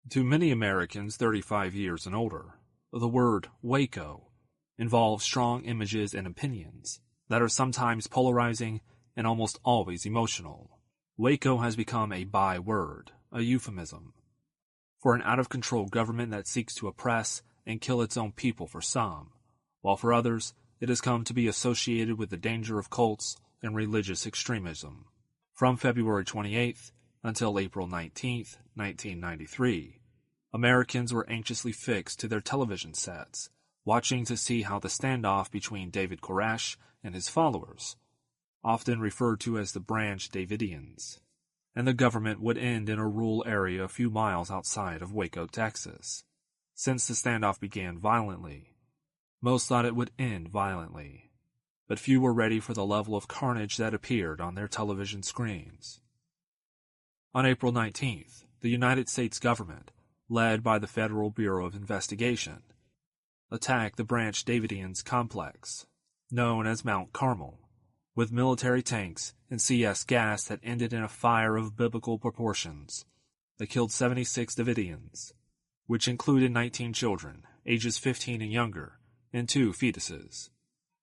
To many Americans 35 years and older, the word Waco involves strong images and opinions that are sometimes polarizing and almost always emotional. Waco has become a byword, a euphemism, for an out-of-control government that seeks to oppress and kill its own people for some, while for others it has come to be associated with the danger of cults and religious extremism. From February 28th until April 19th, 1993, Americans were anxiously fixed to their television sets, watching to see how the standoff between David Koresh and his followers, often referred to as the Branch Davidians, and the government would end in a rural area a few miles outside of Waco, Texas. Since the standoff began violently, most thought it would end violently, but few were ready for the level of carnage that appeared on their television screens. On April 19th, the United States government, led by the Federal Bureau of Investigation, attacked the Branch Davidians complex, known as Mount Carmel, with military tanks and CS gas that ended in a fire of biblical proportions that killed 76 Davidians, which included 19 children, ages 15 and younger, and 2 fetuses.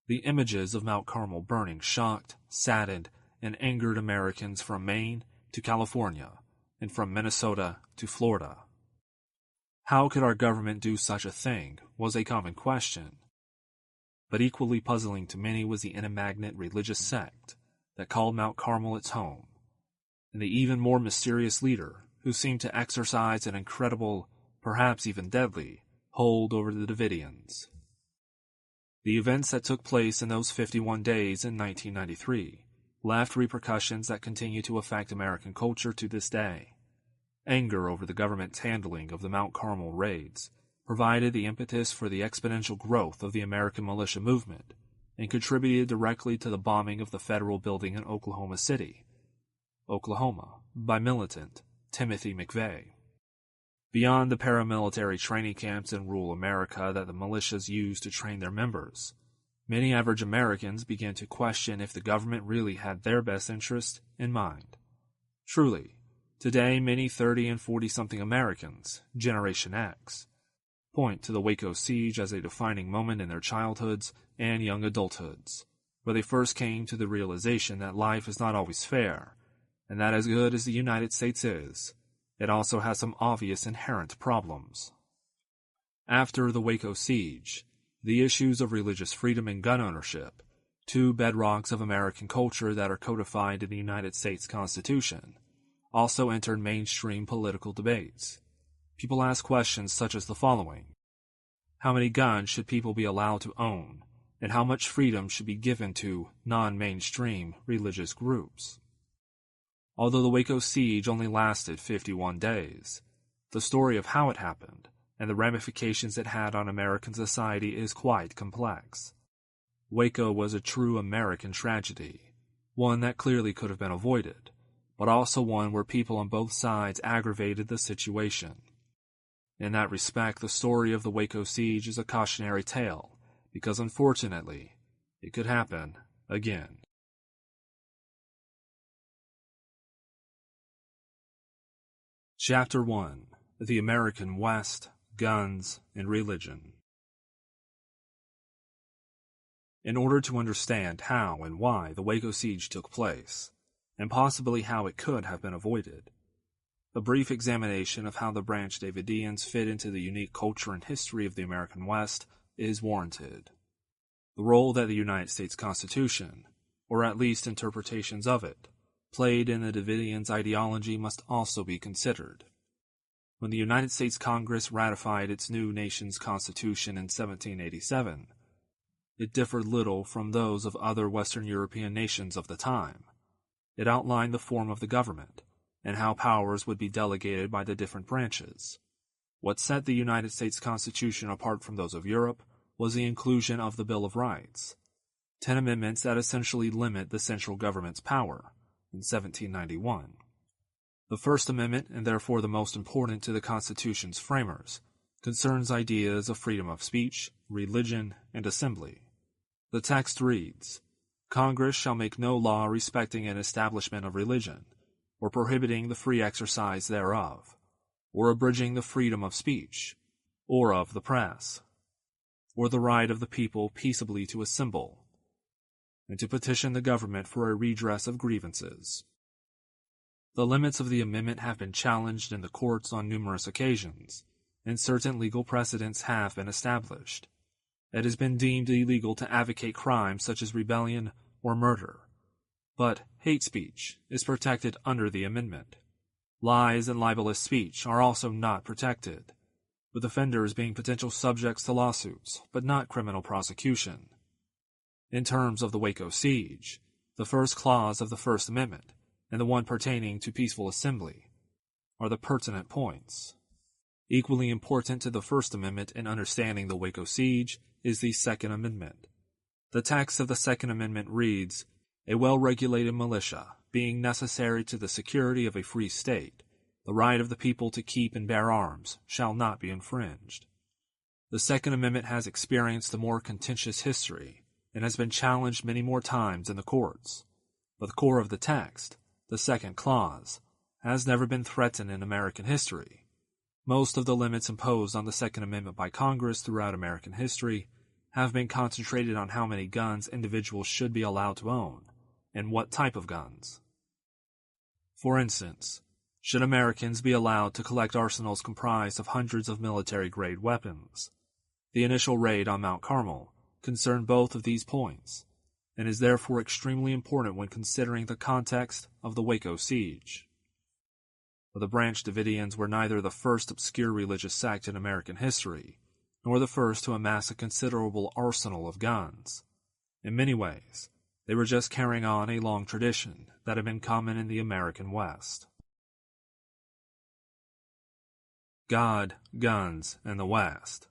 The images of Mount Carmel burning shocked, saddened, and angered Americans from Maine to California, and from Minnesota to Florida. How could our government do such a thing was a common question. But equally puzzling to many was the enigmatic religious sect that called Mount Carmel its home, and the even more mysterious leader who seemed to exercise an incredible, perhaps even deadly, hold over the Davidians. The events that took place in those 51 days in 1993 left repercussions that continue to affect American culture to this day. Anger over the government's handling of the Mount Carmel raids provided the impetus for the exponential growth of the American militia movement and contributed directly to the bombing of the federal building in Oklahoma City, Oklahoma, by militant Timothy McVeigh. Beyond the paramilitary training camps in rural America that the militias used to train their members, many average Americans began to question if the government really had their best interest in mind. Truly, today many 30 and 40-something Americans, Generation X, point to the Waco siege as a defining moment in their childhoods and young adulthoods, where they first came to the realization that life is not always fair, and that as good as the United States is, it also has some obvious inherent problems. After the Waco siege, the issues of religious freedom and gun ownership, 2 bedrocks of American culture that are codified in the United States Constitution, also entered mainstream political debates. People ask questions such as the following: how many guns should people be allowed to own, and how much freedom should be given to non-mainstream religious groups? Although the Waco siege only lasted 51 days, the story of how it happened and the ramifications it had on American society is quite complex. Waco was a true American tragedy, one that clearly could have been avoided, but also one where people on both sides aggravated the situation. In that respect, the story of the Waco siege is a cautionary tale, because unfortunately, it could happen again. Chapter 1: The American West, Guns, and Religion. In order to understand how and why the Waco siege took place, and possibly how it could have been avoided, a brief examination of how the Branch Davidians fit into the unique culture and history of the American West is warranted. The role that the United States Constitution, or at least interpretations of it, played in the Davidians' ideology must also be considered. When the United States Congress ratified its new nation's Constitution in 1787, it differed little from those of other Western European nations of the time. It outlined the form of the government, and how powers would be delegated by the different branches. What set the United States Constitution apart from those of Europe was the inclusion of the Bill of Rights, 10 amendments that essentially limit the central government's power, in 1791. The First Amendment, and therefore the most important to the Constitution's framers, concerns ideas of freedom of speech, religion, and assembly. The text reads, "Congress shall make no law respecting an establishment of religion, or prohibiting the free exercise thereof, or abridging the freedom of speech, or of the press, or the right of the people peaceably to assemble, and to petition the government for a redress of grievances. The limits of the amendment have been challenged in the courts on numerous occasions, and certain legal precedents have been established. It has been deemed illegal to advocate crimes such as rebellion or murder, but hate speech is protected under the amendment. Lies and libelous speech are also not protected, with offenders being potential subjects to lawsuits, but not criminal prosecution. In terms of the Waco siege, the first clause of the First Amendment and the one pertaining to peaceful assembly are the pertinent points. Equally important to the First Amendment in understanding the Waco siege is the Second Amendment. The text of the Second Amendment reads, "A well-regulated militia, being necessary to the security of a free state, the right of the people to keep and bear arms shall not be infringed." The Second Amendment has experienced a more contentious history and has been challenged many more times in the courts, but the core of the text, the second clause, has never been threatened in American history. Most of the limits imposed on the Second Amendment by Congress throughout American history have been concentrated on how many guns individuals should be allowed to own, and what type of guns. For instance, should Americans be allowed to collect arsenals comprised of hundreds of military-grade weapons? The initial raid on Mount Carmel concerned both of these points, and is therefore extremely important when considering the context of the Waco siege. The Branch Davidians were neither the first obscure religious sect in American history, nor the first to amass a considerable arsenal of guns. In many ways, they were just carrying on a long tradition that had been common in the American West. God, guns, and the West.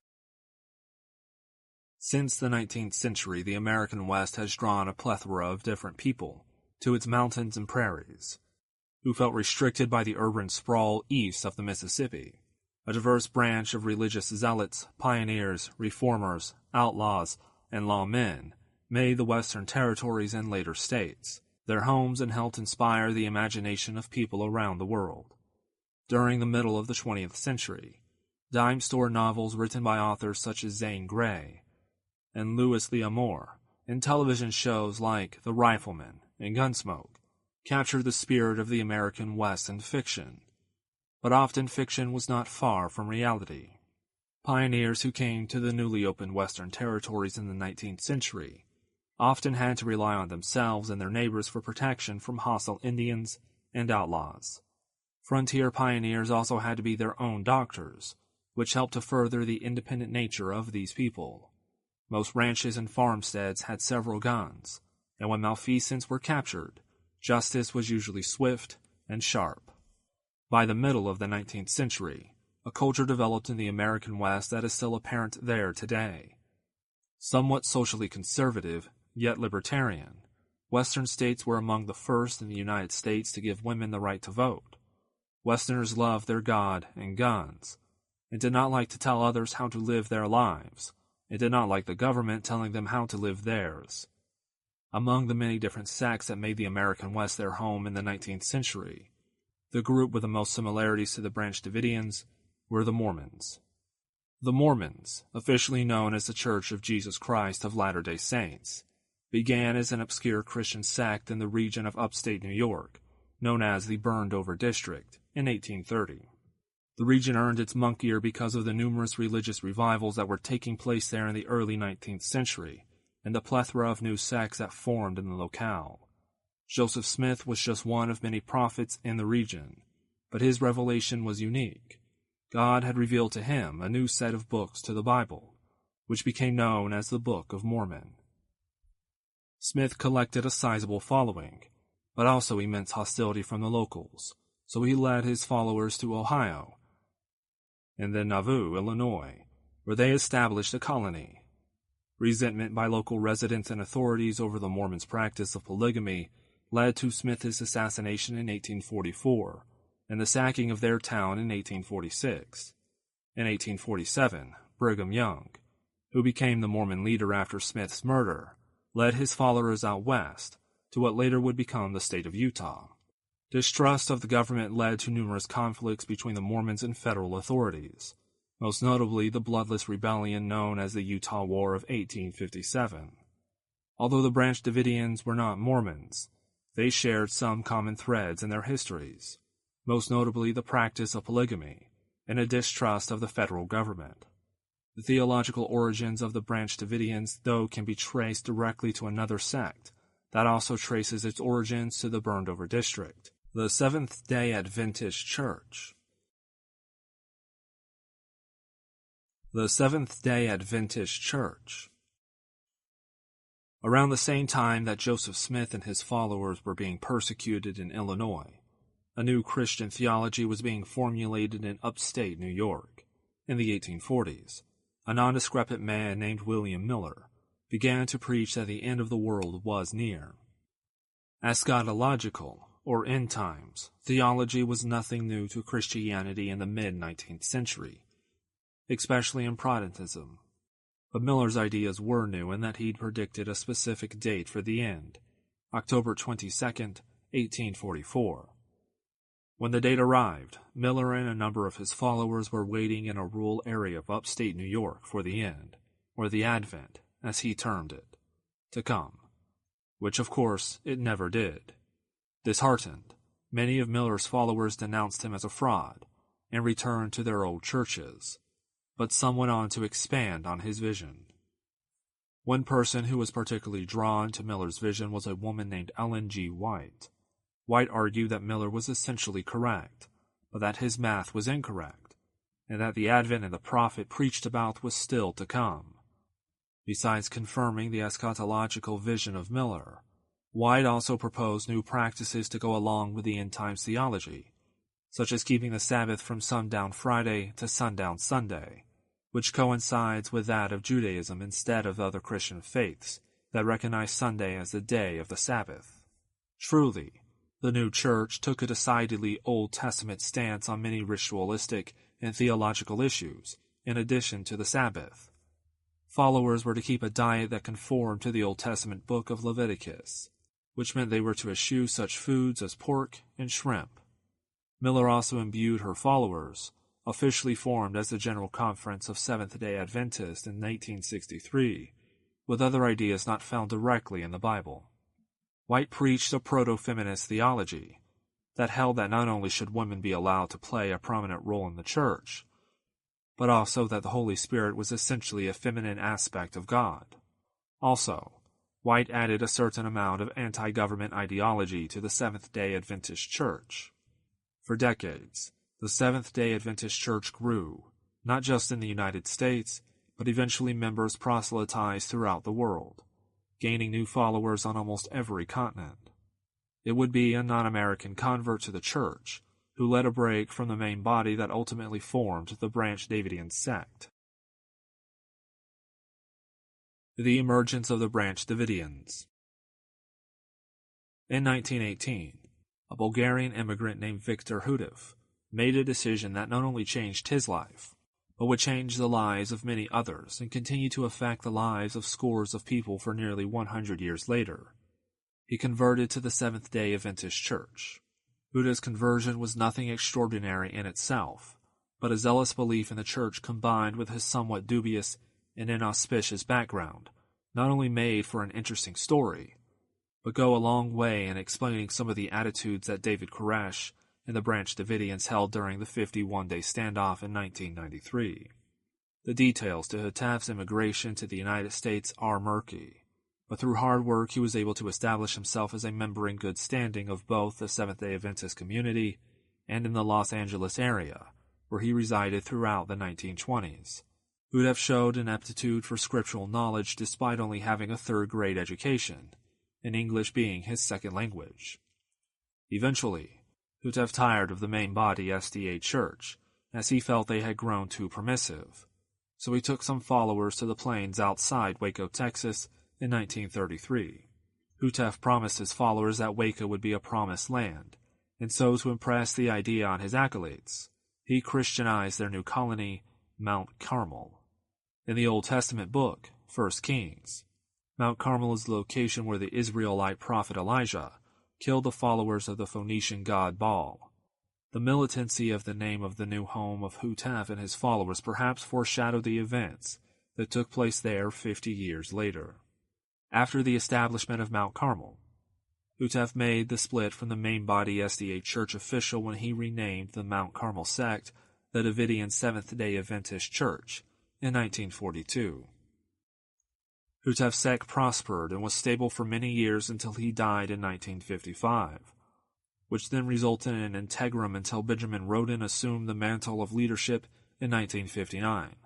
Since the 19th century, the American West has drawn a plethora of different people to its mountains and prairies, who felt restricted by the urban sprawl east of the Mississippi. A diverse branch of religious zealots, pioneers, reformers, outlaws, and lawmen made the Western territories and later states their homes and helped inspire the imagination of people around the world. During the middle of the 20th century, dime store novels written by authors such as Zane Grey and Louis L'Amour, and television shows like The Rifleman and Gunsmoke captured the spirit of the American West in fiction, but often fiction was not far from reality. Pioneers who came to the newly opened Western territories in the 19th century often had to rely on themselves and their neighbors for protection from hostile Indians and outlaws. Frontier pioneers also had to be their own doctors, which helped to further the independent nature of these people. Most ranches and farmsteads had several guns, and when malfeasants were captured, justice was usually swift and sharp. By the middle of the 19th century, a culture developed in the American West that is still apparent there today. Somewhat socially conservative, yet libertarian, Western states were among the first in the United States to give women the right to vote. Westerners loved their God and guns, and did not like to tell others how to live their lives, and did not like the government telling them how to live theirs. Among the many different sects that made the American West their home in the 19th century, the group with the most similarities to the Branch Davidians were the Mormons. The Mormons, officially known as the Church of Jesus Christ of Latter-day Saints, began as an obscure Christian sect in the region of upstate New York, known as the Burned-Over District, in 1830. The region earned its monkeyer because of the numerous religious revivals that were taking place there in the early 19th century, and the plethora of new sects that formed in the locale. Joseph Smith was just one of many prophets in the region, but his revelation was unique. God had revealed to him a new set of books to the Bible, which became known as the Book of Mormon. Smith collected a sizable following, but also immense hostility from the locals, so he led his followers to Ohio, and then Nauvoo, Illinois, where they established a colony. Resentment by local residents and authorities over the Mormons' practice of polygamy led to Smith's assassination in 1844 and the sacking of their town in 1846. In 1847, Brigham Young, who became the Mormon leader after Smith's murder, led his followers out west to what later would become the state of Utah. Distrust of the government led to numerous conflicts between the Mormons and federal authorities, most notably the bloodless rebellion known as the Utah War of 1857. Although the Branch Davidians were not Mormons, they shared some common threads in their histories, most notably the practice of polygamy and a distrust of the federal government. The theological origins of the Branch Davidians, though, can be traced directly to another sect that also traces its origins to the burned-over district, the Seventh-day Adventist Church. The Seventh-day Adventist Church. Around the same time that Joseph Smith and his followers were being persecuted in Illinois, a new Christian theology was being formulated in upstate New York. In the 1840s, a nondescript man named William Miller began to preach that the end of the world was near. Eschatological, or end times, theology was nothing new to Christianity in the mid-19th century, especially in Protestantism. But Miller's ideas were new in that he'd predicted a specific date for the end, October 22, 1844. When the date arrived, Miller and a number of his followers were waiting in a rural area of upstate New York for the end, or the Advent, as he termed it, to come, which of course it never did. Disheartened, many of Miller's followers denounced him as a fraud and returned to their old churches, but some went on to expand on his vision. One person who was particularly drawn to Miller's vision was a woman named Ellen G. White. White argued that Miller was essentially correct, but that his math was incorrect, and that the Advent and the prophet preached about was still to come. Besides confirming the eschatological vision of Miller, White also proposed new practices to go along with the end-times theology, such as keeping the Sabbath from sundown Friday to sundown Sunday, which coincides with that of Judaism instead of other Christian faiths that recognize Sunday as the day of the Sabbath. Truly, the new church took a decidedly Old Testament stance on many ritualistic and theological issues, in addition to the Sabbath. Followers were to keep a diet that conformed to the Old Testament book of Leviticus, which meant they were to eschew such foods as pork and shrimp. Miller also imbued her followers, officially formed as the General Conference of Seventh-day Adventists in 1863, with other ideas not found directly in the Bible. White preached a proto-feminist theology that held that not only should women be allowed to play a prominent role in the church, but also that the Holy Spirit was essentially a feminine aspect of God. Also, White added a certain amount of anti-government ideology to the Seventh-day Adventist Church. For decades, the Seventh-day Adventist Church grew, not just in the United States, but eventually members proselytized throughout the world, gaining new followers on almost every continent. It would be a non-American convert to the church who led a break from the main body that ultimately formed the Branch Davidian sect. The emergence of the Branch Davidians. In 1918, a Bulgarian immigrant named Viktor Hudiv made a decision that not only changed his life, but would change the lives of many others and continue to affect the lives of scores of people for nearly 100 years later. He converted to the Seventh-day Adventist Church. Hudiv's conversion was nothing extraordinary in itself, but a zealous belief in the church combined with his somewhat dubious and inauspicious background not only made for an interesting story, but go a long way in explaining some of the attitudes that David Koresh and the Branch Davidians held during the 51-day standoff in 1993. The details to Hudiv's immigration to the United States are murky, but through hard work he was able to establish himself as a member in good standing of both the Seventh-day Adventist community and in the Los Angeles area, where he resided throughout the 1920s. Hudiv showed an aptitude for scriptural knowledge despite only having a third-grade education, and English being his second language. Eventually, Hudiv tired of the main body SDA Church, as he felt they had grown too permissive, so he took some followers to the plains outside Waco, Texas, in 1933. Hudiv promised his followers that Waco would be a promised land, and so to impress the idea on his acolytes, he Christianized their new colony, Mount Carmel. In the Old Testament book, 1 Kings, Mount Carmel is the location where the Israelite prophet Elijah killed the followers of the Phoenician god Baal. The militancy of the name of the new home of Hutef and his followers perhaps foreshadowed the events that took place there 50 years later. After the establishment of Mount Carmel, Hutef made the split from the main body SDA Church official when he renamed the Mount Carmel sect the Davidian Seventh-day Adventist Church in 1942. Hutef's sect prospered and was stable for many years until he died in 1955, which then resulted in an interim until Benjamin Roden assumed the mantle of leadership in 1959.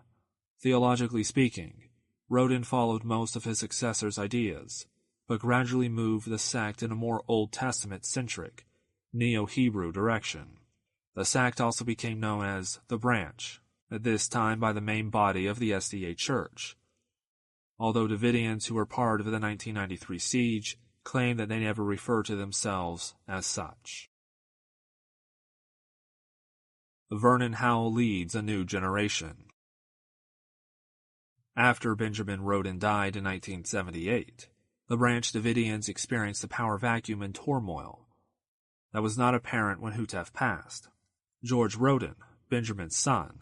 Theologically speaking, Roden followed most of his successor's ideas, but gradually moved the sect in a more Old Testament-centric, Neo-Hebrew direction. The sect also became known as the Branch, at this time by the main body of the SDA Church, although Davidians who were part of the 1993 siege claim that they never refer to themselves as such. Vernon Howell leads a new generation. After Benjamin Roden died in 1978, the Branch Davidians experienced a power vacuum and turmoil that was not apparent when Hutef passed. George Roden, Benjamin's son,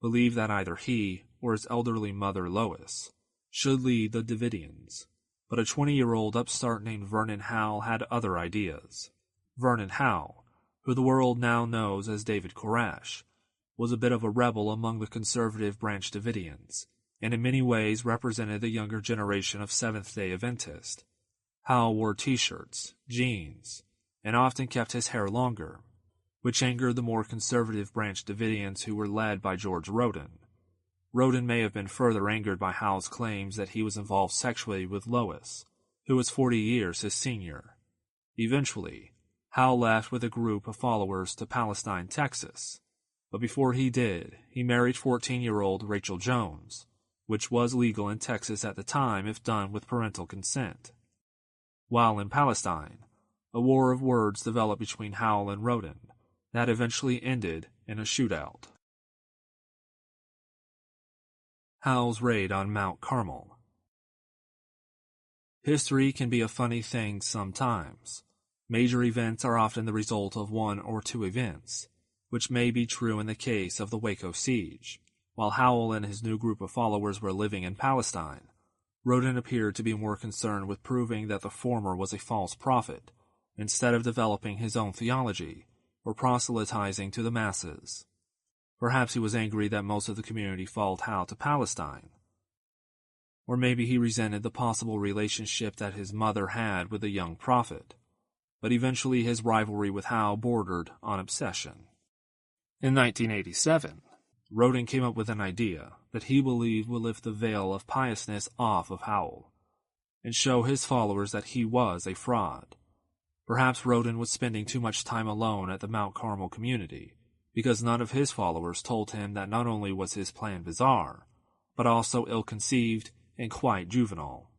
believed that either he or his elderly mother Lois should lead the Davidians, but a 20-year-old upstart named Vernon Howell had other ideas. Vernon Howell, who the world now knows as David Koresh, was a bit of a rebel among the conservative Branch Davidians, and in many ways represented the younger generation of Seventh-day Adventists. Howell wore t-shirts, jeans, and often kept his hair longer, which angered the more conservative Branch Davidians who were led by George Roden. Roden may have been further angered by Howell's claims that he was involved sexually with Lois, who was 40 years his senior. Eventually, Howell left with a group of followers to Palestine, Texas, but before he did, he married 14-year-old Rachel Jones, which was legal in Texas at the time if done with parental consent. While in Palestine, a war of words developed between Howell and Roden that eventually ended in a shootout. Howell's raid on Mount Carmel. History can be a funny thing sometimes. Major events are often the result of one or two events, which may be true in the case of the Waco siege. While Howell and his new group of followers were living in Palestine, Roden appeared to be more concerned with proving that the former was a false prophet, instead of developing his own theology or proselytizing to the masses. Perhaps he was angry that most of the community followed Howell to Palestine. Or maybe he resented the possible relationship that his mother had with the young prophet. But eventually his rivalry with Howell bordered on obsession. In 1987, Roden came up with an idea that he believed would lift the veil of piousness off of Howell and show his followers that he was a fraud. Perhaps Roden was spending too much time alone at the Mount Carmel community, because none of his followers told him that not only was his plan bizarre, but also ill-conceived and quite juvenile.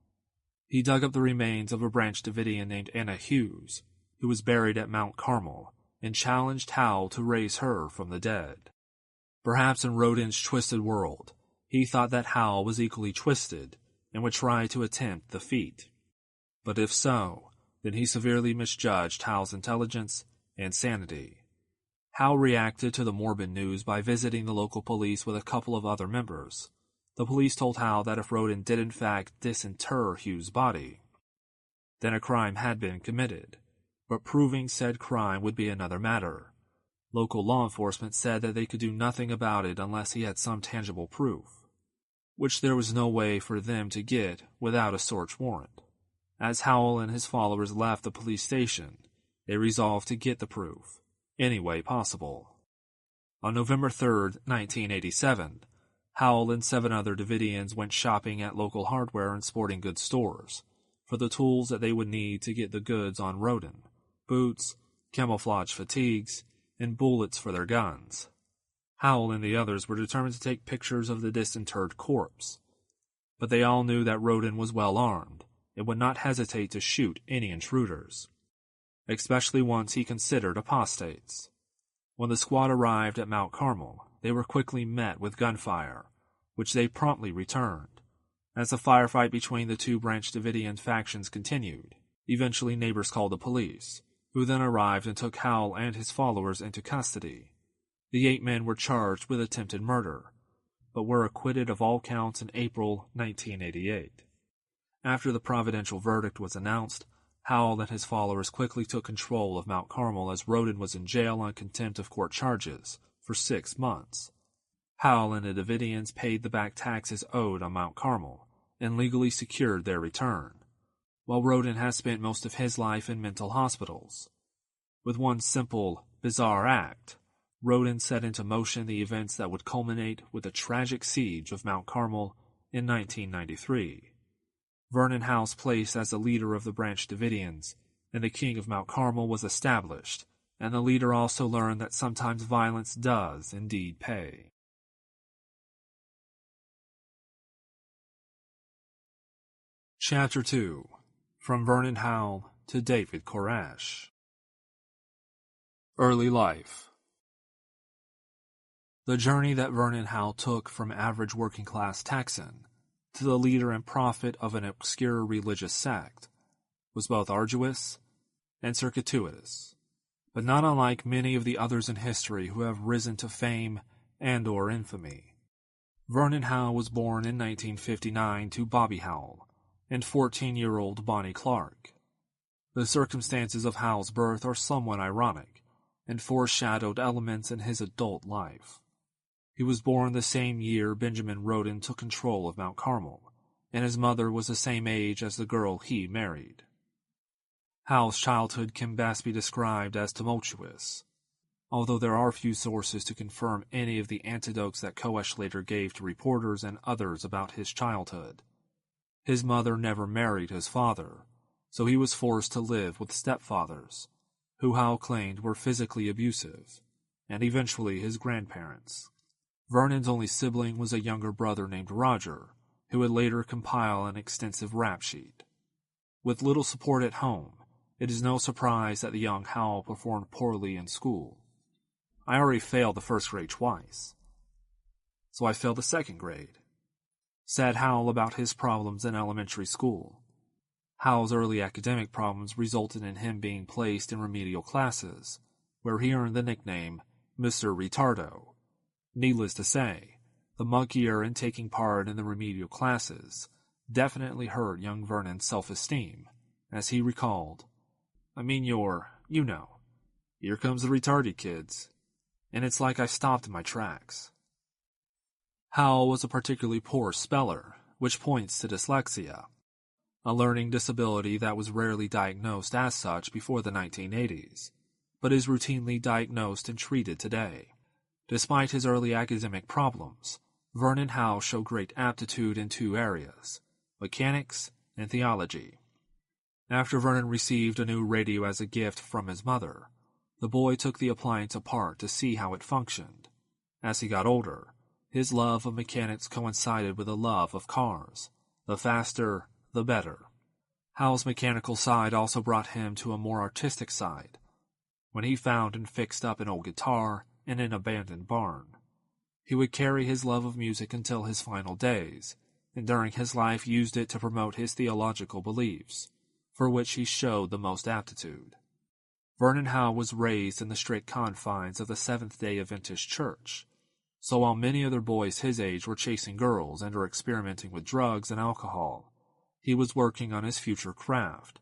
He dug up the remains of a Branch Davidian named Anna Hughes, who was buried at Mount Carmel, and challenged Howell to raise her from the dead. Perhaps in Roden's twisted world, he thought that Howell was equally twisted and would try to attempt the feat. But if so, then he severely misjudged Howell's intelligence and sanity. Howell reacted to the morbid news by visiting the local police with a couple of other members. The police told Howell that if Roden did in fact disinter Hughes' body, then a crime had been committed, but proving said crime would be another matter. Local law enforcement said that they could do nothing about it unless he had some tangible proof, which there was no way for them to get without a search warrant. As Howell and his followers left the police station, they resolved to get the proof any way possible. On November 3, 1987, Howell and 7 other Davidians went shopping at local hardware and sporting goods stores for the tools that they would need to get the goods on Roden: boots, camouflage fatigues, and bullets for their guns. Howell and the others were determined to take pictures of the disinterred corpse, but they all knew that Roden was well armed and would not hesitate to shoot any intruders, especially once he considered apostates. When the squad arrived at Mount Carmel, they were quickly met with gunfire, which they promptly returned. As the firefight between the two Branch Davidian factions continued, eventually neighbors called the police, who then arrived and took Howell and his followers into custody. The 8 men were charged with attempted murder, but were acquitted of all counts in April 1988. After the providential verdict was announced, Howell and his followers quickly took control of Mount Carmel as Roden was in jail on contempt of court charges for 6 months. Howell and the Davidians paid the back taxes owed on Mount Carmel and legally secured their return, while Roden has spent most of his life in mental hospitals. With one simple, bizarre act, Roden set into motion the events that would culminate with the tragic siege of Mount Carmel in 1993. Vernon Howell's place as the leader of the Branch Davidians and the king of Mount Carmel was established, and the leader also learned that sometimes violence does indeed pay. Chapter 2. From Vernon Howell to David Koresh. Early life. The journey that Vernon Howell took from average working-class Texan to the leader and prophet of an obscure religious sect was both arduous and circuitous, but not unlike many of the others in history who have risen to fame and or infamy. Vernon Howell was born in 1959 to Bobby Howell and 14-year-old Bonnie Clark. The circumstances of Howell's birth are somewhat ironic and foreshadowed elements in his adult life. He was born the same year Benjamin Roden took control of Mount Carmel, and his mother was the same age as the girl he married. Howell's childhood can best be described as tumultuous, although there are few sources to confirm any of the anecdotes that Koresh later gave to reporters and others about his childhood. His mother never married his father, so he was forced to live with stepfathers, who Howell claimed were physically abusive, and eventually his grandparents. Vernon's only sibling was a younger brother named Roger, who would later compile an extensive rap sheet. With little support at home, it is no surprise that the young Howell performed poorly in school. "I already failed the first grade twice, so I failed the second grade," said Howell about his problems in elementary school. Howell's early academic problems resulted in him being placed in remedial classes, where he earned the nickname Mr. Retardo. Needless to say, the monkeyer in taking part in the remedial classes definitely hurt young Vernon's self-esteem, as he recalled, "I mean here comes the retarded kids, and it's like I stopped in my tracks." Howell was a particularly poor speller, which points to dyslexia, a learning disability that was rarely diagnosed as such before the 1980s, but is routinely diagnosed and treated today. Despite his early academic problems, Vernon Howell showed great aptitude in 2 areas, mechanics and theology. After Vernon received a new radio as a gift from his mother, the boy took the appliance apart to see how it functioned. As he got older, his love of mechanics coincided with a love of cars. The faster, the better. Howell's mechanical side also brought him to a more artistic side, when he found and fixed up an old guitar in an abandoned barn. He would carry his love of music until his final days, and during his life used it to promote his theological beliefs, for which he showed the most aptitude. Vernon Howell was raised in the strict confines of the Seventh-day Adventist Church, so while many other boys his age were chasing girls and or experimenting with drugs and alcohol, he was working on his future craft.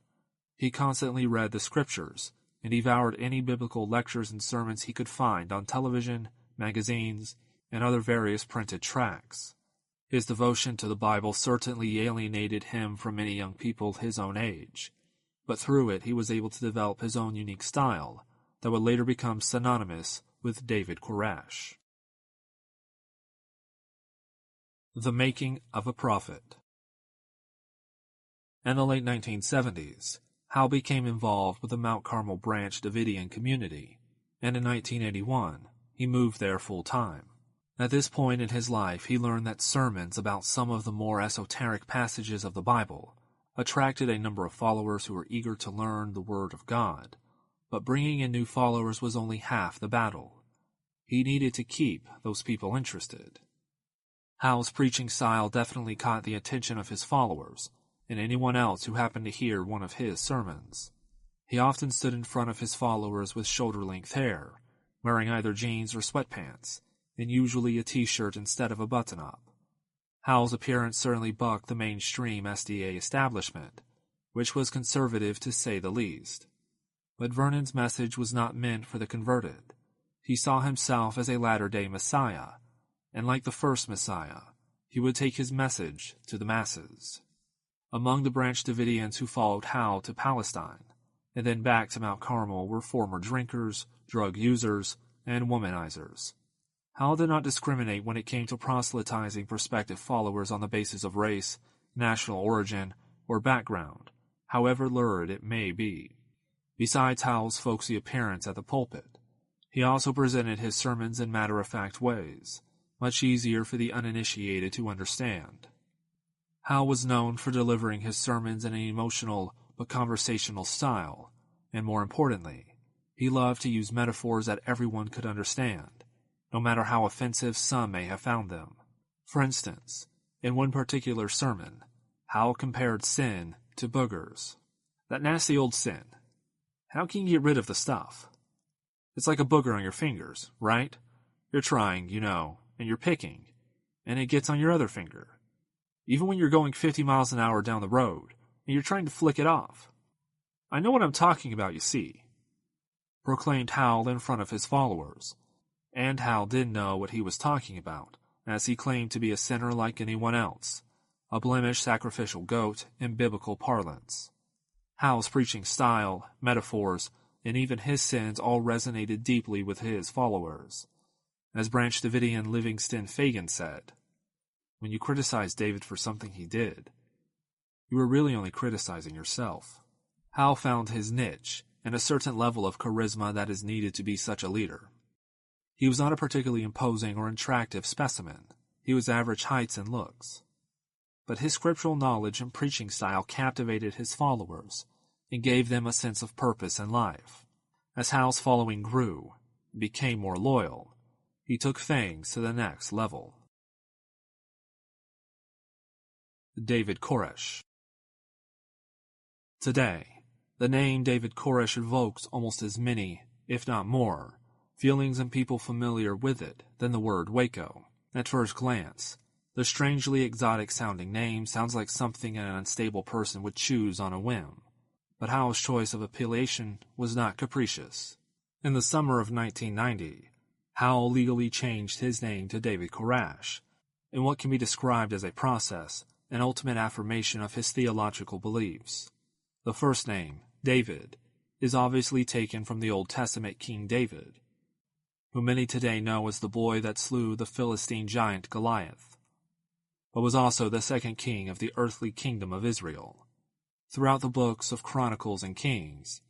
He constantly read the scriptures and devoured any biblical lectures and sermons he could find on television, magazines, and other various printed tracts. His devotion to the Bible certainly alienated him from many young people his own age, but through it he was able to develop his own unique style that would later become synonymous with David Koresh. The making of a prophet. In the late 1970s, Howell became involved with the Mount Carmel Branch Davidian community, and in 1981, he moved there full-time. At this point in his life, he learned that sermons about some of the more esoteric passages of the Bible attracted a number of followers who were eager to learn the Word of God, but bringing in new followers was only half the battle. He needed to keep those people interested. Howell's preaching style definitely caught the attention of his followers, and anyone else who happened to hear one of his sermons. He often stood in front of his followers with shoulder-length hair, wearing either jeans or sweatpants, and usually a t-shirt instead of a button-up. Howell's appearance certainly bucked the mainstream SDA establishment, which was conservative to say the least. But Vernon's message was not meant for the converted. He saw himself as a latter-day Messiah, and like the first Messiah, he would take his message to the masses. Among the Branch Davidians who followed Howell to Palestine, and then back to Mount Carmel, were former drinkers, drug users, and womanizers. Howell did not discriminate when it came to proselytizing prospective followers on the basis of race, national origin, or background, however lurid it may be. Besides Howell's folksy appearance at the pulpit, he also presented his sermons in matter-of-fact ways, much easier for the uninitiated to understand. Howell was known for delivering his sermons in an emotional but conversational style, and more importantly, he loved to use metaphors that everyone could understand, no matter how offensive some may have found them. For instance, in one particular sermon, Howell compared sin to boogers. That nasty old sin. How can you get rid of the stuff? It's like a booger on your fingers, right? You're trying, and you're picking, and it gets on your other finger. Even when you're going 50 miles an hour down the road, and you're trying to flick it off. I know what I'm talking about, you see, proclaimed Howell in front of his followers. And Howell did know what he was talking about, as he claimed to be a sinner like anyone else, a blemished sacrificial goat in biblical parlance. Howell's preaching style, metaphors, and even his sins all resonated deeply with his followers. As Branch Davidian Livingston Fagan said, "When you criticize David for something he did, you were really only criticizing yourself." Howell found his niche and a certain level of charisma that is needed to be such a leader. He was not a particularly imposing or attractive specimen. He was average heights and looks. But his scriptural knowledge and preaching style captivated his followers and gave them a sense of purpose in life. As Howell's following grew and became more loyal, he took things to the next level. David Koresh. Today, the name David Koresh evokes almost as many, if not more, feelings in people familiar with it than the word Waco. At first glance, the strangely exotic-sounding name sounds like something an unstable person would choose on a whim. But Howell's choice of appellation was not capricious. In the summer of 1990, Howell legally changed his name to David Koresh, in what can be described as a process and ultimate affirmation of his theological beliefs. The first name, David, is obviously taken from the Old Testament King David, who many today know as the boy that slew the Philistine giant Goliath, but was also the second king of the earthly kingdom of Israel. Throughout the books of Chronicles and Kings,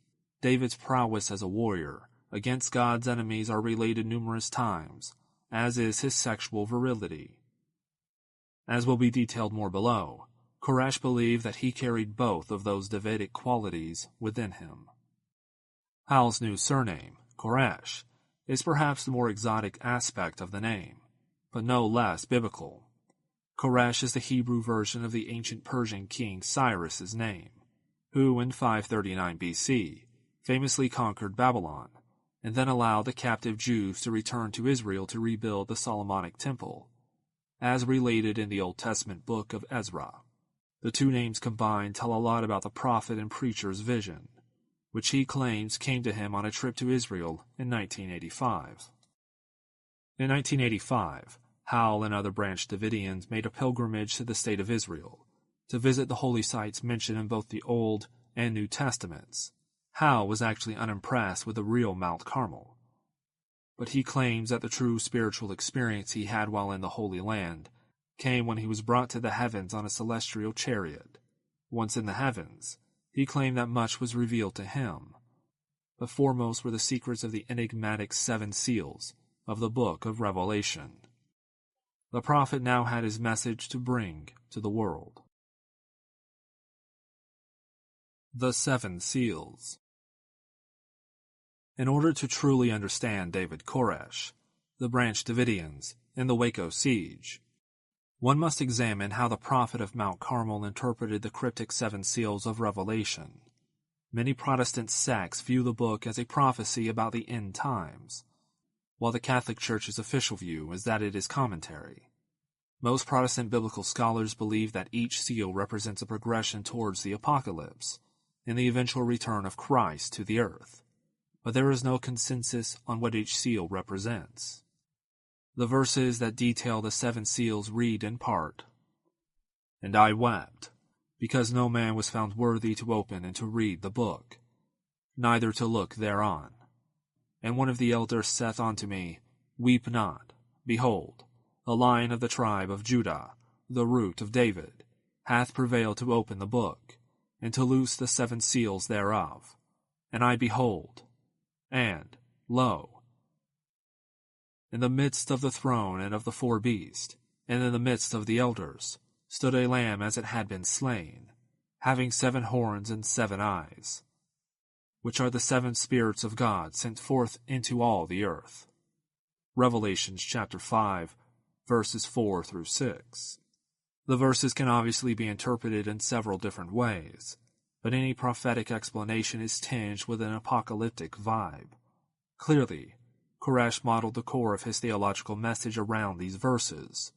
David's prowess as a warrior against God's enemies are related numerous times, as is his sexual virility. As will be detailed more below, Koresh believed that he carried both of those Davidic qualities within him. Howell's new surname, Koresh, is perhaps the more exotic aspect of the name, but no less biblical. Koresh is the Hebrew version of the ancient Persian king Cyrus's name, who in 539 BC famously conquered Babylon, and then allowed the captive Jews to return to Israel to rebuild the Solomonic Temple, as related in the Old Testament book of Ezra. The two names combined tell a lot about the prophet and preacher's vision, which he claims came to him on a trip to Israel in 1985. In 1985, Howell and other Branch Davidians made a pilgrimage to the state of Israel to visit the holy sites mentioned in both the Old and New Testaments. Howell was actually unimpressed with the real Mount Carmel, but he claims that the true spiritual experience he had while in the Holy Land came when he was brought to the heavens on a celestial chariot. Once in the heavens, he claimed that much was revealed to him, but foremost were the secrets of the enigmatic 7 seals of the book of Revelation. The prophet now had his message to bring to the world. The 7 Seals. In order to truly understand David Koresh, the Branch Davidians, and the Waco siege, one must examine how the prophet of Mount Carmel interpreted the cryptic 7 seals of Revelation. Many Protestant sects view the book as a prophecy about the end times, while the Catholic Church's official view is that it is commentary. Most Protestant biblical scholars believe that each seal represents a progression towards the apocalypse and the eventual return of Christ to the earth, but there is no consensus on what each seal represents. The verses that detail the 7 seals read in part, "And I wept, because no man was found worthy to open and to read the book, neither to look thereon. And one of the elders saith unto me, Weep not, behold, a Lion of the tribe of Judah, the root of David, hath prevailed to open the book, and to loose the 7 seals thereof. And I behold, and, lo, in the midst of the throne and of the 4 beasts, and in the midst of the elders, stood a lamb as it had been slain, having 7 horns and 7 eyes, which are the 7 spirits of God sent forth into all the earth." Revelations chapter 5, verses 4 through 6. The verses can obviously be interpreted in several different ways, but any prophetic explanation is tinged with an apocalyptic vibe. Clearly, Koresh modeled the core of his theological message around these verses.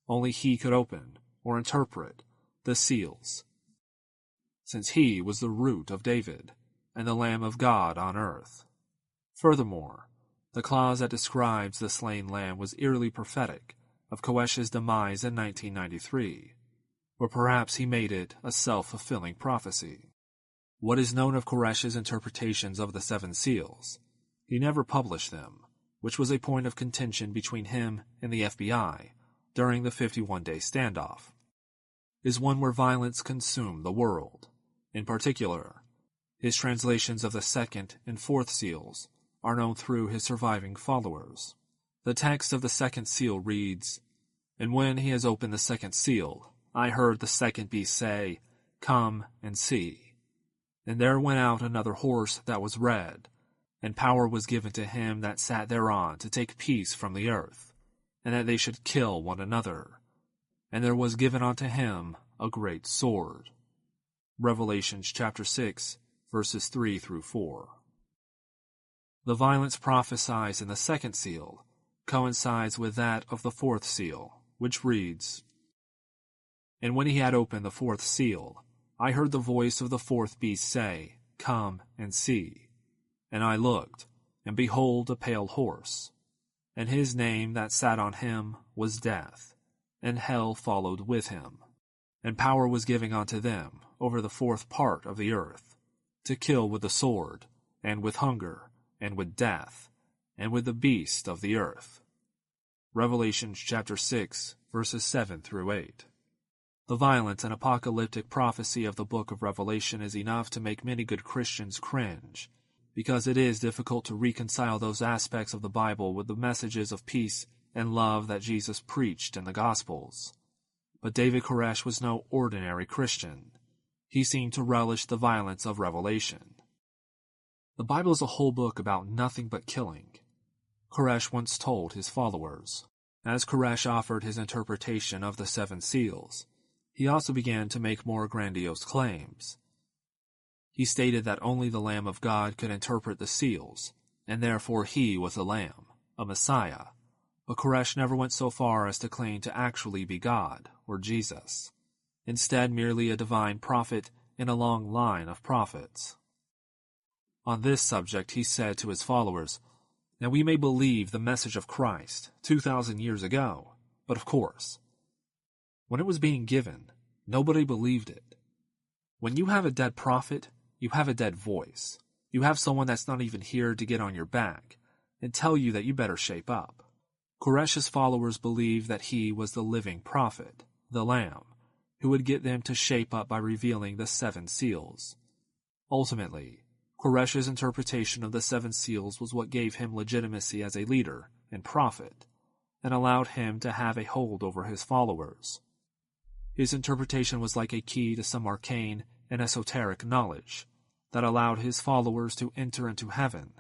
Only he could open, or interpret, the seals, since he was the root of David and the Lamb of God on earth. Furthermore, the clause that describes the slain lamb was eerily prophetic of Koresh's demise in 1993, or perhaps he made it a self-fulfilling prophecy. What is known of Koresh's interpretations of the 7 seals? He never published them, which was a point of contention between him and the FBI during the 51-day standoff, is one where violence consumed the world. In particular, his translations of the 2nd and 4th seals are known through his surviving followers. The text of the 2nd seal reads, "And when he has opened the 2nd seal, I heard the 2nd beast say, Come and see. And there went out another horse that was red, and power was given to him that sat thereon to take peace from the earth, and that they should kill one another. And there was given unto him a great sword." Revelations chapter 6, verses 3 through 4. The violence prophesied in the 2nd seal coincides with that of the 4th seal, which reads, "And when he had opened the 4th seal, I heard the voice of the 4th beast say, Come and see. And I looked, and behold a pale horse, and his name that sat on him was Death, and hell followed with him. And power was given unto them over the 4th part of the earth, to kill with the sword, and with hunger, and with death, and with the beast of the earth." Revelations chapter 6, verses 7 through 8. The violent and apocalyptic prophecy of the book of Revelation is enough to make many good Christians cringe, because it is difficult to reconcile those aspects of the Bible with the messages of peace and love that Jesus preached in the Gospels. But David Koresh was no ordinary Christian. He seemed to relish the violence of Revelation. The Bible is a whole book about nothing but killing, Koresh once told his followers. As Koresh offered his interpretation of the 7 seals, he also began to make more grandiose claims. He stated that only the Lamb of God could interpret the seals, and therefore he was the Lamb, a Messiah. But Koresh never went so far as to claim to actually be God, or Jesus, instead merely a divine prophet in a long line of prophets. On this subject he said to his followers, "Now we may believe the message of Christ 2,000 years ago, but of course, when it was being given, nobody believed it. When you have a dead prophet, you have a dead voice. You have someone that's not even here to get on your back and tell you that you better shape up." Koresh's followers believed that he was the living prophet, the Lamb, who would get them to shape up by revealing the 7 seals. Ultimately, Koresh's interpretation of the 7 seals was what gave him legitimacy as a leader and prophet, and allowed him to have a hold over his followers. His interpretation was like a key to some arcane and esoteric knowledge that allowed his followers to enter into heaven,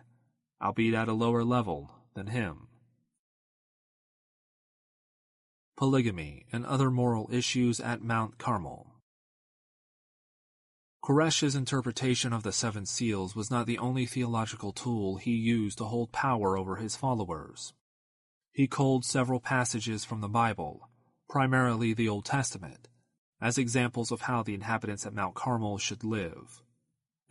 albeit at a lower level than him. Polygamy and other moral issues at Mount Carmel. Koresh's interpretation of the seven seals was not the only theological tool he used to hold power over his followers. He culled several passages from the Bible, primarily the Old Testament, as examples of how the inhabitants at Mount Carmel should live.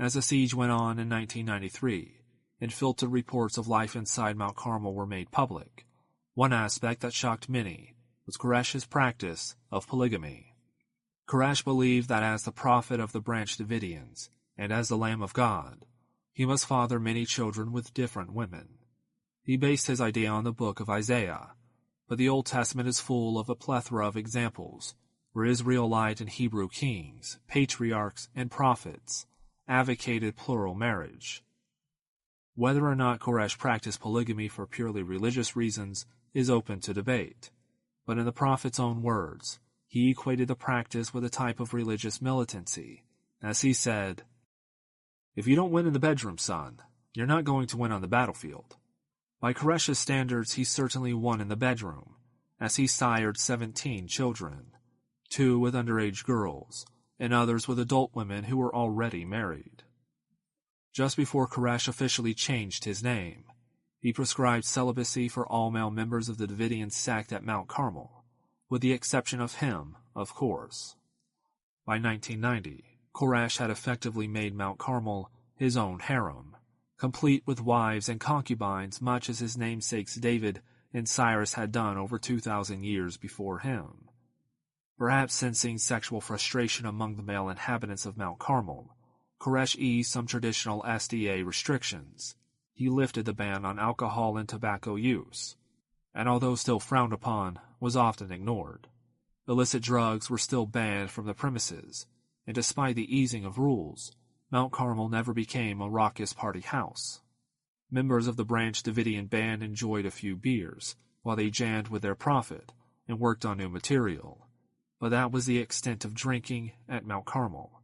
As the siege went on in 1993, and filtered reports of life inside Mount Carmel were made public, one aspect that shocked many was Koresh's practice of polygamy. Koresh believed that as the prophet of the Branch Davidians, and as the Lamb of God, he must father many children with different women. He based his idea on the book of Isaiah, but the Old Testament is full of a plethora of examples where Israelite and Hebrew kings, patriarchs, and prophets advocated plural marriage. Whether or not Koresh practiced polygamy for purely religious reasons is open to debate, but in the prophet's own words, he equated the practice with a type of religious militancy, as he said, "If you don't win in the bedroom, son, you're not going to win on the battlefield." By Koresh's standards, he certainly won in the bedroom, as he sired 17 children, 2 with underage girls, and others with adult women who were already married. Just before Koresh officially changed his name, he prescribed celibacy for all male members of the Davidian sect at Mount Carmel, with the exception of him, of course. By 1990, Koresh had effectively made Mount Carmel his own harem, complete with wives and concubines much as his namesakes David and Cyrus had done over 2,000 years before him. Perhaps sensing sexual frustration among the male inhabitants of Mount Carmel, Koresh eased some traditional SDA restrictions. He lifted the ban on alcohol and tobacco use, and although still frowned upon, was often ignored. Illicit drugs were still banned from the premises, and despite the easing of rules, Mount Carmel never became a raucous party house. Members of the Branch Davidian band enjoyed a few beers, while they jammed with their prophet and worked on new material, but that was the extent of drinking at Mount Carmel.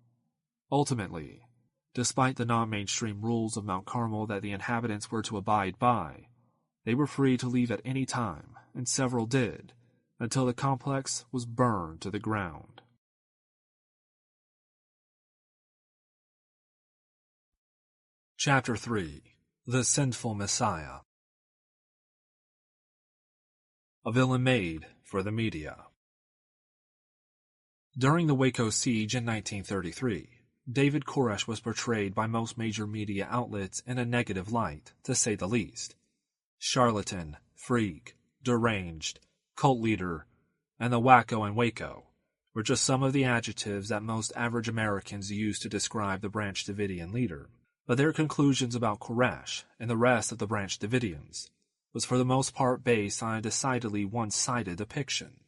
Ultimately, despite the non-mainstream rules of Mount Carmel that the inhabitants were to abide by, they were free to leave at any time, and several did, until the complex was burned to the ground. Chapter 3. The Sinful Messiah. A villain made for the media. During the Waco siege in 1933, David Koresh was portrayed by most major media outlets in a negative light, to say the least. Charlatan, freak, deranged, cult leader, and the Waco and Waco were just some of the adjectives that most average Americans used to describe the Branch Davidian leader. But their conclusions about Koresh and the rest of the Branch Davidians was for the most part based on a decidedly one-sided depiction.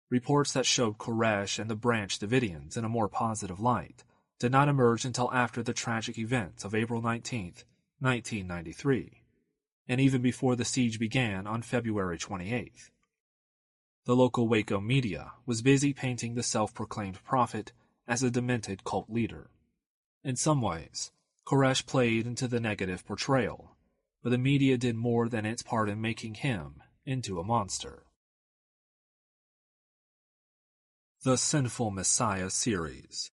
Reports that showed Koresh and the Branch Davidians in a more positive light did not emerge until after the tragic events of April 19, 1993, and even before the siege began on February 28th. The local Waco media was busy painting the self-proclaimed prophet as a demented cult leader. In some ways, Koresh played into the negative portrayal, but the media did more than its part in making him into a monster. The Sinful Messiah series.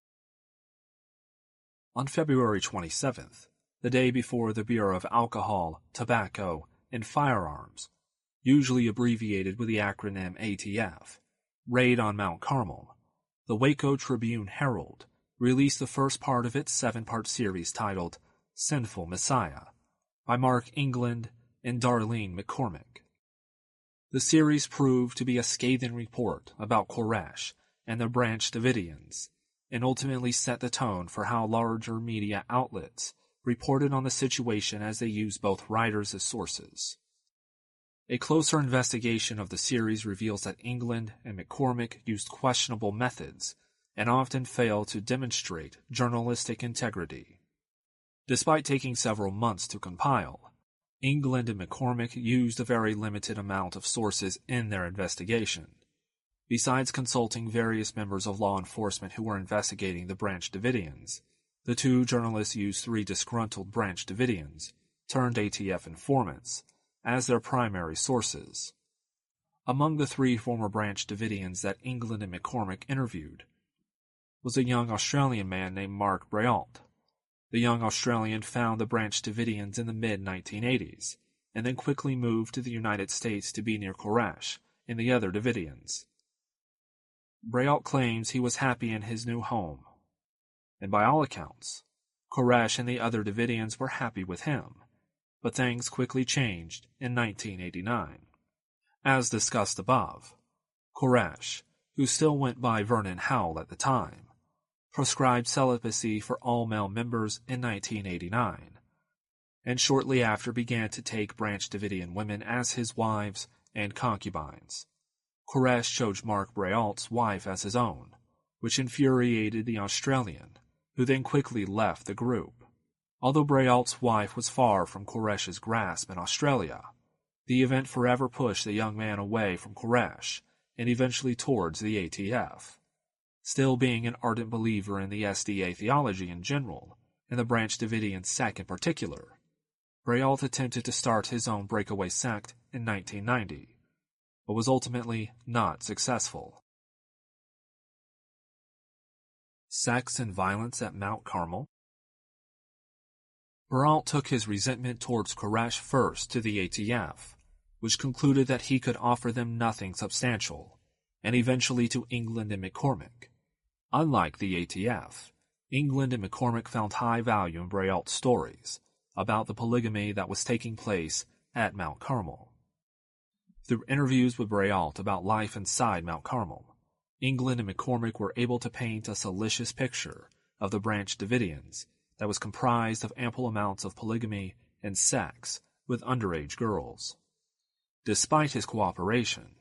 On February 27th, the day before the Bureau of Alcohol, Tobacco, and Firearms, usually abbreviated with the acronym ATF, raid on Mount Carmel, the Waco Tribune-Herald released the first part of its 7-part series titled Sinful Messiah by Mark England and Darlene McCormick. The series proved to be a scathing report about Koresh and the Branch Davidians, and ultimately set the tone for how larger media outlets reported on the situation as they used both writers as sources. A closer investigation of the series reveals that England and McCormick used questionable methods and often failed to demonstrate journalistic integrity. Despite taking several months to compile, England and McCormick used a very limited amount of sources in their investigation. Besides consulting various members of law enforcement who were investigating the Branch Davidians, the two journalists used 3 disgruntled Branch Davidians, turned ATF informants, as their primary sources. Among the 3 former Branch Davidians that England and McCormick interviewed was a young Australian man named Mark Brault. The young Australian found the Branch Davidians in the mid-1980s, and then quickly moved to the United States to be near Koresh and the other Davidians. Brault claims he was happy in his new home, and by all accounts, Koresh and the other Davidians were happy with him, but things quickly changed in 1989. As discussed above, Koresh, who still went by Vernon Howell at the time, proscribed celibacy for all male members in 1989, and shortly after began to take Branch Davidian women as his wives and concubines. Koresh chose Mark Brault's wife as his own, which infuriated the Australian, who then quickly left the group. Although Brault's wife was far from Koresh's grasp in Australia, the event forever pushed the young man away from Koresh and eventually towards the ATF. Still being an ardent believer in the SDA theology in general, and the Branch Davidian sect in particular, Brault attempted to start his own breakaway sect in 1990, but was ultimately not successful. Sex and violence at Mount Carmel. Brault took his resentment towards Koresh first to the ATF, which concluded that he could offer them nothing substantial, and eventually to England and McCormick. Unlike the ATF, England and McCormick found high value in Brault's stories about the polygamy that was taking place at Mount Carmel. Through interviews with Brault about life inside Mount Carmel, England and McCormick were able to paint a salacious picture of the Branch Davidians that was comprised of ample amounts of polygamy and sex with underage girls. Despite his cooperation,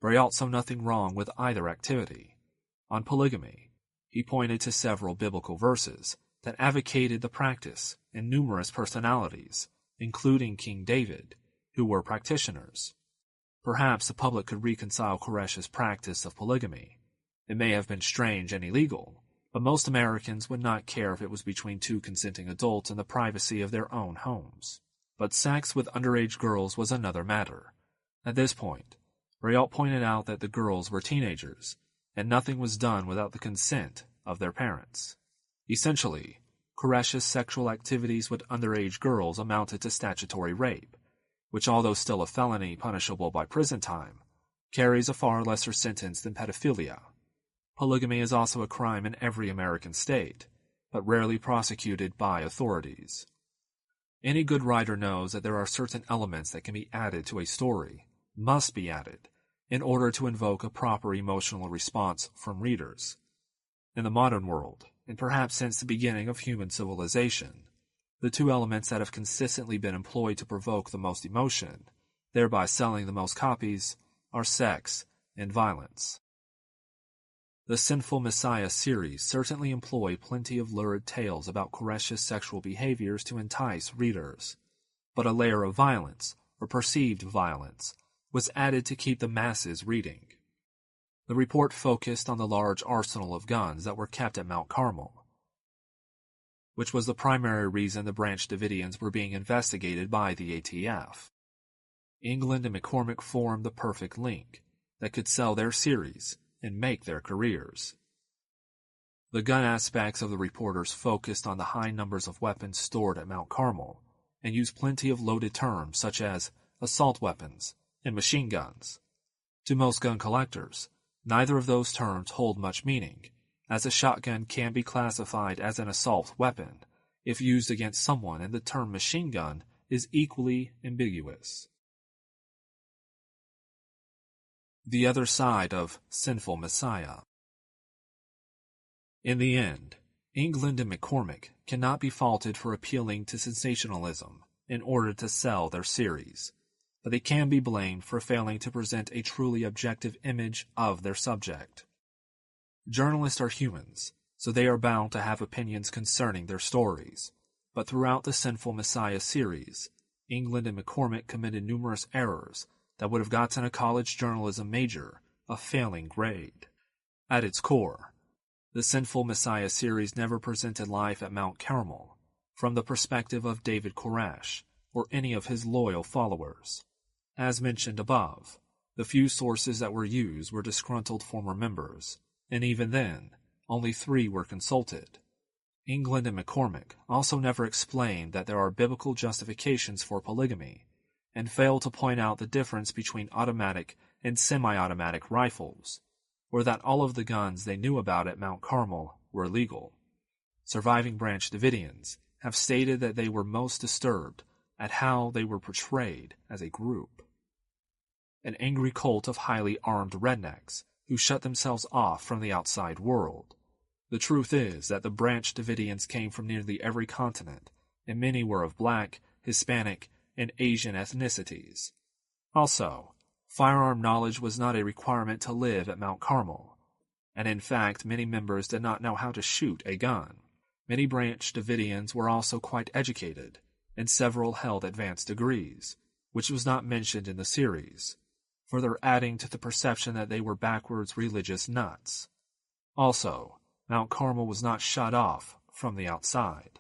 Brault saw nothing wrong with either activity. On polygamy, he pointed to several biblical verses that advocated the practice and numerous personalities, including King David, who were practitioners. Perhaps the public could reconcile Koresh's practice of polygamy. It may have been strange and illegal, but most Americans would not care if it was between two consenting adults in the privacy of their own homes. But sex with underage girls was another matter. At this point, Brault pointed out that the girls were teenagers, and nothing was done without the consent of their parents. Essentially, Koresh's sexual activities with underage girls amounted to statutory rape, which, although still a felony punishable by prison time, carries a far lesser sentence than pedophilia. Polygamy is also a crime in every American state, but rarely prosecuted by authorities. Any good writer knows that there are certain elements that can be added to a story, must be added, in order to invoke a proper emotional response from readers. In the modern world, and perhaps since the beginning of human civilization, the two elements that have consistently been employed to provoke the most emotion, thereby selling the most copies, are sex and violence. The Sinful Messiah series certainly employ plenty of lurid tales about Koresh's sexual behaviors to entice readers, but a layer of violence, or perceived violence, was added to keep the masses reading. The report focused on the large arsenal of guns that were kept at Mount Carmel, which was the primary reason the Branch Davidians were being investigated by the ATF. England and McCormick formed the perfect link that could sell their series and make their careers. The gun aspects of the reporters focused on the high numbers of weapons stored at Mount Carmel and used plenty of loaded terms such as assault weapons and machine guns. To most gun collectors, neither of those terms hold much meaning, as a shotgun can be classified as an assault weapon if used against someone, and the term machine gun is equally ambiguous. The other side of Sinful Messiah. In the end, England and McCormick cannot be faulted for appealing to sensationalism in order to sell their series, but they can be blamed for failing to present a truly objective image of their subject. Journalists are humans, so they are bound to have opinions concerning their stories, but throughout the Sinful Messiah series, England and McCormick committed numerous errors that would have gotten a college journalism major a failing grade. At its core, the Sinful Messiah series never presented life at Mount Carmel from the perspective of David Koresh or any of his loyal followers. As mentioned above, the few sources that were used were disgruntled former members, and even then, only 3 were consulted. England and McCormick also never explained that there are biblical justifications for polygamy, and failed to point out the difference between automatic and semi-automatic rifles, or that all of the guns they knew about at Mount Carmel were legal. Surviving Branch Davidians have stated that they were most disturbed at how they were portrayed as a group. An angry cult of highly armed rednecks who shut themselves off from the outside world. The truth is that the Branch Davidians came from nearly every continent, and many were of Black, Hispanic, and Asian ethnicities. Also, firearm knowledge was not a requirement to live at Mount Carmel, and in fact many members did not know how to shoot a gun. Many Branch Davidians were also quite educated, and several held advanced degrees, which was not mentioned in the series, further adding to the perception that they were backwards religious nuts. Also, Mount Carmel was not shut off from the outside.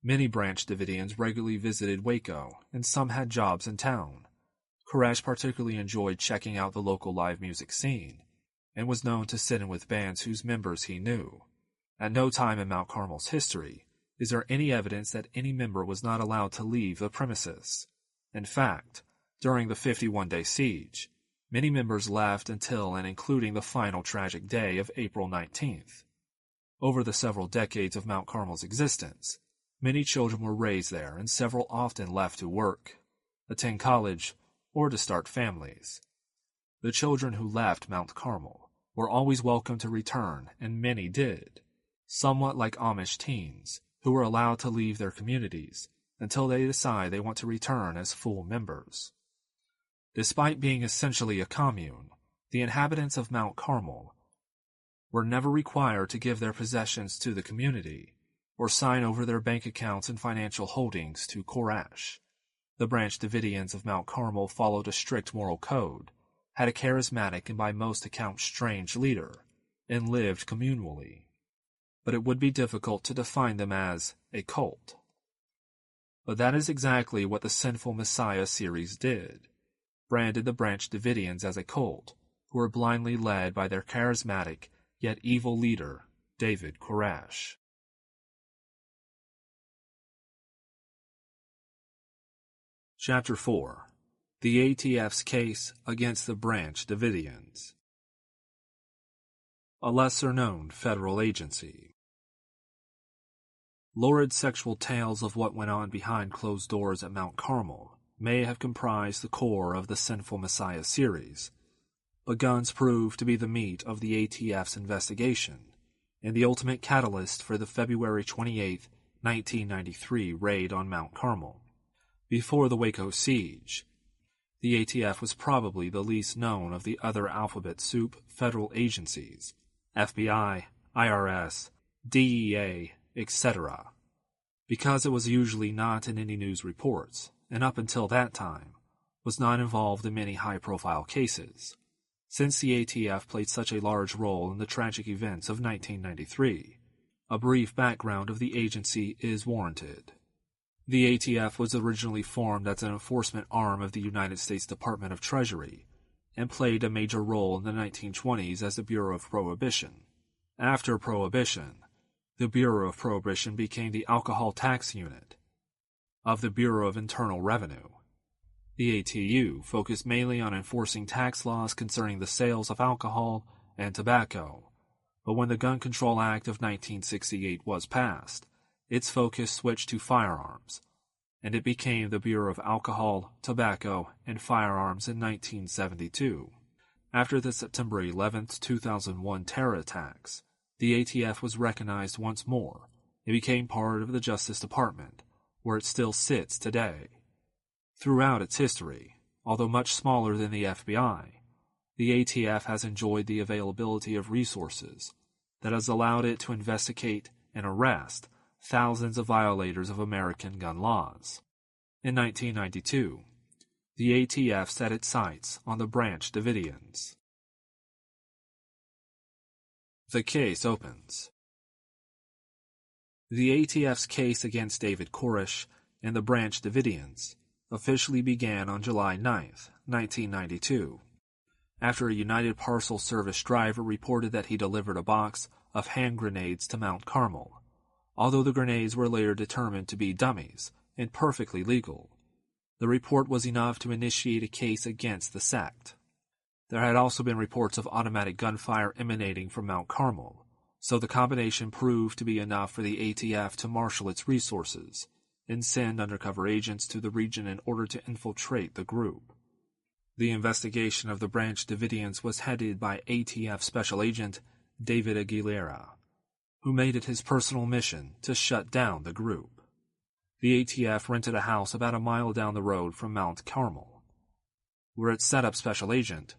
Many Branch Davidians regularly visited Waco, and some had jobs in town. Koresh particularly enjoyed checking out the local live music scene, and was known to sit in with bands whose members he knew. At no time in Mount Carmel's history is there any evidence that any member was not allowed to leave the premises. In fact, during the 51-day siege, many members left until and including the final tragic day of April 19th. Over the several decades of Mount Carmel's existence, many children were raised there and several often left to work, attend college, or to start families. The children who left Mount Carmel were always welcome to return, and many did, somewhat like Amish teens who were allowed to leave their communities until they decide they want to return as full members. Despite being essentially a commune, the inhabitants of Mount Carmel were never required to give their possessions to the community or sign over their bank accounts and financial holdings to Koresh. The Branch Davidians of Mount Carmel followed a strict moral code, had a charismatic and by most accounts strange leader, and lived communally. But it would be difficult to define them as a cult. But that is exactly what the Sinful Messiah series did, branded the Branch Davidians as a cult, who were blindly led by their charismatic yet evil leader, David Koresh. Chapter 4. The ATF's Case Against the Branch Davidians. A lesser-known federal agency. Lurid sexual tales of what went on behind closed doors at Mount Carmel may have comprised the core of the Sinful Messiah series, but guns proved to be the meat of the ATF's investigation and the ultimate catalyst for the February 28, 1993 raid on Mount Carmel. Before the Waco siege, the ATF was probably the least known of the other alphabet soup federal agencies, FBI, IRS, DEA, etc., because it was usually not in any news reports, and up until that time, was not involved in many high-profile cases. Since the ATF played such a large role in the tragic events of 1993, a brief background of the agency is warranted. The ATF was originally formed as an enforcement arm of the United States Department of Treasury and played a major role in the 1920s as the Bureau of Prohibition. After Prohibition, the Bureau of Prohibition became the Alcohol Tax Unit of the Bureau of Internal Revenue. The ATU focused mainly on enforcing tax laws concerning the sales of alcohol and tobacco, but when the Gun Control Act of 1968 was passed, its focus switched to firearms, and it became the Bureau of Alcohol, Tobacco, and Firearms in 1972. After the September 11, 2001 terror attacks, the ATF was recognized once more and became part of the Justice Department, where it still sits today. Throughout its history, although much smaller than the FBI, the ATF has enjoyed the availability of resources that has allowed it to investigate and arrest thousands of violators of American gun laws. In 1992, the ATF set its sights on the Branch Davidians. The case opens. The ATF's case against David Koresh and the Branch Davidians officially began on July 9, 1992, after a United Parcel Service driver reported that he delivered a box of hand grenades to Mount Carmel, although the grenades were later determined to be dummies and perfectly legal. The report was enough to initiate a case against the sect. There had also been reports of automatic gunfire emanating from Mount Carmel, so the combination proved to be enough for the ATF to marshal its resources and send undercover agents to the region in order to infiltrate the group. The investigation of the Branch Davidians was headed by ATF Special Agent David Aguilera, who made it his personal mission to shut down the group. The ATF rented a house about a mile down the road from Mount Carmel, where it set up Special Agent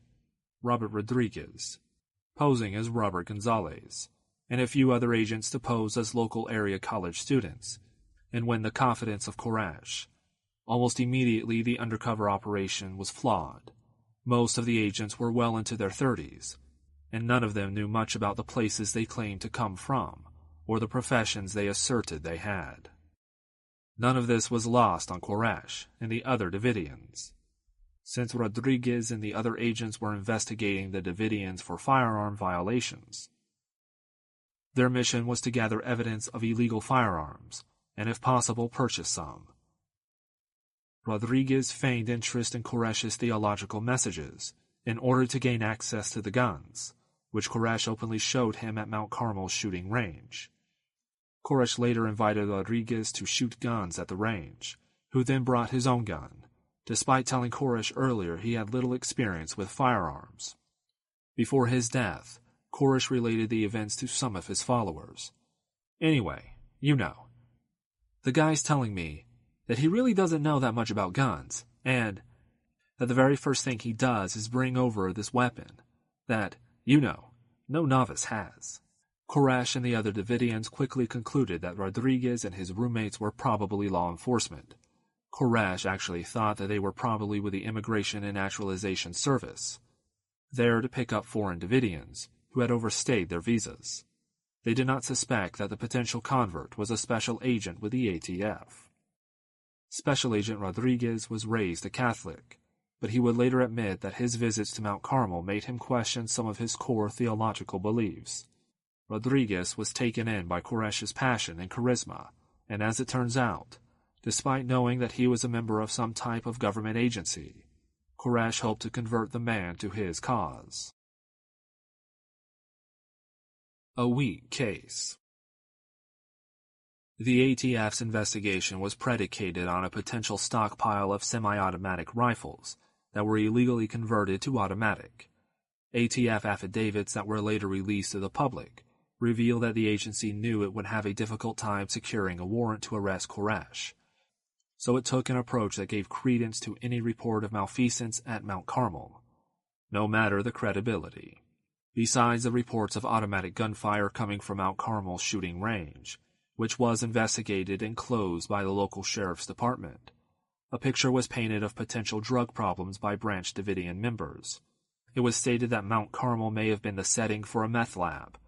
Robert Rodriguez, posing as Robert Gonzalez, and a few other agents to pose as local area college students, and win the confidence of Koresh. Almost immediately, the undercover operation was flawed. Most of the agents were well into their 30s, and none of them knew much about the places they claimed to come from, or the professions they asserted they had. None of this was lost on Koresh and the other Davidians. Since Rodriguez and the other agents were investigating the Davidians for firearm violations, their mission was to gather evidence of illegal firearms, and if possible purchase some. Rodriguez feigned interest in Koresh's theological messages in order to gain access to the guns, which Koresh openly showed him at Mount Carmel's shooting range. Koresh later invited Rodriguez to shoot guns at the range, who then brought his own gun, despite telling Koresh earlier he had little experience with firearms. Before his death, Koresh related the events to some of his followers. "Anyway, you know, the guy's telling me that he really doesn't know that much about guns, and that the very first thing he does is bring over this weapon that, you know, no novice has." Koresh and the other Davidians quickly concluded that Rodriguez and his roommates were probably law enforcement. Koresh actually thought that they were probably with the Immigration and Naturalization Service, there to pick up foreign Davidians who had overstayed their visas. They did not suspect that the potential convert was a special agent with the ATF. Special Agent Rodriguez was raised a Catholic, but he would later admit that his visits to Mount Carmel made him question some of his core theological beliefs. Rodriguez was taken in by Koresh's passion and charisma, and as it turns out, despite knowing that he was a member of some type of government agency, Koresh hoped to convert the man to his cause. A weak case. The ATF's investigation was predicated on a potential stockpile of semi-automatic rifles that were illegally converted to automatic. ATF affidavits that were later released to the public reveal that the agency knew it would have a difficult time securing a warrant to arrest Koresh, so it took an approach that gave credence to any report of malfeasance at Mount Carmel, no matter the credibility. Besides the reports of automatic gunfire coming from Mount Carmel's shooting range, which was investigated and closed by the local sheriff's department, a picture was painted of potential drug problems by Branch Davidian members. It was stated that Mount Carmel may have been the setting for a meth lab,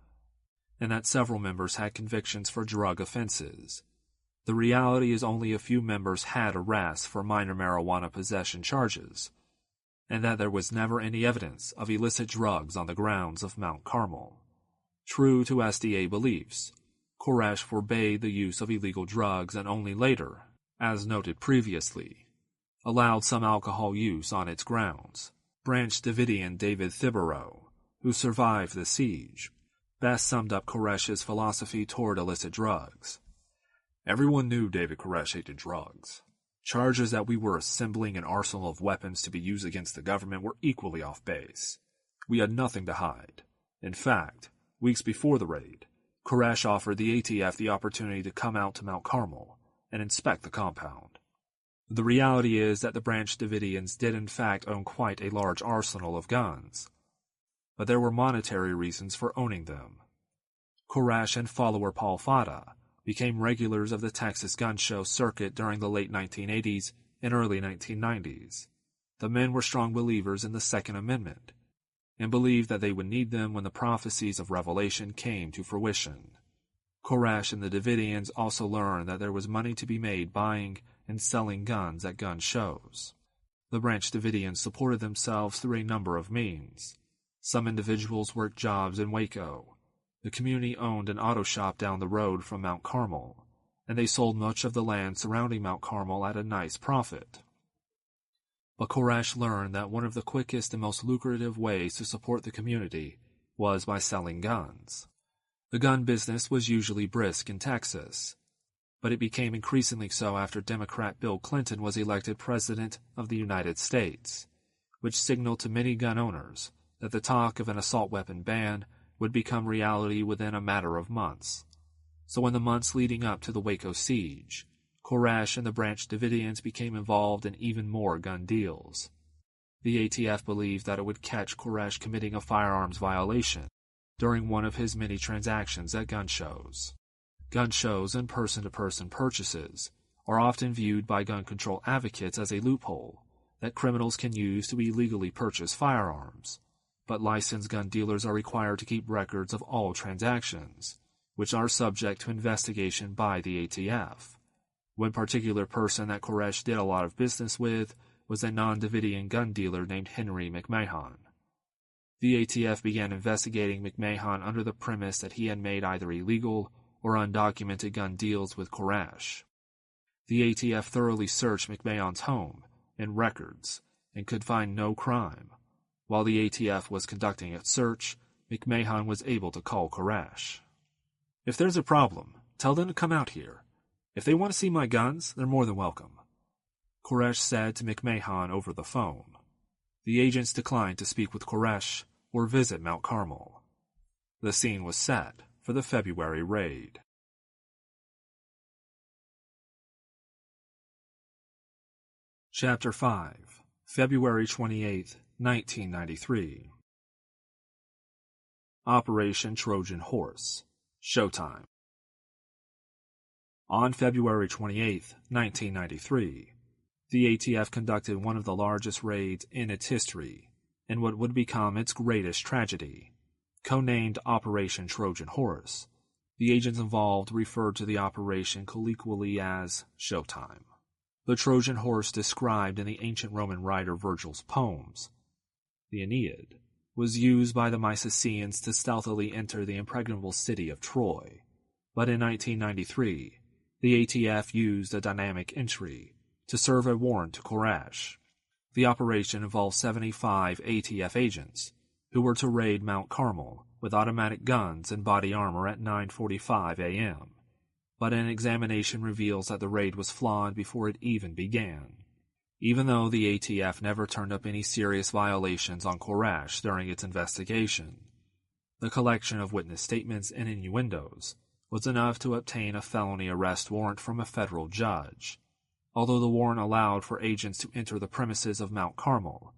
and that several members had convictions for drug offenses. The reality is only a few members had arrests for minor marijuana possession charges, and that there was never any evidence of illicit drugs on the grounds of Mount Carmel. True to SDA beliefs, Koresh forbade the use of illegal drugs and only later, as noted previously, allowed some alcohol use on its grounds. Branch Davidian David Thibodeau, who survived the siege, best summed up Koresh's philosophy toward illicit drugs. "Everyone knew David Koresh hated drugs. Charges that we were assembling an arsenal of weapons to be used against the government were equally off base. We had nothing to hide. In fact, weeks before the raid, Koresh offered the ATF the opportunity to come out to Mount Carmel and inspect the compound. The reality is that the Branch Davidians did in fact own quite a large arsenal of guns, but there were monetary reasons for owning them. Koresh and follower Paul Fada became regulars of the Texas gun show circuit during the late 1980s and early 1990s. The men were strong believers in the Second Amendment, and believed that they would need them when the prophecies of Revelation came to fruition. Koresh and the Davidians also learned that there was money to be made buying and selling guns at gun shows. The Branch Davidians supported themselves through a number of means. Some individuals worked jobs in Waco, The community owned an auto shop down the road from Mount Carmel, and they sold much of the land surrounding Mount Carmel at a nice profit. But Koresh learned that one of the quickest and most lucrative ways to support the community was by selling guns. The gun business was usually brisk in Texas, but it became increasingly so after Democrat Bill Clinton was elected President of the United States, which signaled to many gun owners that the talk of an assault weapon ban would become reality within a matter of months. So in the months leading up to the Waco siege, Koresh and the Branch Davidians became involved in even more gun deals. The ATF believed that it would catch Koresh committing a firearms violation during one of his many transactions at gun shows. Gun shows and person-to-person purchases are often viewed by gun control advocates as a loophole that criminals can use to illegally purchase firearms, but licensed gun dealers are required to keep records of all transactions, which are subject to investigation by the ATF. One particular person that Koresh did a lot of business with was a non-Davidian gun dealer named Henry McMahon. The ATF began investigating McMahon under the premise that he had made either illegal or undocumented gun deals with Koresh. The ATF thoroughly searched McMahon's home and records and could find no crime. While the ATF was conducting its search, McMahon was able to call Koresh. "If there's a problem, tell them to come out here. If they want to see my guns, they're more than welcome," Koresh said to McMahon over the phone. The agents declined to speak with Koresh or visit Mount Carmel. The scene was set for the February raid. Chapter 5, February 28, 1993. Operation Trojan Horse. Showtime. On February 28, 1993, the ATF conducted one of the largest raids in its history, and what would become its greatest tragedy. Codenamed Operation Trojan Horse, the agents involved referred to the operation colloquially as Showtime. The Trojan horse described in the ancient Roman writer Virgil's poems, the Aeneid, was used by the Mycenaeans to stealthily enter the impregnable city of Troy. But in 1993, the ATF used a dynamic entry to serve a warrant to Koresh. The operation involved 75 ATF agents who were to raid Mount Carmel with automatic guns and body armor at 9:45 a.m., but an examination reveals that the raid was flawed before it even began. Even though the ATF never turned up any serious violations on Koresh during its investigation, the collection of witness statements and innuendos was enough to obtain a felony arrest warrant from a federal judge. Although the warrant allowed for agents to enter the premises of Mount Carmel,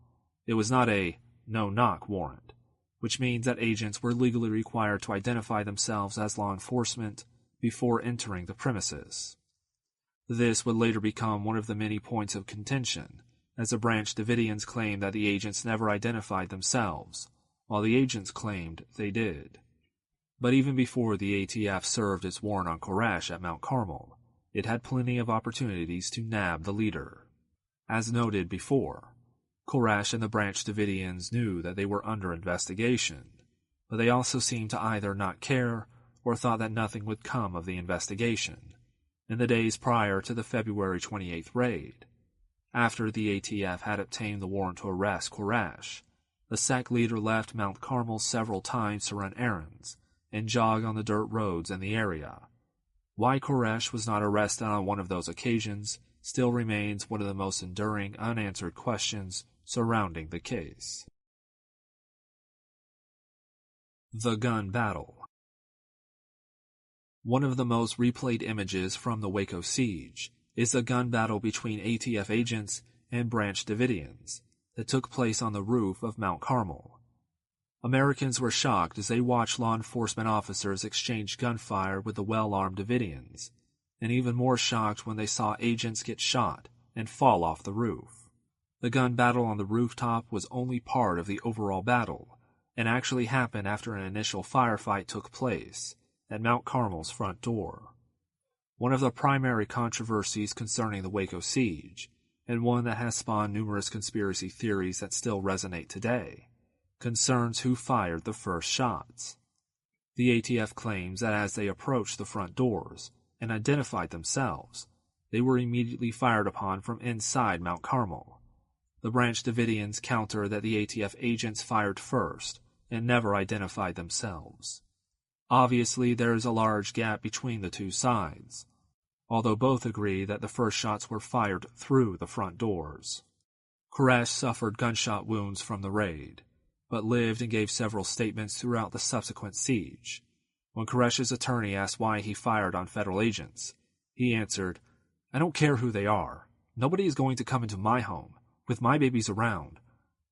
it was not a no-knock warrant, which means that agents were legally required to identify themselves as law enforcement before entering the premises. This would later become one of the many points of contention, as the Branch Davidians claimed that the agents never identified themselves, while the agents claimed they did. But even before the ATF served its warrant on Koresh at Mount Carmel, it had plenty of opportunities to nab the leader. As noted before, Koresh and the Branch Davidians knew that they were under investigation, but they also seemed to either not care or thought that nothing would come of the investigation. In the days prior to the February 28th raid, after the ATF had obtained the warrant to arrest Koresh, the sect leader left Mount Carmel several times to run errands and jog on the dirt roads in the area. Why Koresh was not arrested on one of those occasions still remains one of the most enduring unanswered questions surrounding the case. The gun battle. One of the most replayed images from the Waco siege is the gun battle between ATF agents and Branch Davidians that took place on the roof of Mount Carmel. Americans were shocked as they watched law enforcement officers exchange gunfire with the well-armed Davidians, and even more shocked when they saw agents get shot and fall off the roof. The gun battle on the rooftop was only part of the overall battle, and actually happened after an initial firefight took place at Mount Carmel's front door. One of the primary controversies concerning the Waco siege, and one that has spawned numerous conspiracy theories that still resonate today, concerns who fired the first shots. The ATF claims that as they approached the front doors and identified themselves, they were immediately fired upon from inside Mount Carmel. The Branch Davidians counter that the ATF agents fired first and never identified themselves. Obviously, there is a large gap between the two sides, although both agree that the first shots were fired through the front doors. Koresh suffered gunshot wounds from the raid, but lived and gave several statements throughout the subsequent siege. When Koresh's attorney asked why he fired on federal agents, he answered, "I don't care who they are. Nobody is going to come into my home, with my babies around,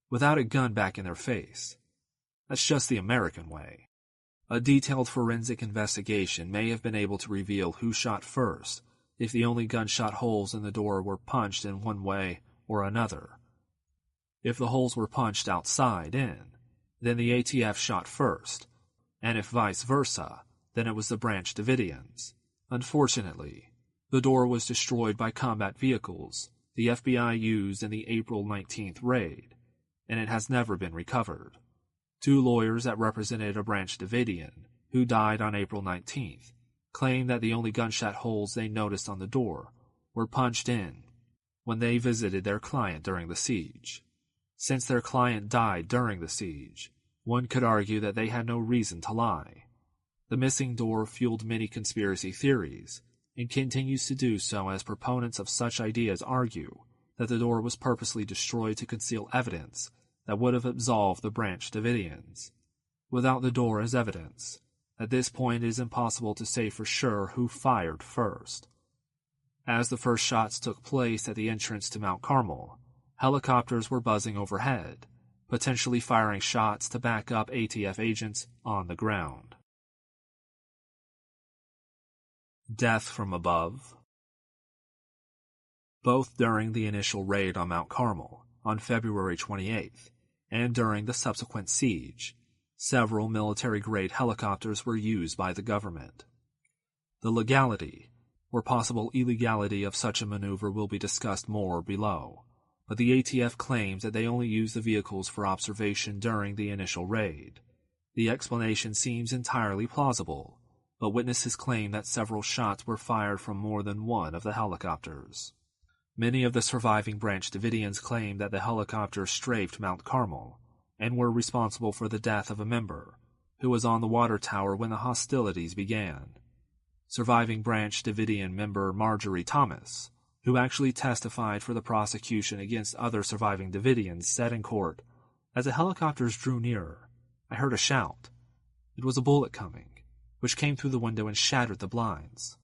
without a gun back in their face. That's just the American way." A detailed forensic investigation may have been able to reveal who shot first if the only gunshot holes in the door were punched in one way or another. If the holes were punched outside in, then the ATF shot first, and if vice versa, then it was the Branch Davidians. Unfortunately, the door was destroyed by combat vehicles the FBI used in the April 19th raid, and it has never been recovered. Two lawyers that represented a Branch Davidian, who died on April 19th, claim that the only gunshot holes they noticed on the door were punched in when they visited their client during the siege. Since their client died during the siege, one could argue that they had no reason to lie. The missing door fueled many conspiracy theories, and continues to do so as proponents of such ideas argue that the door was purposely destroyed to conceal evidence that would have absolved the Branch Davidians. Without the door as evidence, at this point it is impossible to say for sure who fired first. As the first shots took place at the entrance to Mount Carmel, helicopters were buzzing overhead, potentially firing shots to back up ATF agents on the ground. Death from above. Both during the initial raid on Mount Carmel on February 28th and during the subsequent siege, several military-grade helicopters were used by the government. The legality, or possible illegality of such a maneuver will be discussed more below, but the ATF claims that they only used the vehicles for observation during the initial raid. The explanation seems entirely plausible, but witnesses claim that several shots were fired from more than one of the helicopters. Many of the surviving Branch Davidians claim that the helicopters strafed Mount Carmel and were responsible for the death of a member who was on the water tower when the hostilities began. Surviving Branch Davidian member Marjorie Thomas, who actually testified for the prosecution against other surviving Davidians, said in court, "As the helicopters drew nearer, I heard a shout. It was a bullet coming, which came through the window and shattered the blinds."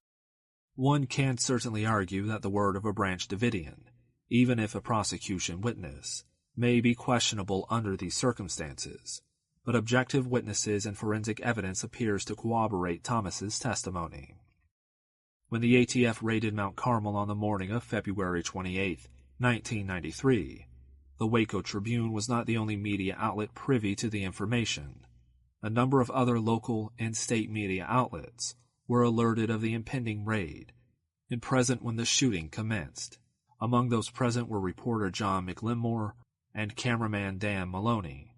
One can certainly argue that the word of a Branch Davidian, even if a prosecution witness, may be questionable under these circumstances, but objective witnesses and forensic evidence appears to corroborate Thomas's testimony. When the ATF raided Mount Carmel on the morning of February 28, 1993, the Waco Tribune was not the only media outlet privy to the information. A number of other local and state media outlets were alerted of the impending raid and present when the shooting commenced. Among those present were reporter John McLemore and cameraman Dan Maloney,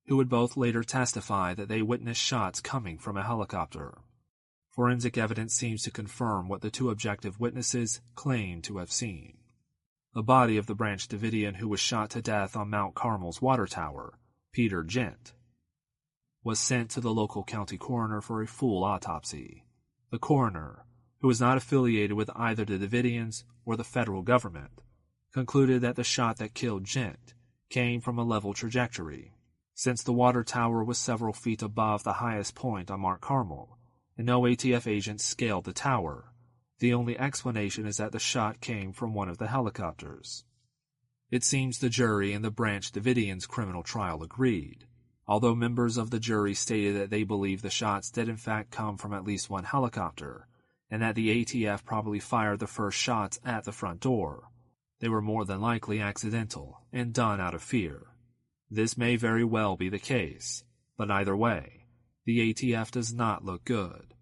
who would both later testify that they witnessed shots coming from a helicopter. Forensic evidence seems to confirm what the two objective witnesses claimed to have seen. The body of the Branch Davidian who was shot to death on Mount Carmel's water tower, Peter Gent, was sent to the local county coroner for a full autopsy. The coroner, who was not affiliated with either the Davidians or the federal government, concluded that the shot that killed Gent came from a level trajectory. Since the water tower was several feet above the highest point on Mount Carmel, and no ATF agents scaled the tower, the only explanation is that the shot came from one of the helicopters. It seems the jury in the Branch Davidians' criminal trial agreed, although members of the jury stated that they believed the shots did in fact come from at least one helicopter, and that the ATF probably fired the first shots at the front door. They were more than likely accidental and done out of fear. This may very well be the case, but either way, the ATF does not look good.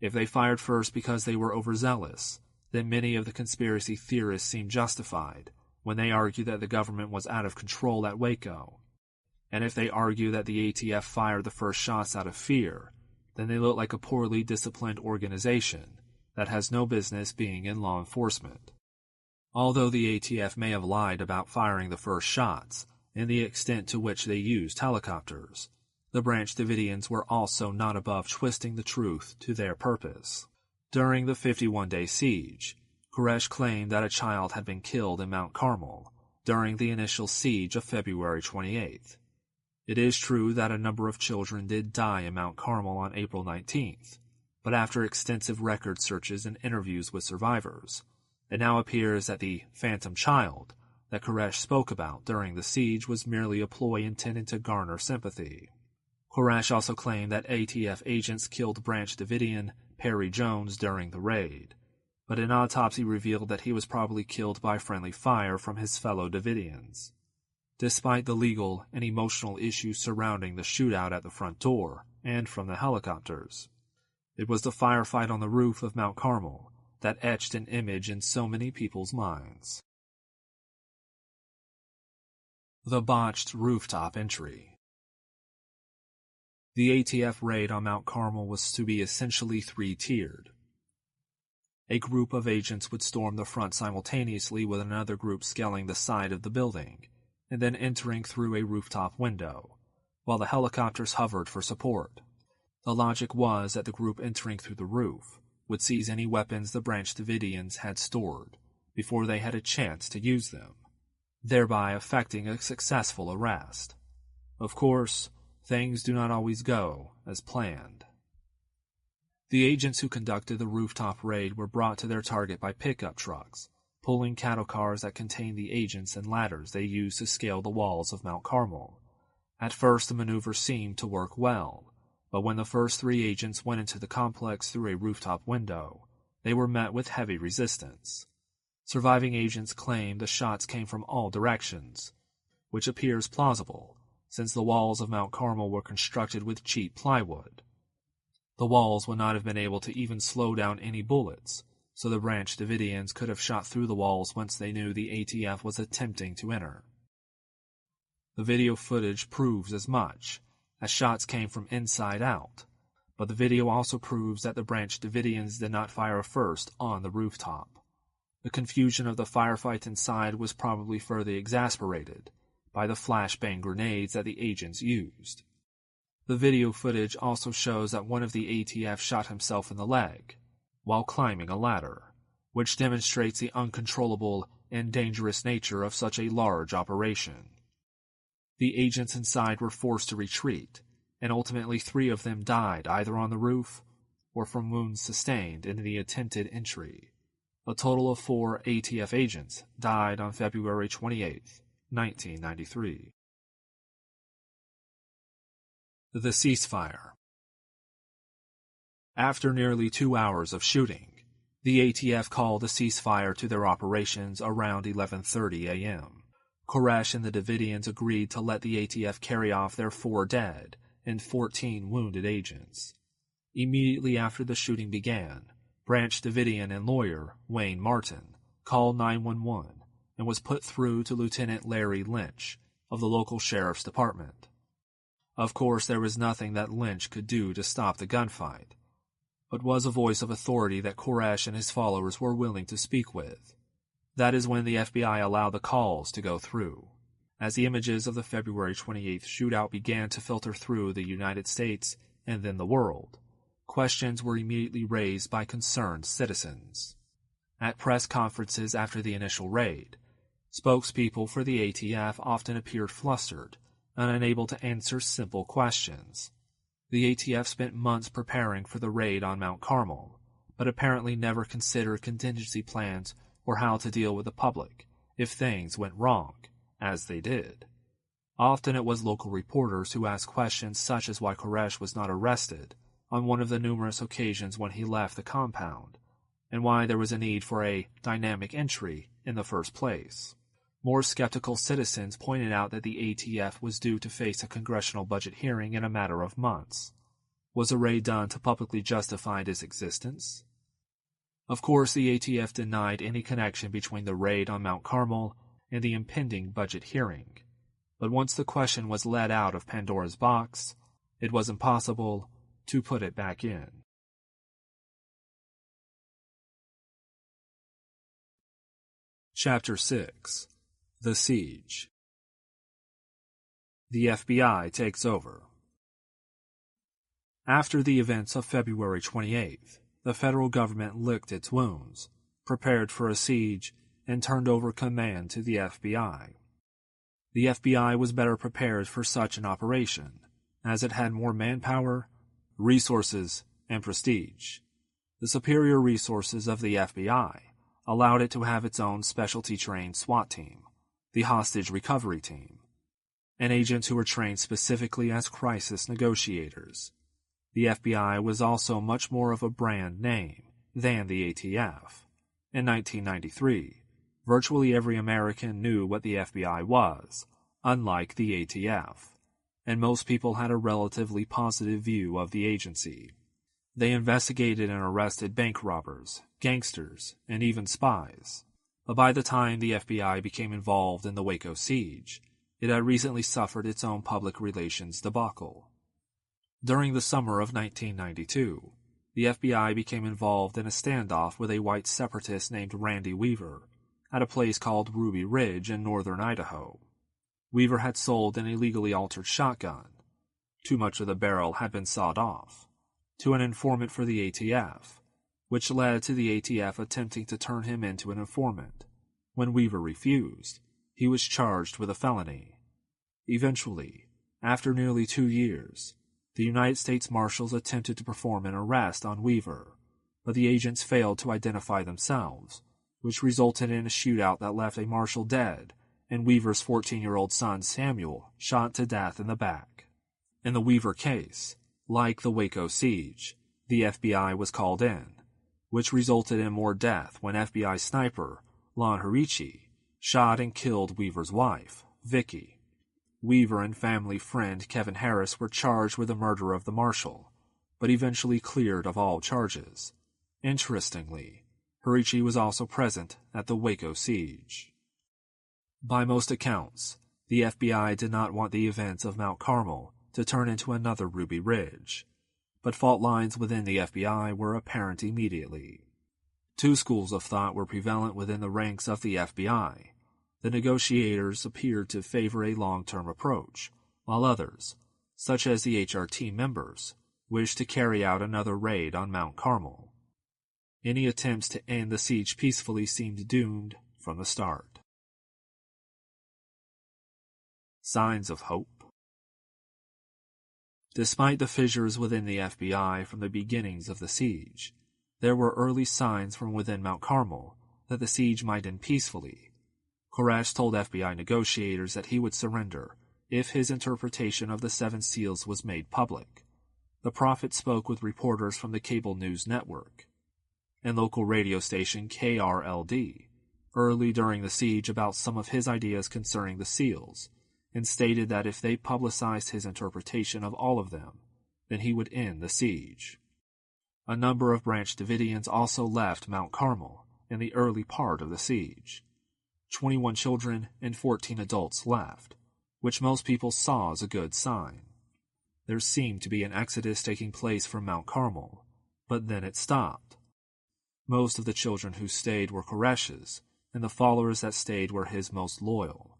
If they fired first because they were overzealous, then many of the conspiracy theorists seem justified when they argue that the government was out of control at Waco. And if they argue that the ATF fired the first shots out of fear, then they look like a poorly disciplined organization that has no business being in law enforcement. Although the ATF may have lied about firing the first shots and the extent to which they used helicopters, the Branch Davidians were also not above twisting the truth to their purpose. During the 51-day siege, Koresh claimed that a child had been killed in Mount Carmel during the initial siege of February 28th. It is true that a number of children did die in Mount Carmel on April 19th, but after extensive record searches and interviews with survivors, it now appears that the phantom child that Koresh spoke about during the siege was merely a ploy intended to garner sympathy. Koresh also claimed that ATF agents killed Branch Davidian Perry Jones during the raid, but an autopsy revealed that he was probably killed by friendly fire from his fellow Davidians. Despite the legal and emotional issues surrounding the shootout at the front door and from the helicopters, it was the firefight on the roof of Mount Carmel that etched an image in so many people's minds. The botched rooftop entry. The ATF raid on Mount Carmel was to be essentially three-tiered. A group of agents would storm the front simultaneously with another group scaling the side of the building, and then entering through a rooftop window, while the helicopters hovered for support. The logic was that the group entering through the roof would seize any weapons the Branch Davidians had stored before they had a chance to use them, thereby effecting a successful arrest. Of course, things do not always go as planned. The agents who conducted the rooftop raid were brought to their target by pickup trucks, pulling cattle cars that contained the agents and ladders they used to scale the walls of Mount Carmel. At first, the maneuver seemed to work well, but when the first three agents went into the complex through a rooftop window, they were met with heavy resistance. Surviving agents claimed the shots came from all directions, which appears plausible, since the walls of Mount Carmel were constructed with cheap plywood. The walls would not have been able to even slow down any bullets, so the Branch Davidians could have shot through the walls once they knew the ATF was attempting to enter. The video footage proves as much, as shots came from inside out, but the video also proves that the Branch Davidians did not fire first on the rooftop. The confusion of the firefight inside was probably further exasperated by the flashbang grenades that the agents used. The video footage also shows that one of the ATF shot himself in the leg while climbing a ladder, which demonstrates the uncontrollable and dangerous nature of such a large operation. The agents inside were forced to retreat, and ultimately 3 of them died either on the roof or from wounds sustained in the attempted entry. A total of 4 ATF agents died on February 28, 1993. The ceasefire. After nearly 2 hours of shooting, the ATF called a ceasefire to their operations around 11:30 a.m. Koresh and the Davidians agreed to let the ATF carry off their 4 dead and 14 wounded agents. Immediately after the shooting began, Branch Davidian and lawyer Wayne Martin called 911 and was put through to Lieutenant Larry Lynch of the local sheriff's department. Of course, there was nothing that Lynch could do to stop the gunfight, but was a voice of authority that Koresh and his followers were willing to speak with. That is when the FBI allowed the calls to go through. As the images of the February 28th shootout began to filter through the United States and then the world, questions were immediately raised by concerned citizens. At press conferences after the initial raid, spokespeople for the ATF often appeared flustered and unable to answer simple questions. The ATF spent months preparing for the raid on Mount Carmel, but apparently never considered contingency plans or how to deal with the public if things went wrong, as they did. Often it was local reporters who asked questions such as why Koresh was not arrested on one of the numerous occasions when he left the compound, and why there was a need for a dynamic entry in the first place. More skeptical citizens pointed out that the ATF was due to face a congressional budget hearing in a matter of months. Was a raid done to publicly justify its existence? Of course, the ATF denied any connection between the raid on Mount Carmel and the impending budget hearing. But once the question was let out of Pandora's box, it was impossible to put it back in. Chapter 6. The Siege. The FBI takes over. After the events of February 28th, the federal government licked its wounds, prepared for a siege, and turned over command to the FBI. The FBI was better prepared for such an operation, as it had more manpower, resources, and prestige. The superior resources of the FBI allowed it to have its own specialty-trained SWAT team, the Hostage Recovery Team, and agents who were trained specifically as crisis negotiators. The FBI was also much more of a brand name than the ATF. In 1993, virtually every American knew what the FBI was, unlike the ATF, and most people had a relatively positive view of the agency. They investigated and arrested bank robbers, gangsters, and even spies. But by the time the FBI became involved in the Waco siege, it had recently suffered its own public relations debacle. During the summer of 1992, the FBI became involved in a standoff with a white separatist named Randy Weaver at a place called Ruby Ridge in northern Idaho. Weaver had sold an illegally altered shotgun. Too much of the barrel had been sawed off, to an informant for the ATF, which led to the ATF attempting to turn him into an informant. When Weaver refused, he was charged with a felony. Eventually, after nearly 2 years, the United States Marshals attempted to perform an arrest on Weaver, but the agents failed to identify themselves, which resulted in a shootout that left a marshal dead and Weaver's 14-year-old son Samuel shot to death in the back. In the Weaver case, like the Waco siege, the FBI was called in, which resulted in more death when FBI sniper Lon Harichi shot and killed Weaver's wife, Vicky. Weaver and family friend Kevin Harris were charged with the murder of the marshal, but eventually cleared of all charges. Interestingly, Harichi was also present at the Waco siege. By most accounts, the FBI did not want the events of Mount Carmel to turn into another Ruby Ridge, but fault lines within the FBI were apparent immediately. Two schools of thought were prevalent within the ranks of the FBI. The negotiators appeared to favor a long-term approach, while others, such as the HRT members, wished to carry out another raid on Mount Carmel. Any attempts to end the siege peacefully seemed doomed from the start. Signs of hope. Despite the fissures within the FBI from the beginnings of the siege, there were early signs from within Mount Carmel that the siege might end peacefully. Koresh told FBI negotiators that he would surrender if his interpretation of the 7 seals was made public. The prophet spoke with reporters from the cable news network and local radio station KRLD early during the siege about some of his ideas concerning the seals, and stated that if they publicized his interpretation of all of them, then he would end the siege. A number of Branch Davidians also left Mount Carmel in the early part of the siege. 21 children and 14 adults left, which most people saw as a good sign. There seemed to be an exodus taking place from Mount Carmel, but then it stopped. Most of the children who stayed were Koresh's, and the followers that stayed were his most loyal.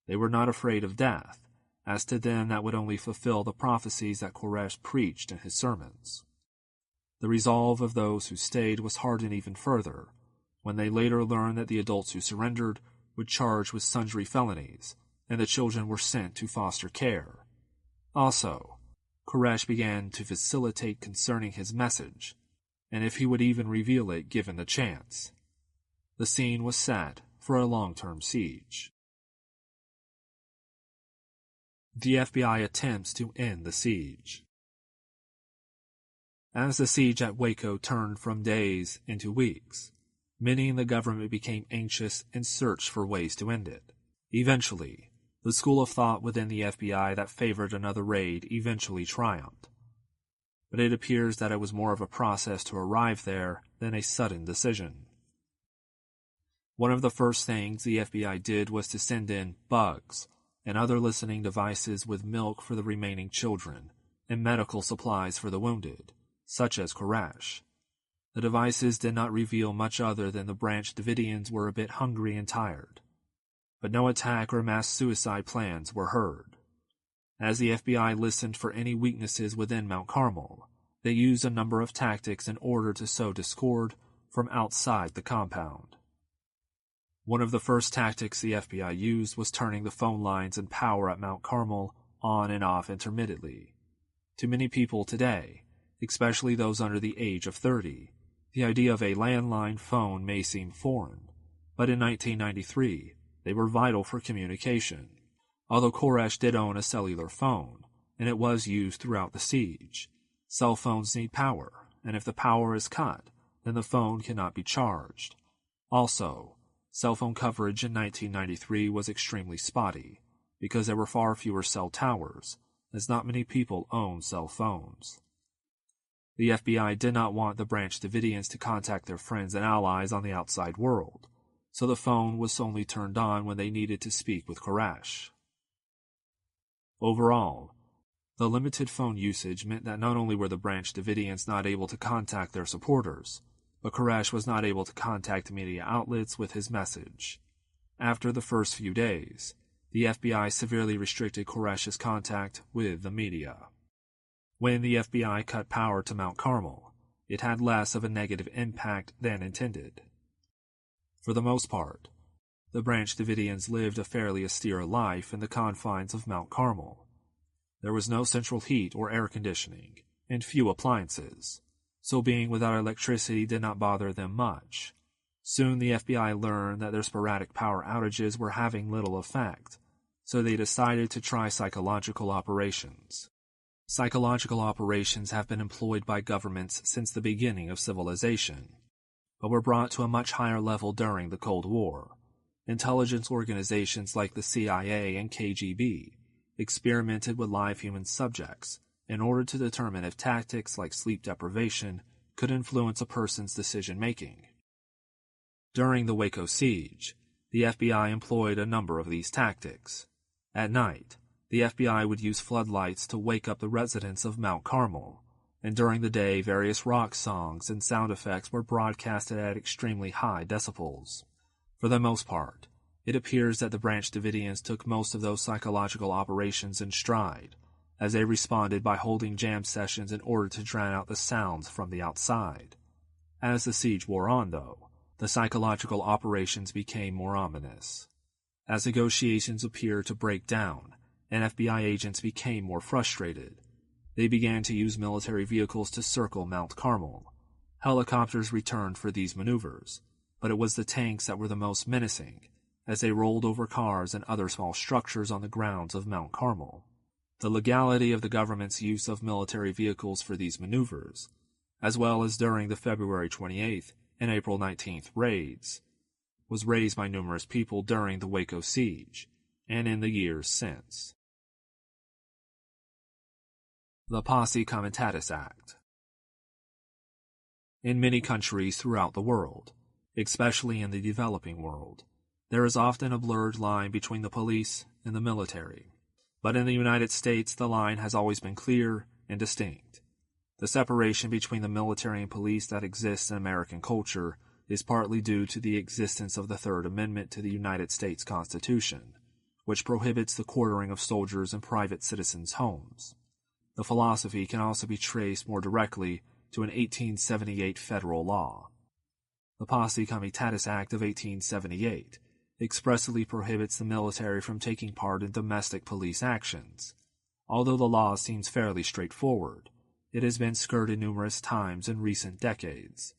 They were not afraid of death, as to them that would only fulfill the prophecies that Koresh preached in his sermons. The resolve of those who stayed was hardened even further, when they later learned that the adults who surrendered were charged with sundry felonies, and the children were sent to foster care. Also, Koresh began to facilitate concerning his message, and if he would even reveal it given the chance. The scene was set for a long-term siege. The FBI attempts to end the siege. As the siege at Waco turned from days into weeks, many in the government became anxious and searched for ways to end it. Eventually, the school of thought within the FBI that favored another raid eventually triumphed. But it appears that it was more of a process to arrive there than a sudden decision. One of the first things the FBI did was to send in bugs and other listening devices with milk for the remaining children and medical supplies for the wounded, such as Koresh. The devices did not reveal much other than the Branch Davidians were a bit hungry and tired. But no attack or mass suicide plans were heard. As the FBI listened for any weaknesses within Mount Carmel, they used a number of tactics in order to sow discord from outside the compound. One of the first tactics the FBI used was turning the phone lines and power at Mount Carmel on and off intermittently. To many people today, especially those under the age of 30, the idea of a landline phone may seem foreign, but in 1993, they were vital for communication. Although Koresh did own a cellular phone, and it was used throughout the siege, cell phones need power, and if the power is cut, then the phone cannot be charged. Also, cell phone coverage in 1993 was extremely spotty, because there were far fewer cell towers, as not many people owned cell phones. The FBI did not want the Branch Davidians to contact their friends and allies on the outside world, so the phone was only turned on when they needed to speak with Koresh. Overall, the limited phone usage meant that not only were the Branch Davidians not able to contact their supporters, but Koresh was not able to contact media outlets with his message. After the first few days, the FBI severely restricted Koresh's contact with the media. When the FBI cut power to Mount Carmel, it had less of a negative impact than intended. For the most part, the Branch Davidians lived a fairly austere life in the confines of Mount Carmel. There was no central heat or air conditioning, and few appliances, so being without electricity did not bother them much. Soon the FBI learned that their sporadic power outages were having little effect, so they decided to try psychological operations. Psychological operations have been employed by governments since the beginning of civilization, but were brought to a much higher level during the Cold War. Intelligence organizations like the CIA and KGB experimented with live human subjects in order to determine if tactics like sleep deprivation could influence a person's decision-making. During the Waco siege, the FBI employed a number of these tactics. At night, the FBI would use floodlights to wake up the residents of Mount Carmel, and during the day various rock songs and sound effects were broadcasted at extremely high decibels. For the most part, it appears that the Branch Davidians took most of those psychological operations in stride, as they responded by holding jam sessions in order to drown out the sounds from the outside. As the siege wore on, though, the psychological operations became more ominous. As negotiations appeared to break down, and FBI agents became more frustrated, they began to use military vehicles to circle Mount Carmel. Helicopters returned for these maneuvers, but it was the tanks that were the most menacing, as they rolled over cars and other small structures on the grounds of Mount Carmel. The legality of the government's use of military vehicles for these maneuvers, as well as during the February 28th and April 19th raids, was raised by numerous people during the Waco siege and in the years since. The Posse Comitatus Act. In many countries throughout the world, especially in the developing world, there is often a blurred line between the police and the military. But in the United States, the line has always been clear and distinct. The separation between the military and police that exists in American culture is partly due to the existence of the Third Amendment to the United States Constitution, which prohibits the quartering of soldiers in private citizens' homes. The philosophy can also be traced more directly to an 1878 federal law. The Posse Comitatus Act of 1878 expressly prohibits the military from taking part in domestic police actions. Although the law seems fairly straightforward, it has been skirted numerous times in recent decades.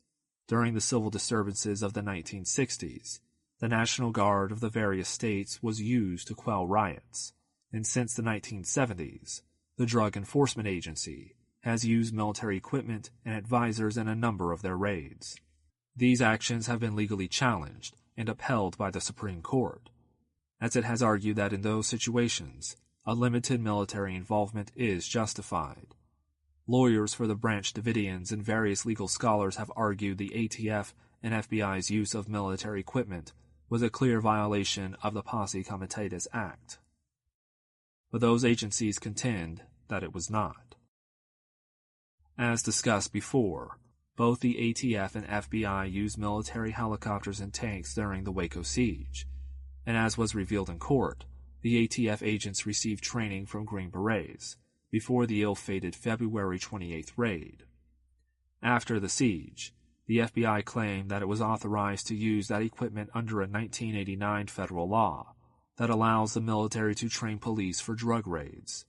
During the civil disturbances of the 1960s, the National Guard of the various states was used to quell riots, and since the 1970s, the Drug Enforcement Agency has used military equipment and advisors in a number of their raids. These actions have been legally challenged and upheld by the Supreme Court, as it has argued that in those situations, a limited military involvement is justified. Lawyers for the Branch Davidians and various legal scholars have argued the ATF and FBI's use of military equipment was a clear violation of the Posse Comitatus Act. But those agencies contend that it was not. As discussed before, both the ATF and FBI used military helicopters and tanks during the Waco siege, and as was revealed in court, the ATF agents received training from Green Berets before the ill-fated February 28th raid. After the siege, the FBI claimed that it was authorized to use that equipment under a 1989 federal law that allows the military to train police for drug raids.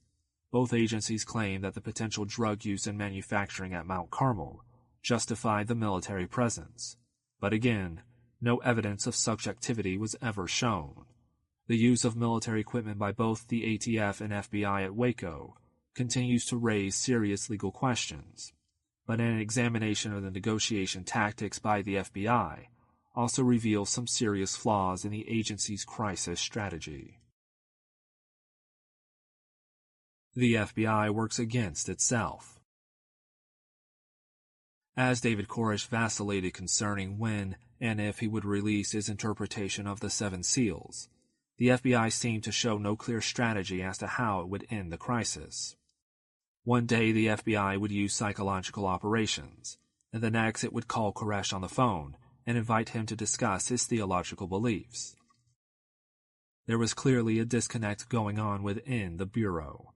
Both agencies claimed that the potential drug use and manufacturing at Mount Carmel justified the military presence, but again, no evidence of such activity was ever shown. The use of military equipment by both the ATF and FBI at Waco continues to raise serious legal questions, but an examination of the negotiation tactics by the FBI also reveals some serious flaws in the agency's crisis strategy. The FBI works against itself. As David Koresh vacillated concerning when and if he would release his interpretation of the Seven Seals, the FBI seemed to show no clear strategy as to how it would end the crisis. One day the FBI would use psychological operations, and the next it would call Koresh on the phone and invite him to discuss his theological beliefs. There was clearly a disconnect going on within the Bureau.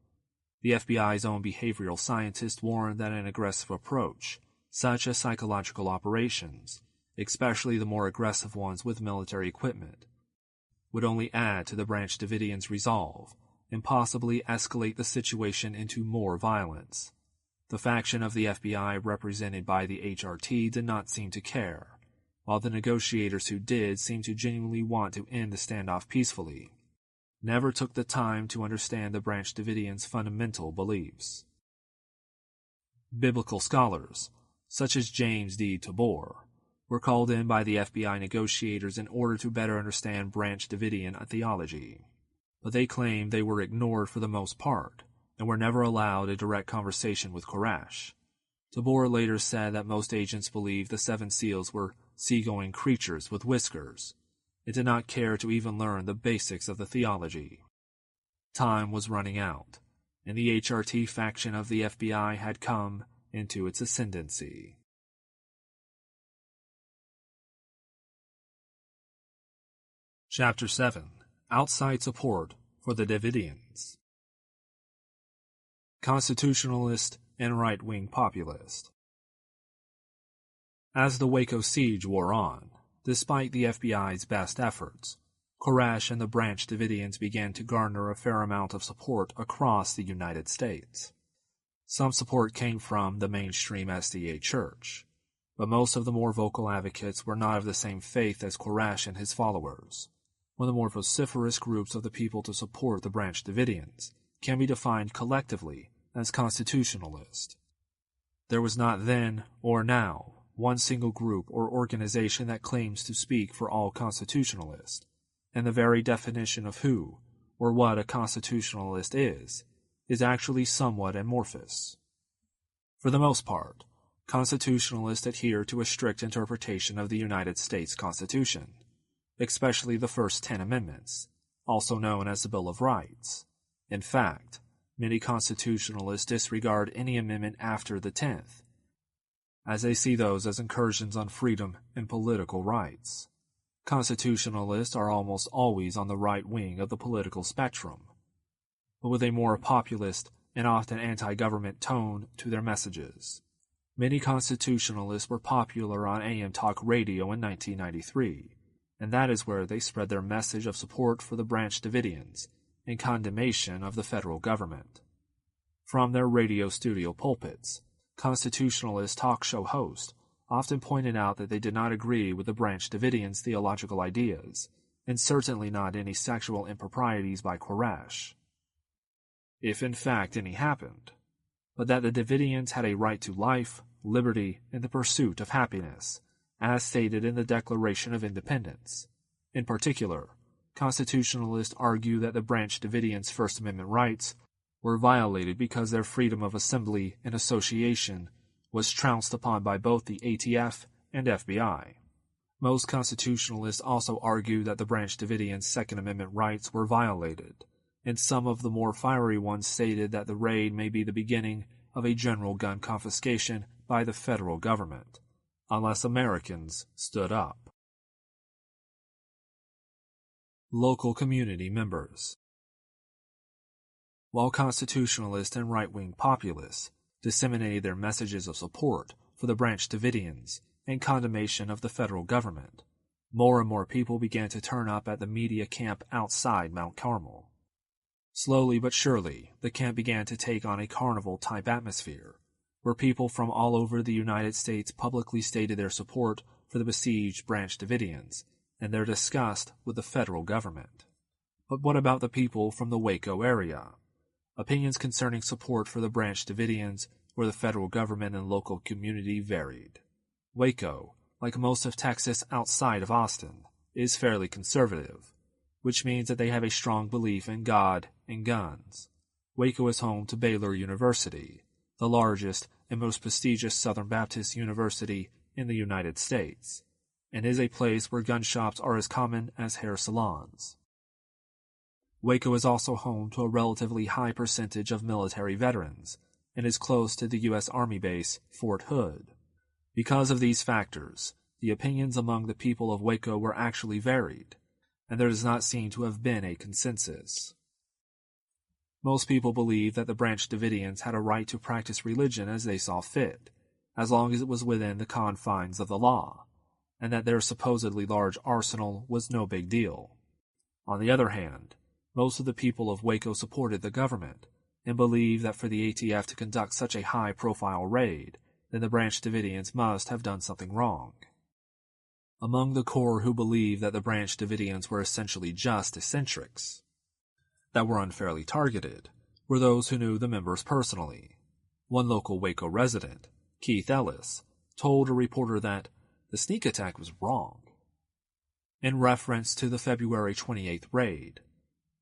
The FBI's own behavioral scientist warned that an aggressive approach, such as psychological operations, especially the more aggressive ones with military equipment, would only add to the Branch Davidians' resolve and possibly escalate the situation into more violence. The faction of the FBI represented by the HRT did not seem to care, while the negotiators who did seemed to genuinely want to end the standoff peacefully, never took the time to understand the Branch Davidians' fundamental beliefs. Biblical scholars, such as James D. Tabor, were called in by the FBI negotiators in order to better understand Branch Davidian theology, but they claimed they were ignored for the most part and were never allowed a direct conversation with Koresh. Tabor later said that most agents believed the Seven Seals were seagoing creatures with whiskers and did not care to even learn the basics of the theology. Time was running out, and the HRT faction of the FBI had come into its ascendancy. Chapter 7. Outside Support for the Davidians. Constitutionalist and right-wing populist. As the Waco siege wore on, despite the FBI's best efforts, Koresh and the Branch Davidians began to garner a fair amount of support across the United States. Some support came from the mainstream SDA Church, but most of the more vocal advocates were not of the same faith as Koresh and his followers. One of the more vociferous groups of the people to support the Branch Davidians can be defined collectively as constitutionalist. There was not then, or now, one single group or organization that claims to speak for all constitutionalists, and the very definition of who, or what a constitutionalist is actually somewhat amorphous. For the most part, constitutionalists adhere to a strict interpretation of the United States Constitution, especially the first 10 amendments, also known as the Bill of Rights. In fact, many constitutionalists disregard any amendment after the 10th, as they see those as incursions on freedom and political rights. Constitutionalists are almost always on the right wing of the political spectrum, but with a more populist and often anti-government tone to their messages. Many constitutionalists were popular on AM talk radio in 1993, and that is where they spread their message of support for the Branch Davidians and condemnation of the federal government. From their radio studio pulpits, constitutionalist talk show hosts often pointed out that they did not agree with the Branch Davidians' theological ideas, and certainly not any sexual improprieties by Koresh, if in fact any happened, but that the Davidians had a right to life, liberty, and the pursuit of happiness, as stated in the Declaration of Independence. In particular, constitutionalists argue that the Branch Davidians' First Amendment rights were violated because their freedom of assembly and association was trounced upon by both the ATF and FBI. Most constitutionalists also argue that the Branch Davidians' Second Amendment rights were violated, and some of the more fiery ones stated that the raid may be the beginning of a general gun confiscation by the federal government, unless Americans stood up. Local community members. While constitutionalist and right-wing populists disseminated their messages of support for the Branch Davidians and condemnation of the federal government, more and more people began to turn up at the media camp outside Mount Carmel. Slowly but surely, the camp began to take on a carnival-type atmosphere, where people from all over the United States publicly stated their support for the besieged Branch Davidians and their disgust with the federal government. But what about the people from the Waco area? Opinions concerning support for the Branch Davidians or the federal government and local community varied. Waco, like most of Texas outside of Austin, is fairly conservative, which means that they have a strong belief in God and guns. Waco is home to Baylor University, the largest and most prestigious Southern Baptist university in the United States, and is a place where gun shops are as common as hair salons. Waco is also home to a relatively high percentage of military veterans and is close to the U.S. Army base Fort Hood. Because of these factors, the opinions among the people of Waco were actually varied, and there does not seem to have been a consensus. Most people believe that the Branch Davidians had a right to practice religion as they saw fit, as long as it was within the confines of the law, and that their supposedly large arsenal was no big deal. On the other hand, most of the people of Waco supported the government and believed that for the ATF to conduct such a high-profile raid, then the Branch Davidians must have done something wrong. Among the core who believed that the Branch Davidians were essentially just eccentrics that were unfairly targeted were those who knew the members personally. One local Waco resident, Keith Ellis, told a reporter that the sneak attack was wrong, in reference to the February 28th raid.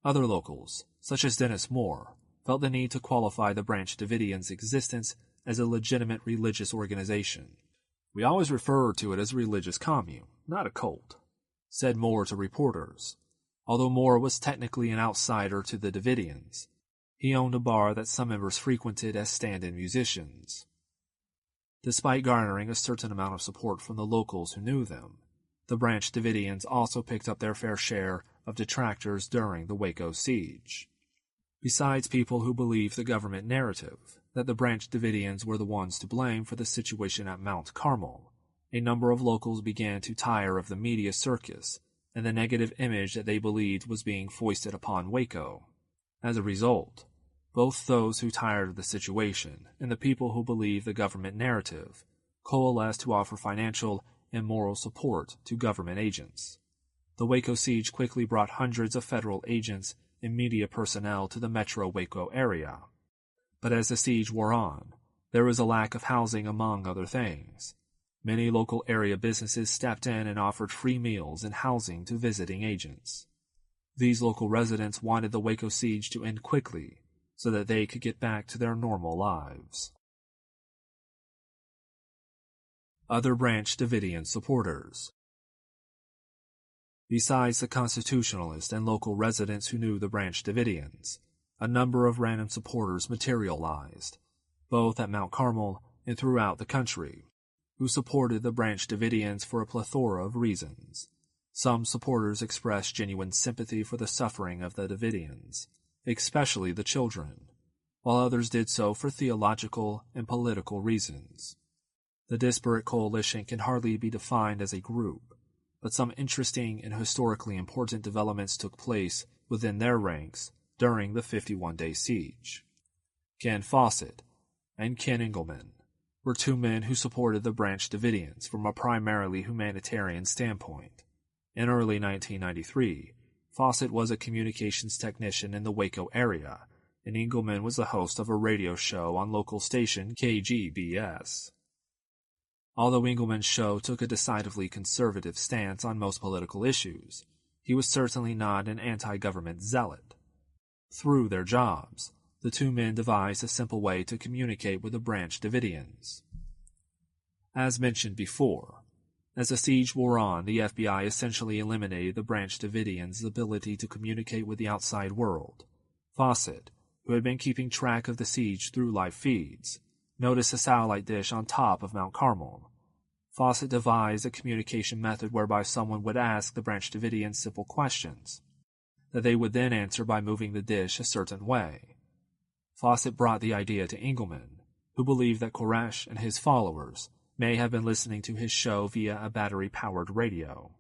Other locals, such as Dennis Moore, felt the need to qualify the Branch Davidians' existence as a legitimate religious organization. "We always referred to it as a religious commune, not a cult," said Moore to reporters. Although Moore was technically an outsider to the Davidians, he owned a bar that some members frequented as stand-in musicians. Despite garnering a certain amount of support from the locals who knew them, the Branch Davidians also picked up their fair share of detractors during the Waco siege. Besides people who believed the government narrative that the Branch Davidians were the ones to blame for the situation at Mount Carmel, a number of locals began to tire of the media circus and the negative image that they believed was being foisted upon Waco. As a result, both those who tired of the situation and the people who believed the government narrative coalesced to offer financial and moral support to government agents. The Waco siege quickly brought hundreds of federal agents and media personnel to the metro Waco area. But as the siege wore on, there was a lack of housing among other things. Many local area businesses stepped in and offered free meals and housing to visiting agents. These local residents wanted the Waco siege to end quickly so that they could get back to their normal lives. Other Branch Davidian supporters. Besides the constitutionalists and local residents who knew the Branch Davidians, a number of random supporters materialized, both at Mount Carmel and throughout the country, who supported the Branch Davidians for a plethora of reasons. Some supporters expressed genuine sympathy for the suffering of the Davidians, especially the children, while others did so for theological and political reasons. The disparate coalition can hardly be defined as a group, but some interesting and historically important developments took place within their ranks during the 51-day siege. Ken Fawcett and Ken Engelman were two men who supported the Branch Davidians from a primarily humanitarian standpoint. In early 1993, Fawcett was a communications technician in the Waco area, and Engelman was the host of a radio show on local station KGBS. Although Engelman's show took a decidedly conservative stance on most political issues, he was certainly not an anti-government zealot. Through their jobs, the two men devised a simple way to communicate with the Branch Davidians. As mentioned before, as the siege wore on, the FBI essentially eliminated the Branch Davidians' ability to communicate with the outside world. Fawcett, who had been keeping track of the siege through live feeds, noticed a satellite dish on top of Mount Carmel. Fawcett devised a communication method whereby someone would ask the Branch Davidians simple questions that they would then answer by moving the dish a certain way. Fawcett brought the idea to Engelman, who believed that Koresh and his followers may have been listening to his show via a battery-powered radio.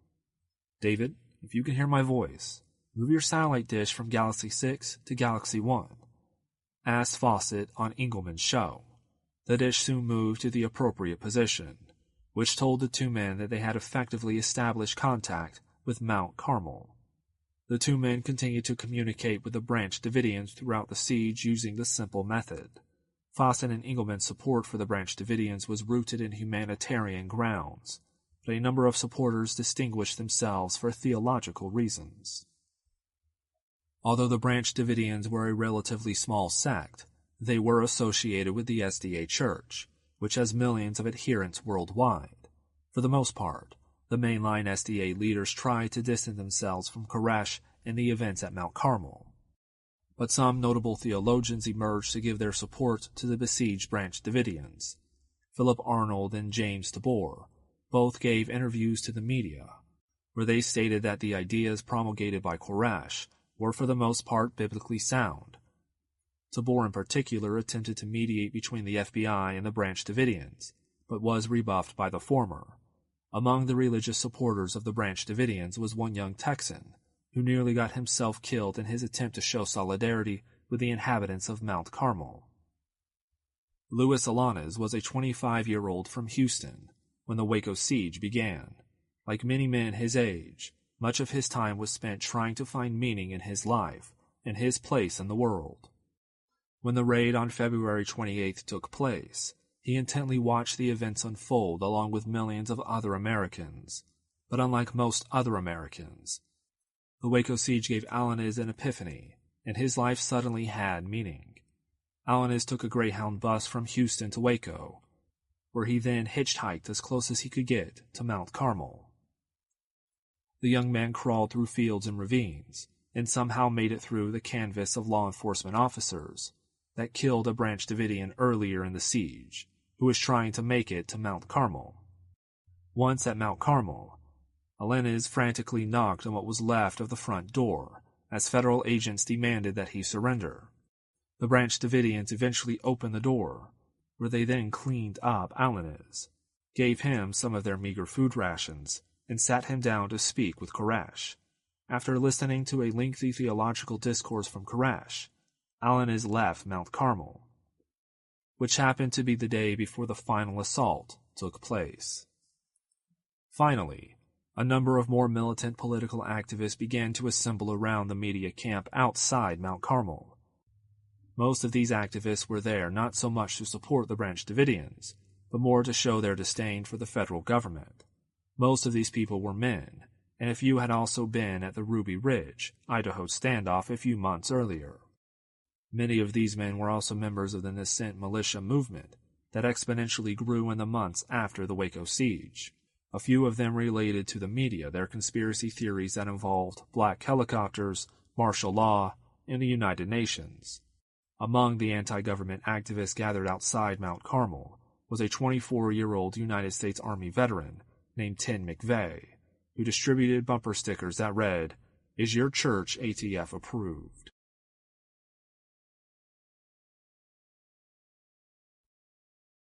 "David, if you can hear my voice, move your satellite dish from Galaxy 6 to Galaxy 1, asked Fawcett on Engelman's show. The dish soon moved to the appropriate position, which told the two men that they had effectively established contact with Mount Carmel. The two men continued to communicate with the Branch Davidians throughout the siege using the simple method. Fawcett and Engelman's support for the Branch Davidians was rooted in humanitarian grounds, but a number of supporters distinguished themselves for theological reasons. Although the Branch Davidians were a relatively small sect, they were associated with the SDA Church, which has millions of adherents worldwide. For the most part, the mainline SDA leaders tried to distance themselves from Koresh and the events at Mount Carmel. But some notable theologians emerged to give their support to the besieged Branch Davidians. Philip Arnold and James Tabor both gave interviews to the media, where they stated that the ideas promulgated by Koresh were for the most part biblically sound. Tabor in particular attempted to mediate between the FBI and the Branch Davidians, but was rebuffed by the former. Among the religious supporters of the Branch Davidians was one young Texan, who nearly got himself killed in his attempt to show solidarity with the inhabitants of Mount Carmel. Louis Alanes was a 25-year-old from Houston when the Waco siege began. Like many men his age, much of his time was spent trying to find meaning in his life and his place in the world. When the raid on February 28th took place, he intently watched the events unfold along with millions of other Americans. But unlike most other Americans, the Waco siege gave Alanes an epiphany, and his life suddenly had meaning. Alanes took a Greyhound bus from Houston to Waco, where he then hitchhiked as close as he could get to Mount Carmel. The young man crawled through fields and ravines, and somehow made it through the canvas of law enforcement officers that killed a Branch Davidian earlier in the siege, who was trying to make it to Mount Carmel. Once at Mount Carmel, Alanes frantically knocked on what was left of the front door, as federal agents demanded that he surrender. The Branch Davidians eventually opened the door, where they then cleaned up Alanes, gave him some of their meager food rations, and sat him down to speak with Koresh. After listening to a lengthy theological discourse from Koresh, Alanes left Mount Carmel, which happened to be the day before the final assault took place. Finally, a number of more militant political activists began to assemble around the media camp outside Mount Carmel. Most of these activists were there not so much to support the Branch Davidians, but more to show their disdain for the federal government. Most of these people were men, and a few had also been at the Ruby Ridge, Idaho standoff a few months earlier. Many of these men were also members of the nascent militia movement that exponentially grew in the months after the Waco siege. A few of them related to the media their conspiracy theories that involved black helicopters, martial law, and the United Nations. Among the anti-government activists gathered outside Mount Carmel was a 24-year-old United States Army veteran named Tim McVeigh, who distributed bumper stickers that read, "Is your church ATF approved?"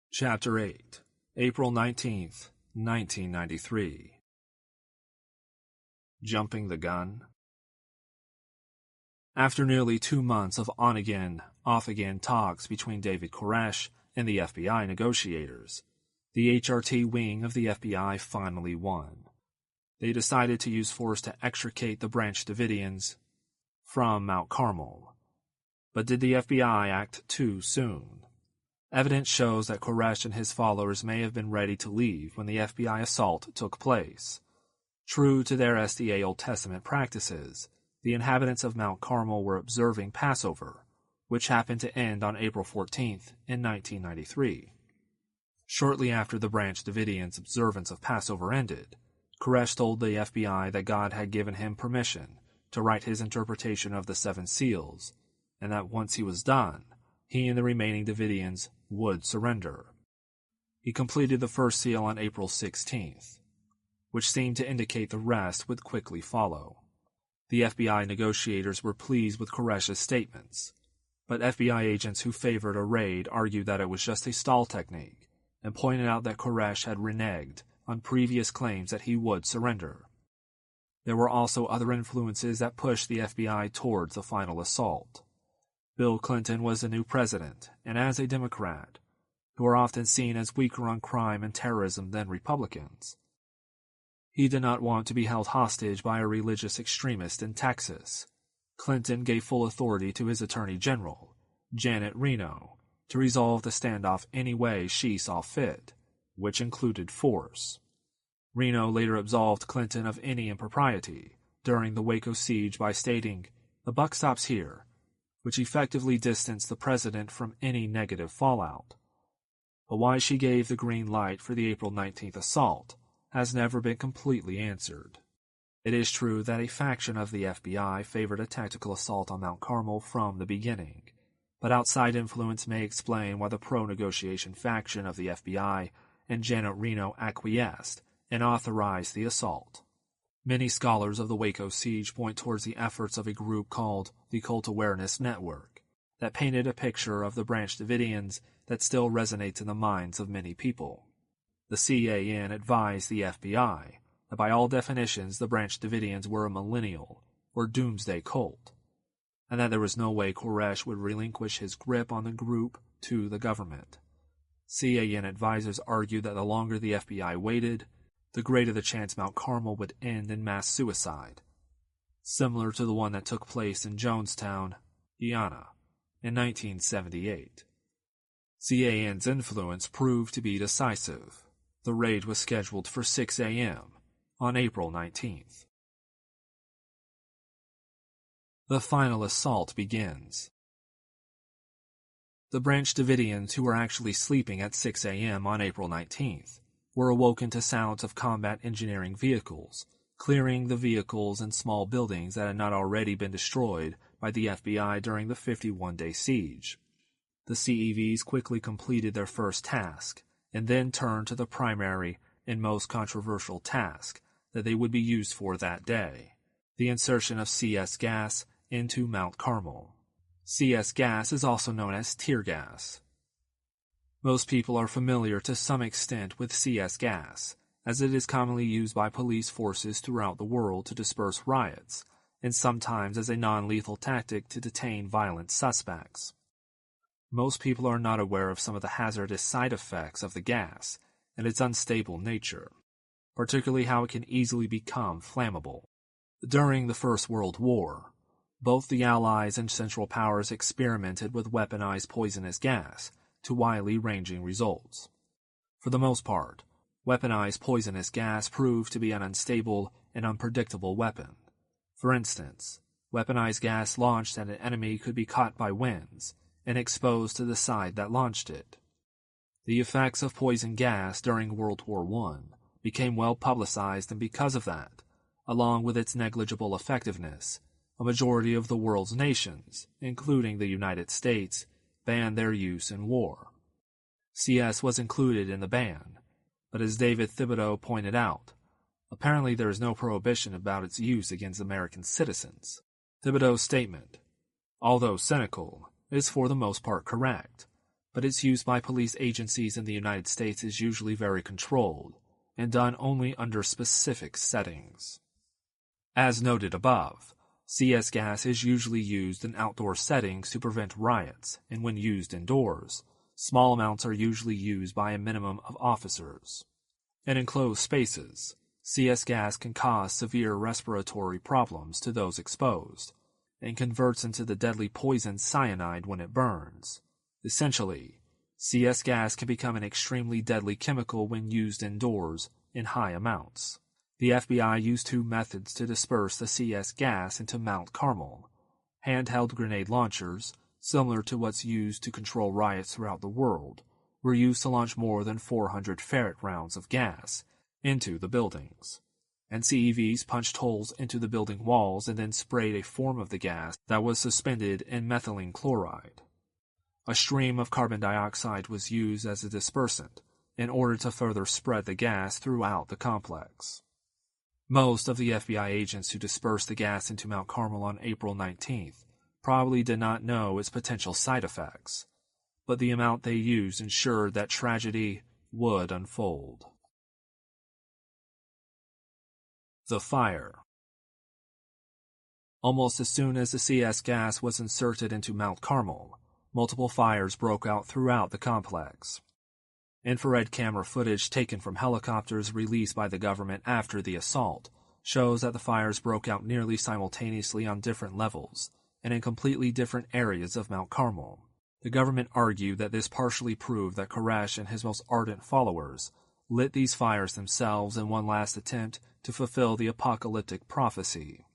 Chapter 8, April 19th, 1993. Jumping the gun. After nearly 2 months of on-again, off-again talks between David Koresh and the FBI negotiators, the HRT wing of the FBI finally won. They decided to use force to extricate the Branch Davidians from Mount Carmel. But did the FBI act too soon? Evidence shows that Koresh and his followers may have been ready to leave when the FBI assault took place. True to their SDA Old Testament practices, the inhabitants of Mount Carmel were observing Passover, which happened to end on April 14th in 1993. Shortly after the Branch Davidians' observance of Passover ended, Koresh told the FBI that God had given him permission to write his interpretation of the 7 seals, and that once he was done, he and the remaining Davidians would surrender. He completed the first seal on April 16th, which seemed to indicate the rest would quickly follow. The FBI negotiators were pleased with Koresh's statements, but FBI agents who favored a raid argued that it was just a stall technique and pointed out that Koresh had reneged on previous claims that he would surrender. There were also other influences that pushed the FBI towards the final assault. Bill Clinton was the new president, and as a Democrat, who are often seen as weaker on crime and terrorism than Republicans, he did not want to be held hostage by a religious extremist in Texas. Clinton gave full authority to his Attorney General, Janet Reno, to resolve the standoff any way she saw fit, which included force. Reno later absolved Clinton of any impropriety during the Waco siege by stating, "The buck stops here," which effectively distanced the president from any negative fallout. But why she gave the green light for the April 19th assault has never been completely answered. It is true that a faction of the FBI favored a tactical assault on Mount Carmel from the beginning, but outside influence may explain why the pro-negotiation faction of the FBI and Janet Reno acquiesced and authorized the assault. Many scholars of the Waco siege point towards the efforts of a group called the Cult Awareness Network that painted a picture of the Branch Davidians that still resonates in the minds of many people. The CAN advised the FBI that by all definitions the Branch Davidians were a millennial or doomsday cult, and that there was no way Koresh would relinquish his grip on the group to the government. CAN advisors argued that the longer the FBI waited, the greater the chance Mount Carmel would end in mass suicide, similar to the one that took place in Jonestown, Guyana, in 1978. CAN's influence proved to be decisive. The raid was scheduled for 6 a.m. on April 19th. The final assault begins. The Branch Davidians, who were actually sleeping at 6 a.m. on April 19th, were awoken to sounds of combat engineering vehicles, clearing the vehicles and small buildings that had not already been destroyed by the FBI during the 51-day siege. The CEVs quickly completed their first task, and then turned to the primary and most controversial task that they would be used for that day, the insertion of CS gas into Mount Carmel. CS gas is also known as tear gas. Most people are familiar to some extent with CS gas, as it is commonly used by police forces throughout the world to disperse riots, and sometimes as a non-lethal tactic to detain violent suspects. Most people are not aware of some of the hazardous side effects of the gas and its unstable nature, particularly how it can easily become flammable. During the First World War, both the Allies and Central Powers experimented with weaponized poisonous gas to widely ranging results. For the most part, weaponized poisonous gas proved to be an unstable and unpredictable weapon. For instance, weaponized gas launched at an enemy could be caught by winds and exposed to the side that launched it. The effects of poison gas during World War I became well publicized, and because of that, along with its negligible effectiveness, a majority of the world's nations, including the United States, banned their use in war. CS was included in the ban, but as David Thibodeau pointed out, apparently there is no prohibition about its use against American citizens. Thibodeau's statement, although cynical, is for the most part correct, but its use by police agencies in the United States is usually very controlled and done only under specific settings. As noted above, CS gas is usually used in outdoor settings to prevent riots, and when used indoors, small amounts are usually used by a minimum of officers. In enclosed spaces, CS gas can cause severe respiratory problems to those exposed, and converts into the deadly poison cyanide when it burns. Essentially, CS gas can become an extremely deadly chemical when used indoors in high amounts. The FBI used two methods to disperse the CS gas into Mount Carmel: handheld grenade launchers, similar to what's used to control riots throughout the world, were used to launch more than 400 ferret rounds of gas into the buildings, and CEVs punched holes into the building walls and then sprayed a form of the gas that was suspended in methylene chloride. A stream of carbon dioxide was used as a dispersant in order to further spread the gas throughout the complex. Most of the FBI agents who dispersed the gas into Mount Carmel on April 19th probably did not know its potential side effects, but the amount they used ensured that tragedy would unfold. The fire. Almost as soon as the CS gas was inserted into Mount Carmel, multiple fires broke out throughout the complex. Infrared camera footage taken from helicopters released by the government after the assault shows that the fires broke out nearly simultaneously on different levels and in completely different areas of Mount Carmel. The government argued that this partially proved that Koresh and his most ardent followers lit these fires themselves in one last attempt to fulfill the apocalyptic prophecy.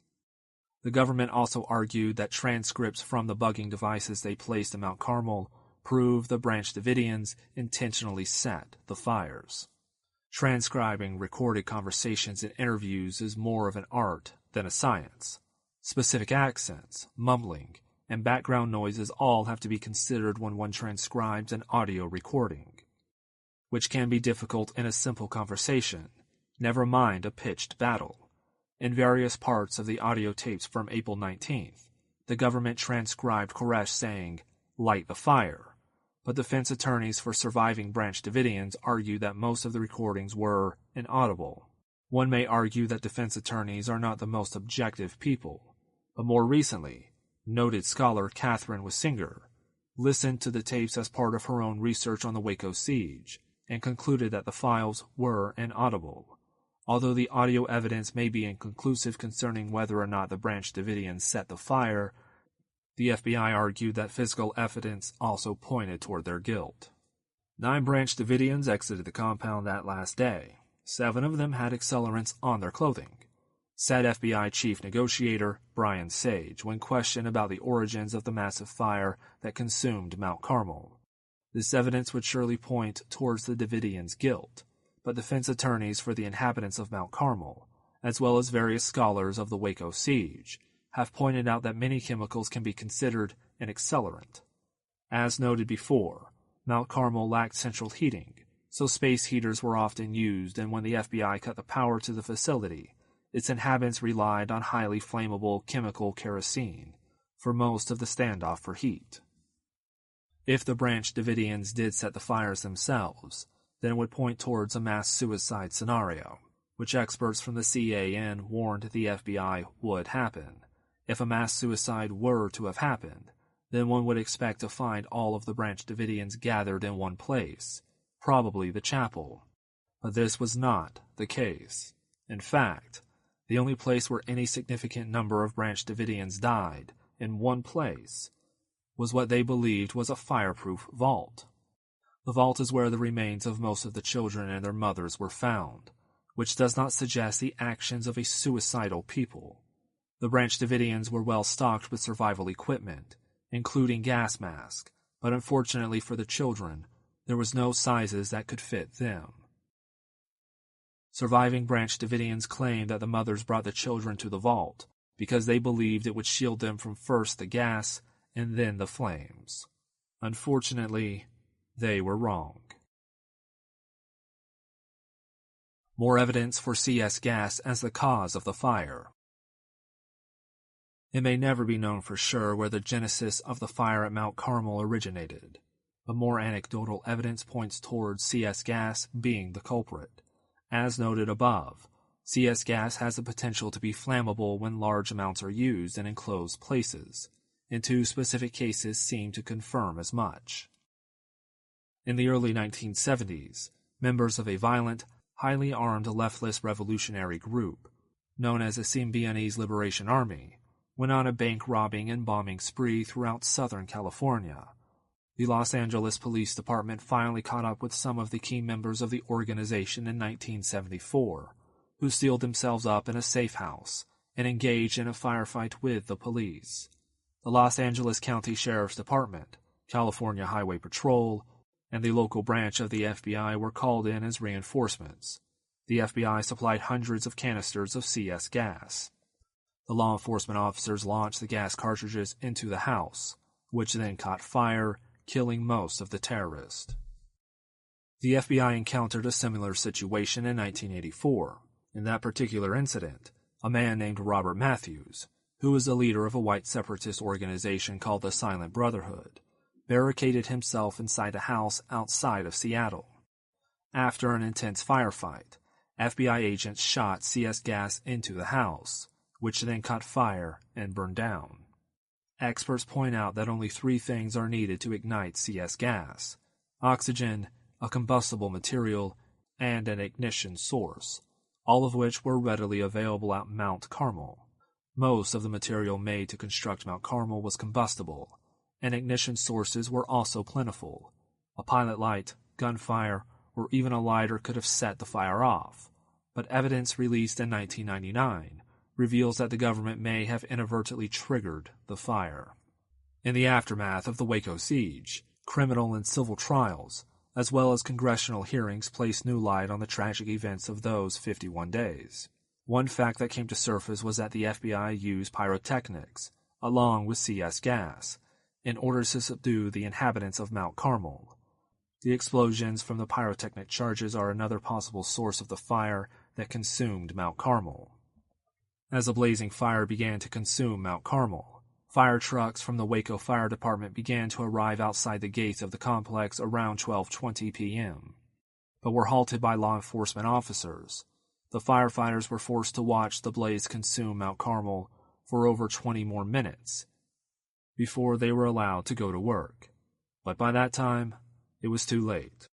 The government also argued that transcripts from the bugging devices they placed in Mount Carmel prove the Branch Davidians intentionally set the fires. Transcribing recorded conversations and interviews is more of an art than a science. Specific accents, mumbling, and background noises all have to be considered when one transcribes an audio recording, which can be difficult in a simple conversation, never mind a pitched battle. In various parts of the audio tapes from April 19th, the government transcribed Koresh saying, "Light the fire," but defense attorneys for surviving Branch Davidians argued that most of the recordings were inaudible. One may argue that defense attorneys are not the most objective people, but more recently, noted scholar Catherine Wissinger listened to the tapes as part of her own research on the Waco siege and concluded that the files were inaudible. Although the audio evidence may be inconclusive concerning whether or not the Branch Davidians set the fire, the FBI argued that physical evidence also pointed toward their guilt. 9 Branch Davidians exited the compound that last day. 7 of them had accelerants on their clothing, said FBI Chief Negotiator Brian Sage when questioned about the origins of the massive fire that consumed Mount Carmel. This evidence would surely point towards the Davidians' guilt, but defense attorneys for the inhabitants of Mount Carmel, as well as various scholars of the Waco siege, have pointed out that many chemicals can be considered an accelerant. As noted before, Mount Carmel lacked central heating, so space heaters were often used, and when the FBI cut the power to the facility, its inhabitants relied on highly flammable chemical kerosene for most of the standoff for heat. If the Branch Davidians did set the fires themselves, then it would point towards a mass suicide scenario, which experts from the CAN warned the FBI would happen. If a mass suicide were to have happened, then one would expect to find all of the Branch Davidians gathered in one place, probably the chapel. But this was not the case. In fact, the only place where any significant number of Branch Davidians died, in one place, was what they believed was a fireproof vault. The vault is where the remains of most of the children and their mothers were found, which does not suggest the actions of a suicidal people. The Branch Davidians were well stocked with survival equipment, including gas masks, but unfortunately for the children, there was no sizes that could fit them. Surviving Branch Davidians claimed that the mothers brought the children to the vault because they believed it would shield them from first the gas and then the flames. Unfortunately, they were wrong. More evidence for CS gas as the cause of the fire. It may never be known for sure where the genesis of the fire at Mount Carmel originated, but more anecdotal evidence points towards CS gas being the culprit. As noted above, CS gas has the potential to be flammable when large amounts are used in enclosed places, and 2 specific cases seem to confirm as much. In the early 1970s, members of a violent, highly armed leftist revolutionary group, known as the Symbionese Liberation Army, went on a bank-robbing and bombing spree throughout Southern California. The Los Angeles Police Department finally caught up with some of the key members of the organization in 1974, who sealed themselves up in a safe house and engaged in a firefight with the police. The Los Angeles County Sheriff's Department, California Highway Patrol, and the local branch of the FBI were called in as reinforcements. The FBI supplied hundreds of canisters of CS gas. The law enforcement officers launched the gas cartridges into the house, which then caught fire, killing most of the terrorists. The FBI encountered a similar situation in 1984. In that particular incident, a man named Robert Matthews, who was the leader of a white separatist organization called the Silent Brotherhood, barricaded himself inside a house outside of Seattle. After an intense firefight, FBI agents shot CS gas into the house, which then caught fire and burned down. Experts point out that only 3 things are needed to ignite CS gas: oxygen, a combustible material, and an ignition source, all of which were readily available at Mount Carmel. Most of the material made to construct Mount Carmel was combustible, and ignition sources were also plentiful. A pilot light, gunfire, or even a lighter could have set the fire off, but evidence released in 1999 reveals that the government may have inadvertently triggered the fire. In the aftermath of the Waco siege, criminal and civil trials, as well as congressional hearings, placed new light on the tragic events of those 51 days. One fact that came to surface was that the FBI used pyrotechnics, along with CS gas, in order to subdue the inhabitants of Mount Carmel. The explosions from the pyrotechnic charges are another possible source of the fire that consumed Mount Carmel. As the blazing fire began to consume Mount Carmel, fire trucks from the Waco Fire Department began to arrive outside the gates of the complex around 12:20 p.m., but were halted by law enforcement officers. The firefighters were forced to watch the blaze consume Mount Carmel for over 20 more minutes before they were allowed to go to work. But by that time, it was too late.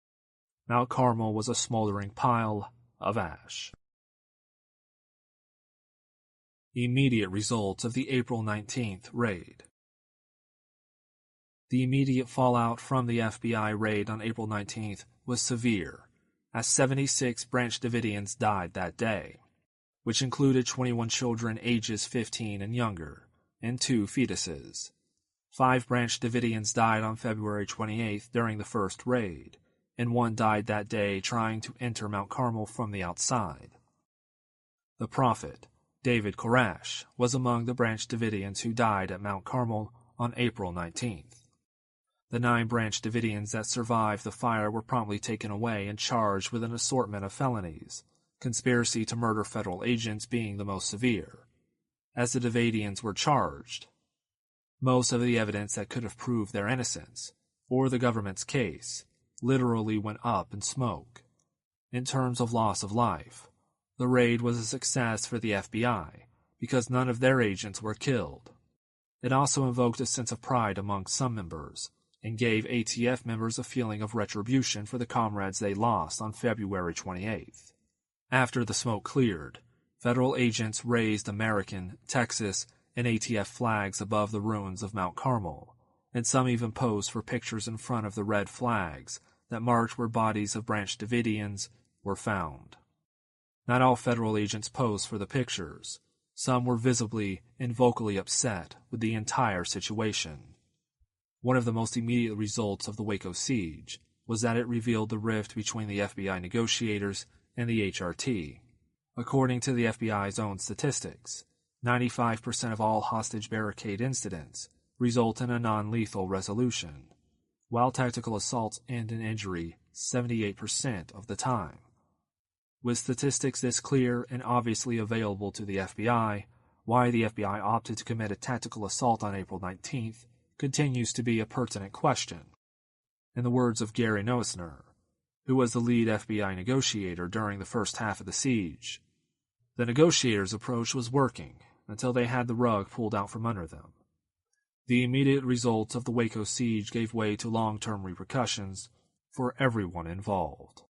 Mount Carmel was a smoldering pile of ash. Immediate results of the April 19th raid. The immediate fallout from the FBI raid on April 19th was severe, as 76 Branch Davidians died that day, which included 21 children ages 15 and younger, and 2 fetuses. 5 Branch Davidians died on February 28th during the first raid, and 1 died that day trying to enter Mount Carmel from the outside. The prophet, David Koresh, was among the Branch Davidians who died at Mount Carmel on April 19th. The 9 Branch Davidians that survived the fire were promptly taken away and charged with an assortment of felonies, conspiracy to murder federal agents being the most severe. As the Davidians were charged, most of the evidence that could have proved their innocence, or the government's case, literally went up in smoke. In terms of loss of life, the raid was a success for the FBI because none of their agents were killed. It also invoked a sense of pride among some members and gave ATF members a feeling of retribution for the comrades they lost on February 28th. After the smoke cleared, federal agents raised American, Texas, and ATF flags above the ruins of Mount Carmel, and some even posed for pictures in front of the red flags that marked where bodies of Branch Davidians were found. Not all federal agents posed for the pictures. Some were visibly and vocally upset with the entire situation. One of the most immediate results of the Waco siege was that it revealed the rift between the FBI negotiators and the HRT. According to the FBI's own statistics, 95% of all hostage barricade incidents result in a non-lethal resolution, while tactical assaults end in injury 78% of the time. With statistics this clear and obviously available to the FBI, why the FBI opted to commit a tactical assault on April 19th continues to be a pertinent question. In the words of Gary Noesner, who was the lead FBI negotiator during the first half of the siege, the negotiators' approach was working until they had the rug pulled out from under them. The immediate results of the Waco siege gave way to long-term repercussions for everyone involved.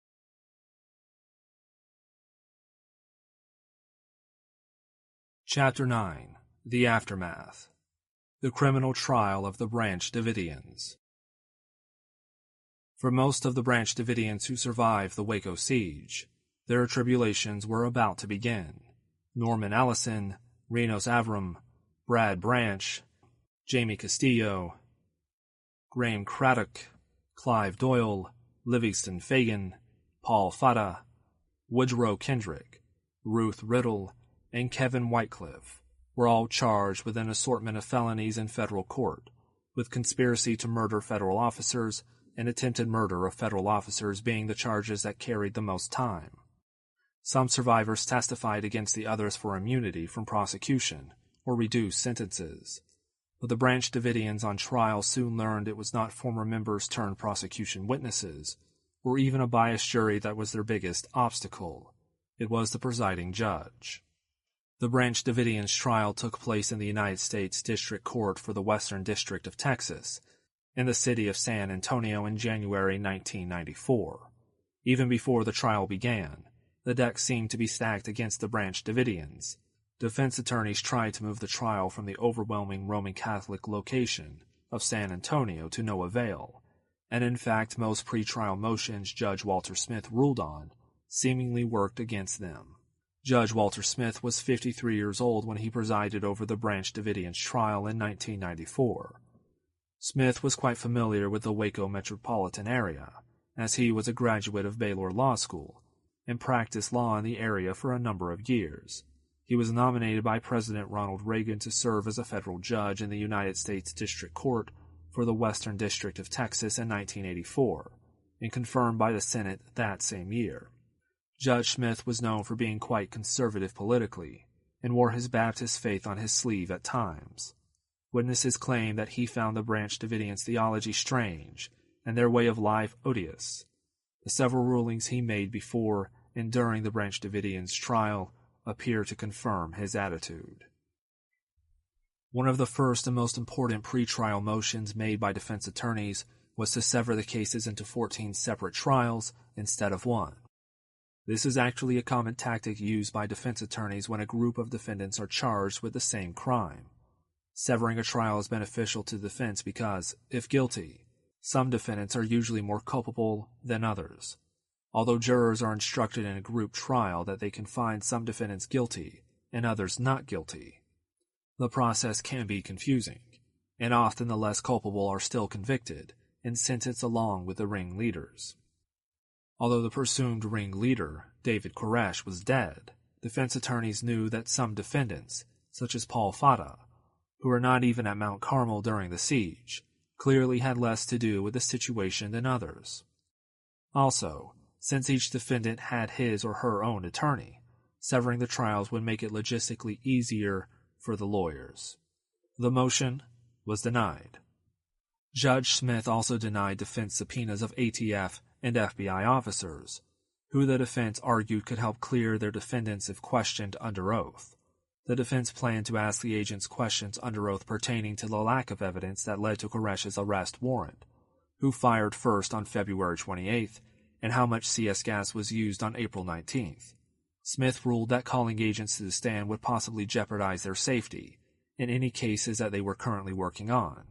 Chapter 9. The Aftermath. The Criminal Trial of the Branch Davidians. For most of the Branch Davidians who survived the Waco siege, their tribulations were about to begin. Norman Allison, Renos Avram, Brad Branch, Jamie Castillo, Graham Craddock, Clive Doyle, Livingston Fagan, Paul Fata, Woodrow Kendrick, Ruth Riddle, and Kevin Whitecliff were all charged with an assortment of felonies in federal court, with conspiracy to murder federal officers and attempted murder of federal officers being the charges that carried the most time. Some survivors testified against the others for immunity from prosecution or reduced sentences, but the Branch Davidians on trial soon learned it was not former members turned prosecution witnesses, or even a biased jury that was their biggest obstacle. It was the presiding judge. The Branch Davidians' trial took place in the United States District Court for the Western District of Texas, in the city of San Antonio in January 1994. Even before the trial began, the deck seemed to be stacked against the Branch Davidians. Defense attorneys tried to move the trial from the overwhelming Roman Catholic location of San Antonio to no avail, and in fact most pretrial motions Judge Walter Smith ruled on seemingly worked against them. Judge Walter Smith was 53 years old when he presided over the Branch Davidians' trial in 1994. Smith was quite familiar with the Waco metropolitan area, as he was a graduate of Baylor Law School and practiced law in the area for a number of years. He was nominated by President Ronald Reagan to serve as a federal judge in the United States District Court for the Western District of Texas in 1984, and confirmed by the Senate that same year. Judge Smith was known for being quite conservative politically, and wore his Baptist faith on his sleeve at times. Witnesses claim that he found the Branch Davidians' theology strange, and their way of life odious. The several rulings he made before and during the Branch Davidians' trial appear to confirm his attitude. One of the first and most important pretrial motions made by defense attorneys was to sever the cases into 14 separate trials instead of one. This is actually a common tactic used by defense attorneys when a group of defendants are charged with the same crime. Severing a trial is beneficial to the defense because, if guilty, some defendants are usually more culpable than others. Although jurors are instructed in a group trial that they can find some defendants guilty and others not guilty, the process can be confusing, and often the less culpable are still convicted and sentenced along with the ringleaders. Although the presumed ringleader, David Koresh, was dead, defense attorneys knew that some defendants, such as Paul Fata, who were not even at Mount Carmel during the siege, clearly had less to do with the situation than others. Also, since each defendant had his or her own attorney, severing the trials would make it logistically easier for the lawyers. The motion was denied. Judge Smith also denied defense subpoenas of ATF and FBI officers, who the defense argued could help clear their defendants if questioned under oath. The defense planned to ask the agents questions under oath pertaining to the lack of evidence that led to Koresh's arrest warrant, who fired first on February 28th, and how much CS gas was used on April 19th. Smith ruled that calling agents to the stand would possibly jeopardize their safety in any cases that they were currently working on.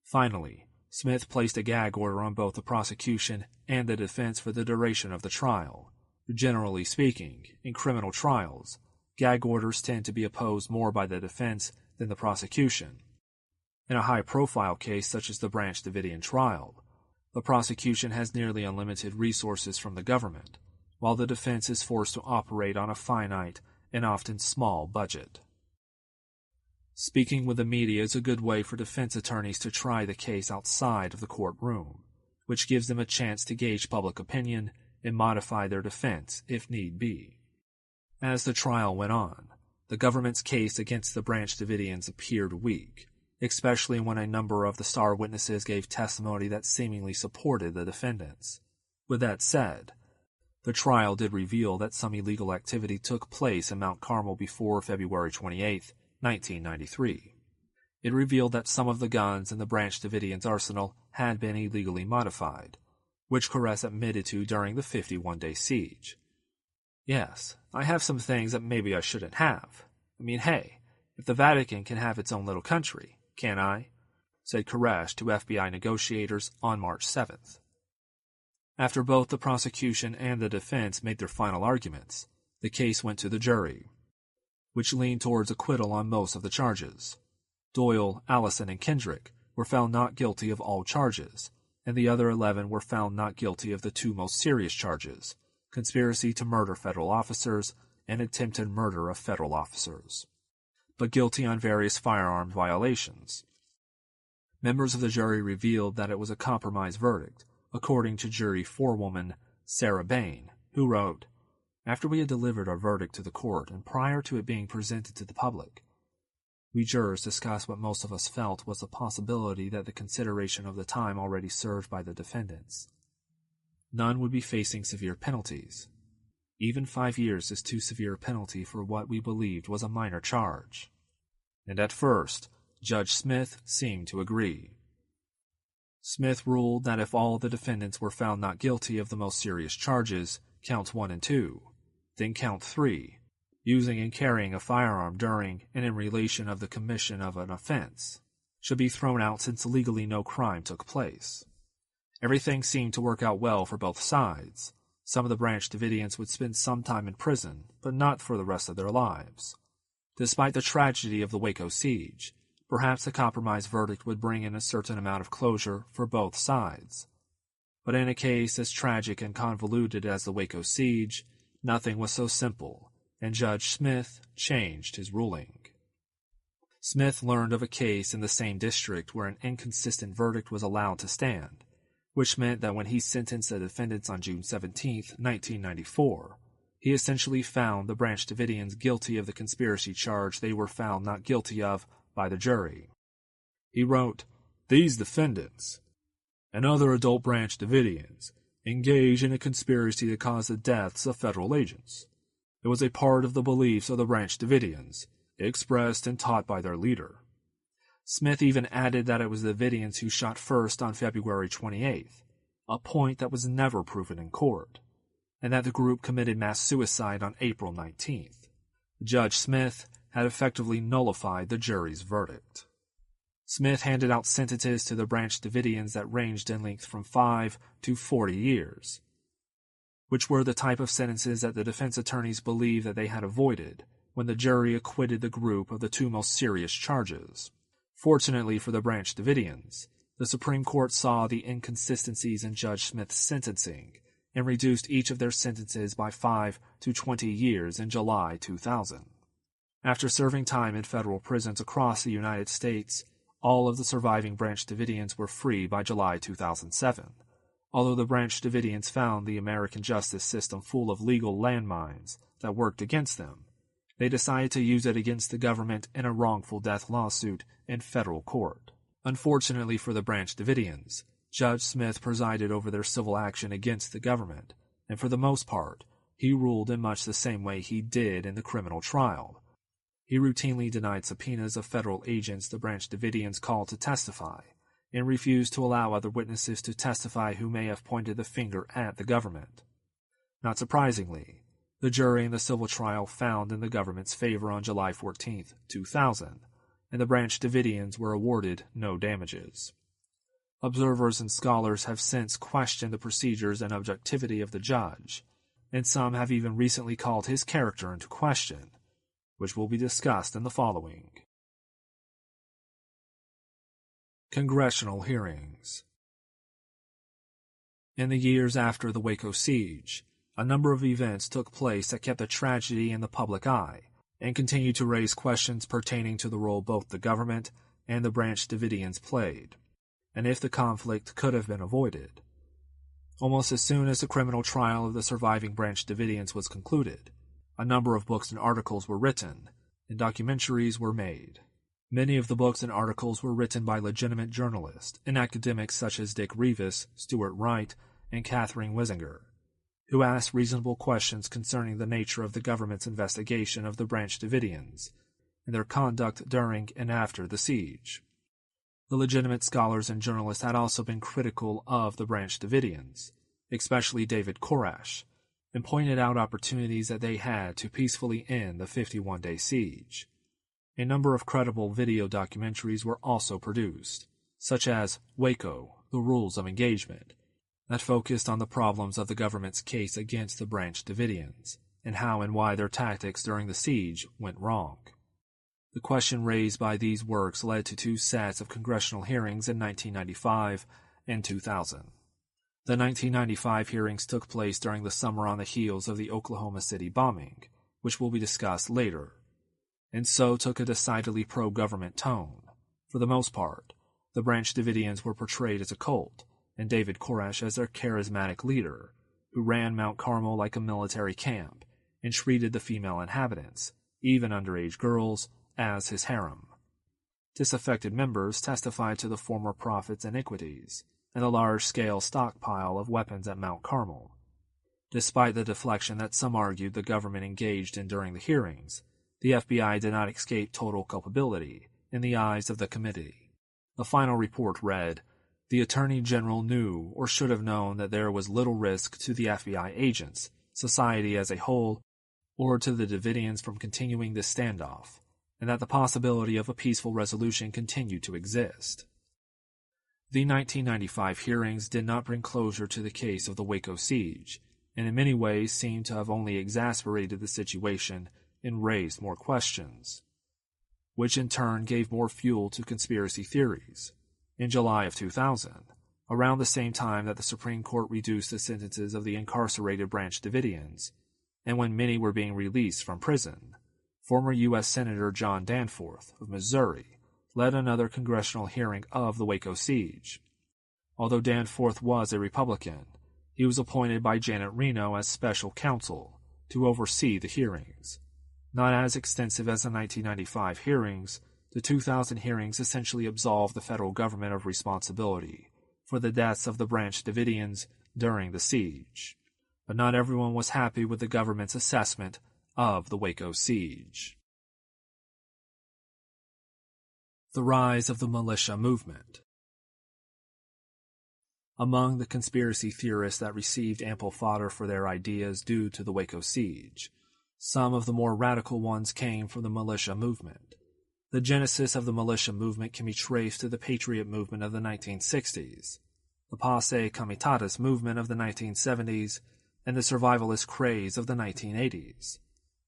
Finally, Smith placed a gag order on both the prosecution and the defense for the duration of the trial. Generally speaking, in criminal trials, gag orders tend to be opposed more by the defense than the prosecution. In a high-profile case such as the Branch Davidian trial, the prosecution has nearly unlimited resources from the government, while the defense is forced to operate on a finite and often small budget. Speaking with the media is a good way for defense attorneys to try the case outside of the courtroom, which gives them a chance to gauge public opinion and modify their defense if need be. As the trial went on, the government's case against the Branch Davidians appeared weak, especially when a number of the star witnesses gave testimony that seemingly supported the defendants. With that said, the trial did reveal that some illegal activity took place in Mount Carmel before February 28, 1993. It revealed that some of the guns in the Branch Davidians' arsenal had been illegally modified, which Koresh admitted to during the 51-day siege. Yes, I have some things that maybe I shouldn't have. I mean, hey, if the Vatican can have its own little country, can't I? Said Koresh to FBI negotiators on March 7th. After both the prosecution and the defense made their final arguments, the case went to the jury, which leaned towards acquittal on most of the charges. Doyle, Allison, and Kendrick were found not guilty of all charges, and the other 11 were found not guilty of the two most serious charges, conspiracy to murder federal officers and attempted murder of federal officers, but guilty on various firearm violations. Members of the jury revealed that it was a compromise verdict, according to jury forewoman Sarah Bain, who wrote, "After we had delivered our verdict to the court and prior to it being presented to the public, we jurors discussed what most of us felt was the possibility that the consideration of the time already served by the defendants. None would be facing severe penalties. Even 5 years is too severe a penalty for what we believed was a minor charge." And at first, Judge Smith seemed to agree. Smith ruled that if all the defendants were found not guilty of the most serious charges, counts 1 and 2, then count 3, using and carrying a firearm during and in relation of the commission of an offense, should be thrown out since legally no crime took place. Everything seemed to work out well for both sides. Some of the Branch Davidians would spend some time in prison, but not for the rest of their lives. Despite the tragedy of the Waco siege, perhaps a compromise verdict would bring in a certain amount of closure for both sides. But in a case as tragic and convoluted as the Waco siege, nothing was so simple, and Judge Smith changed his ruling. Smith learned of a case in the same district where an inconsistent verdict was allowed to stand, which meant that when he sentenced the defendants on June 17, 1994, he essentially found the Branch Davidians guilty of the conspiracy charge they were found not guilty of by the jury. He wrote, "These defendants and other adult Branch Davidians engaged in a conspiracy to cause the deaths of federal agents. It was a part of the beliefs of the Branch Davidians, expressed and taught by their leader." Smith even added that it was the Davidians who shot first on February 28th, a point that was never proven in court, and that the group committed mass suicide on April 19th. Judge Smith had effectively nullified the jury's verdict. Smith handed out sentences to the Branch Davidians that ranged in length from 5 to 40 years, which were the type of sentences that the defense attorneys believed that they had avoided when the jury acquitted the group of the 2 most serious charges. Fortunately for the Branch Davidians, the Supreme Court saw the inconsistencies in Judge Smith's sentencing and reduced each of their sentences by 5 to 20 years in July 2000. After serving time in federal prisons across the United States, all of the surviving Branch Davidians were free by July 2007. Although the Branch Davidians found the American justice system full of legal landmines that worked against them, they decided to use it against the government in a wrongful death lawsuit in federal court. Unfortunately for the Branch Davidians, Judge Smith presided over their civil action against the government, and for the most part, he ruled in much the same way he did in the criminal trial. He routinely denied subpoenas of federal agents the Branch Davidians called to testify, and refused to allow other witnesses to testify who may have pointed the finger at the government. Not surprisingly, the jury in the civil trial found in the government's favor on July 14, 2000, and the Branch Davidians were awarded no damages. Observers and scholars have since questioned the procedures and objectivity of the judge, and some have even recently called his character into question, which will be discussed in the following. Congressional hearings. In the years after the Waco siege, a number of events took place that kept the tragedy in the public eye and continued to raise questions pertaining to the role both the government and the Branch Davidians played, and if the conflict could have been avoided. Almost as soon as the criminal trial of the surviving Branch Davidians was concluded, a number of books and articles were written, and documentaries were made. Many of the books and articles were written by legitimate journalists and academics such as Dick Rivas, Stuart Wright, and Catherine Wisinger, who asked reasonable questions concerning the nature of the government's investigation of the Branch Davidians and their conduct during and after the siege. The legitimate scholars and journalists had also been critical of the Branch Davidians, especially David Koresh, and pointed out opportunities that they had to peacefully end the 51-day siege. A number of credible video documentaries were also produced, such as Waco, The Rules of Engagement, that focused on the problems of the government's case against the Branch Davidians, and how and why their tactics during the siege went wrong. The question raised by these works led to 2 sets of congressional hearings in 1995 and 2000. The 1995 hearings took place during the summer on the heels of the Oklahoma City bombing, which will be discussed later, and so took a decidedly pro-government tone. For the most part, The Branch Davidians were portrayed as a cult, and David Koresh as their charismatic leader, who ran Mount Carmel like a military camp and treated the female inhabitants, even underage girls, as his harem. Disaffected members testified to the former prophet's iniquities and the large-scale stockpile of weapons at Mount Carmel. Despite the deflection that some argued the government engaged in during the hearings, the FBI did not escape total culpability in the eyes of the committee. The final report read, "The Attorney General knew or should have known that there was little risk to the FBI agents, society as a whole, or to the Davidians from continuing this standoff, and that the possibility of a peaceful resolution continued to exist." The 1995 hearings did not bring closure to the case of the Waco siege, and in many ways seemed to have only exacerbated the situation and raised more questions, which in turn gave more fuel to conspiracy theories. In July of 2000, around the same time that the Supreme Court reduced the sentences of the incarcerated Branch Davidians, and when many were being released from prison, former U.S. Senator John Danforth of Missouri led another congressional hearing of the Waco siege. Although Danforth was a Republican, he was appointed by Janet Reno as special counsel to oversee the hearings. Not as extensive as the 1995 hearings, the 2000 hearings essentially absolved the federal government of responsibility for the deaths of the Branch Davidians during the siege. But not everyone was happy with the government's assessment of the Waco siege. The rise of the militia movement. Among the conspiracy theorists that received ample fodder for their ideas due to the Waco siege, some of the more radical ones came from the militia movement. The genesis of the militia movement can be traced to the Patriot movement of the 1960s, the Posse Comitatus movement of the 1970s, and the survivalist craze of the 1980s.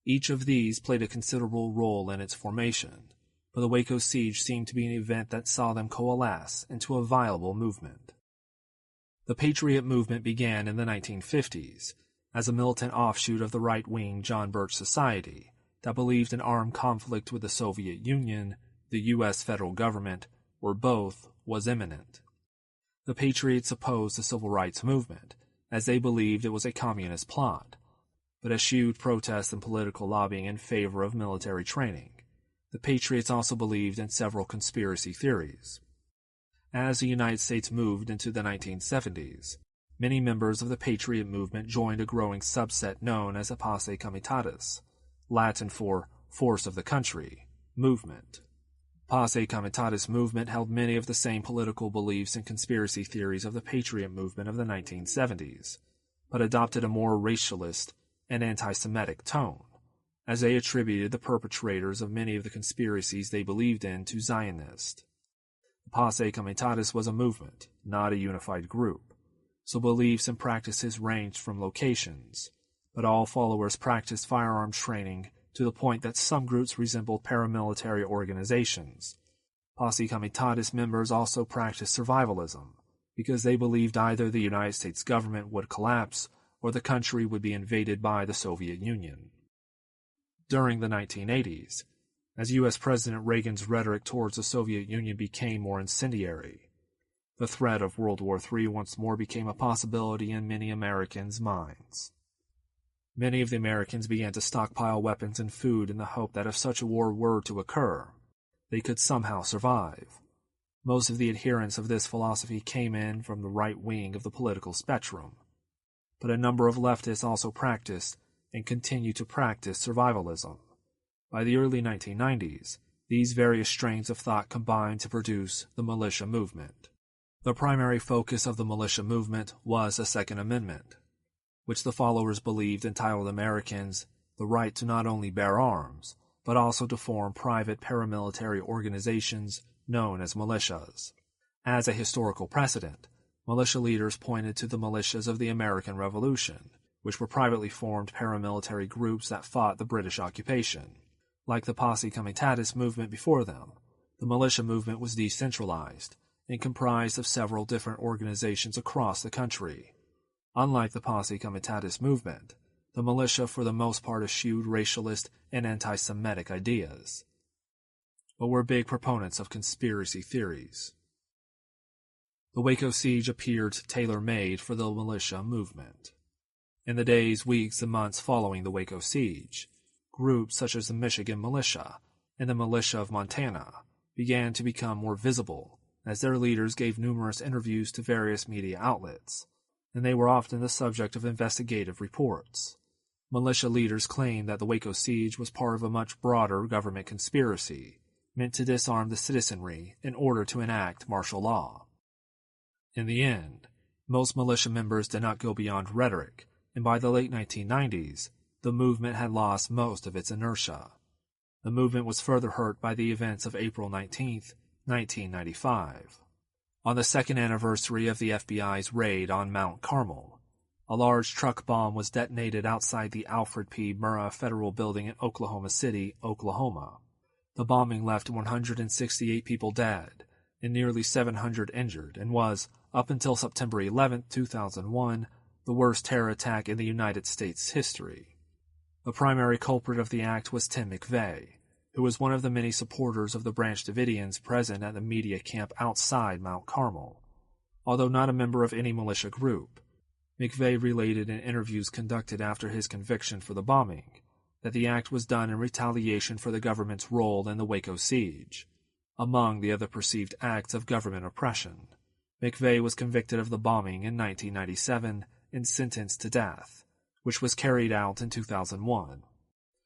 Each of these played a considerable role in its formation, but the Waco siege seemed to be an event that saw them coalesce into a viable movement. The Patriot movement began in the 1950s as a militant offshoot of the right-wing John Birch Society that believed an armed conflict with the Soviet Union, the U.S. federal government, or both, was imminent. The Patriots opposed the civil rights movement, as they believed it was a communist plot, but eschewed protests and political lobbying in favor of military training. The Patriots also believed in several conspiracy theories. As the United States moved into the 1970s, many members of the Patriot movement joined a growing subset known as the Posse Comitatus, Latin for force of the country, movement. Posse Comitatus movement held many of the same political beliefs and conspiracy theories of the Patriot movement of the 1970s, but adopted a more racialist and anti-Semitic tone, as they attributed the perpetrators of many of the conspiracies they believed in to Zionists. The Posse Comitatus was a movement, not a unified group, so beliefs and practices ranged from locations, but all followers practiced firearms training to the point that some groups resembled paramilitary organizations. Posse Comitatus members also practiced survivalism, because they believed either the United States government would collapse or the country would be invaded by the Soviet Union. During the 1980s, as U.S. President Reagan's rhetoric towards the Soviet Union became more incendiary, the threat of World War III once more became a possibility in many Americans' minds. Many of the Americans began to stockpile weapons and food in the hope that if such a war were to occur, they could somehow survive. Most of the adherents of this philosophy came in from the right wing of the political spectrum, but a number of leftists also practiced and continue to practice survivalism. By the early 1990s, these various strains of thought combined to produce the militia movement. The primary focus of the militia movement was the Second Amendment, which the followers believed entitled Americans the right to not only bear arms, but also to form private paramilitary organizations known as militias. As a historical precedent, militia leaders pointed to the militias of the American Revolution, which were privately formed paramilitary groups that fought the British occupation. Like the Posse Comitatus movement before them, the militia movement was decentralized and comprised of several different organizations across the country. Unlike the Posse Comitatus movement, the militia for the most part eschewed racialist and anti-Semitic ideas, but were big proponents of conspiracy theories. The Waco siege appeared tailor-made for the militia movement. In the days, weeks, and months following the Waco siege, groups such as the Michigan Militia and the Militia of Montana began to become more visible as their leaders gave numerous interviews to various media outlets, and they were often the subject of investigative reports. Militia leaders claimed that the Waco siege was part of a much broader government conspiracy meant to disarm the citizenry in order to enact martial law. In the end, most militia members did not go beyond rhetoric, and by the late 1990s, the movement had lost most of its inertia. The movement was further hurt by the events of April 19, 1995. On the second anniversary of the FBI's raid on Mount Carmel, a large truck bomb was detonated outside the Alfred P. Murrah Federal Building in Oklahoma City, Oklahoma. The bombing left 168 people dead and nearly 700 injured and was, up until September 11, 2001, the worst terror attack in the United States history. The primary culprit of the act was Tim McVeigh, who was one of the many supporters of the Branch Davidians present at the media camp outside Mount Carmel. Although not a member of any militia group, McVeigh related in interviews conducted after his conviction for the bombing that the act was done in retaliation for the government's role in the Waco siege. Among the other perceived acts of government oppression, McVeigh was convicted of the bombing in 1997 and sentenced to death, which was carried out in 2001.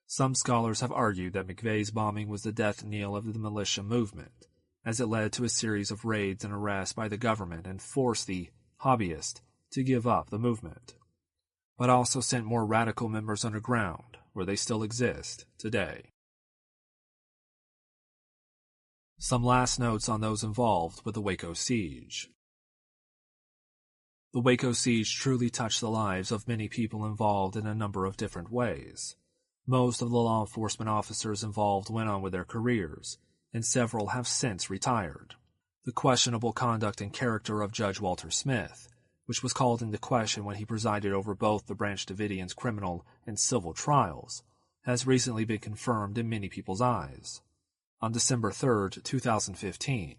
Some scholars have argued that McVeigh's bombing was the death knell of the militia movement, as it led to a series of raids and arrests by the government and forced the hobbyists to give up the movement, but also sent more radical members underground, where they still exist today. Some last notes on those involved with the Waco siege. The Waco siege truly touched the lives of many people involved in a number of different ways. Most of the law enforcement officers involved went on with their careers, and several have since retired. The questionable conduct and character of Judge Walter Smith, which was called into question when he presided over both the Branch Davidians' criminal and civil trials, has recently been confirmed in many people's eyes. On December 3, 2015,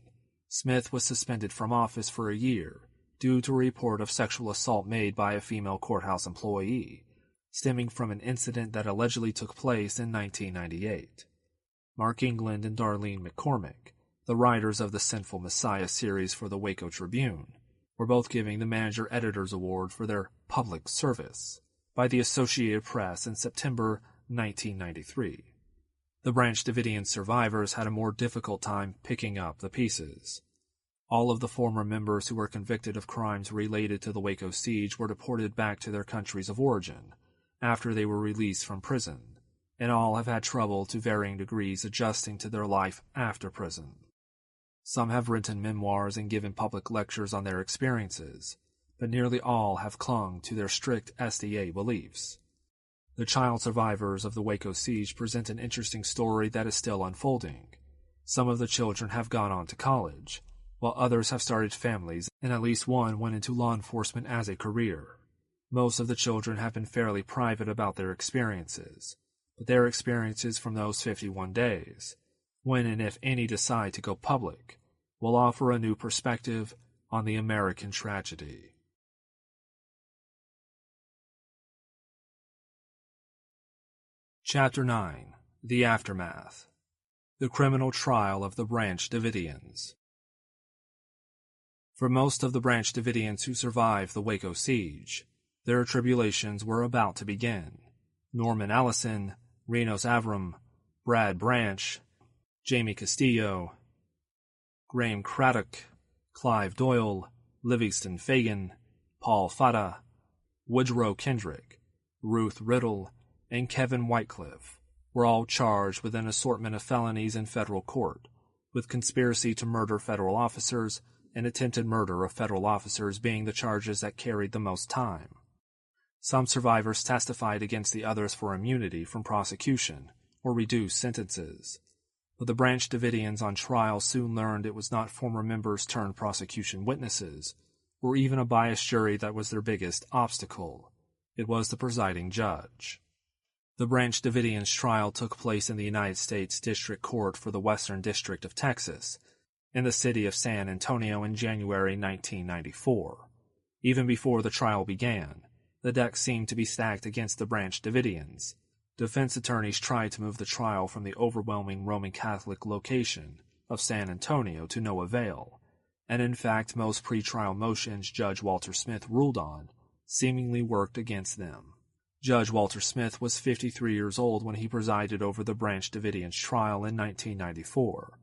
Smith was suspended from office for a year due to a report of sexual assault made by a female courthouse employee, stemming from an incident that allegedly took place in 1998. Mark England and Darlene McCormick, the writers of the Sinful Messiah series for the Waco Tribune, were both giving the Manager Editor's Award for their public service by the Associated Press in September 1993. The Branch Davidian survivors had a more difficult time picking up the pieces. All of the former members who were convicted of crimes related to the Waco siege were deported back to their countries of origin after they were released from prison, and all have had trouble to varying degrees adjusting to their life after prison. Some have written memoirs and given public lectures on their experiences, but nearly all have clung to their strict SDA beliefs. The child survivors of the Waco siege present an interesting story that is still unfolding. Some of the children have gone on to college, while others have started families, and at least one went into law enforcement as a career. Most of the children have been fairly private about their experiences, but their experiences from those 51 days, when and if any decide to go public, will offer a new perspective on the American tragedy. Chapter 9. The Aftermath. The Criminal Trial of the Branch Davidians. For most of the Branch Davidians who survived the Waco siege, their tribulations were about to begin. Norman Allison, Renos Avram, Brad Branch, Jamie Castillo, Graham Craddock, Clive Doyle, Livingston Fagan, Paul Fata, Woodrow Kendrick, Ruth Riddle, and Kevin Whitecliff were all charged with an assortment of felonies in federal court, with conspiracy to murder federal officers and attempted murder of federal officers being the charges that carried the most time. Some survivors testified against the others for immunity from prosecution or reduced sentences, but the Branch Davidians on trial soon learned it was not former members turned prosecution witnesses, or even a biased jury that was their biggest obstacle. It was the presiding judge. The Branch Davidians' trial took place in the United States District Court for the Western District of Texas, in the city of San Antonio in January 1994. Even before the trial began, the deck seemed to be stacked against the Branch Davidians. Defense attorneys tried to move the trial from the overwhelming Roman Catholic location of San Antonio to no avail, and in fact most pretrial motions Judge Walter Smith ruled on seemingly worked against them. Judge Walter Smith was 53 years old when he presided over the Branch Davidians trial in 1994.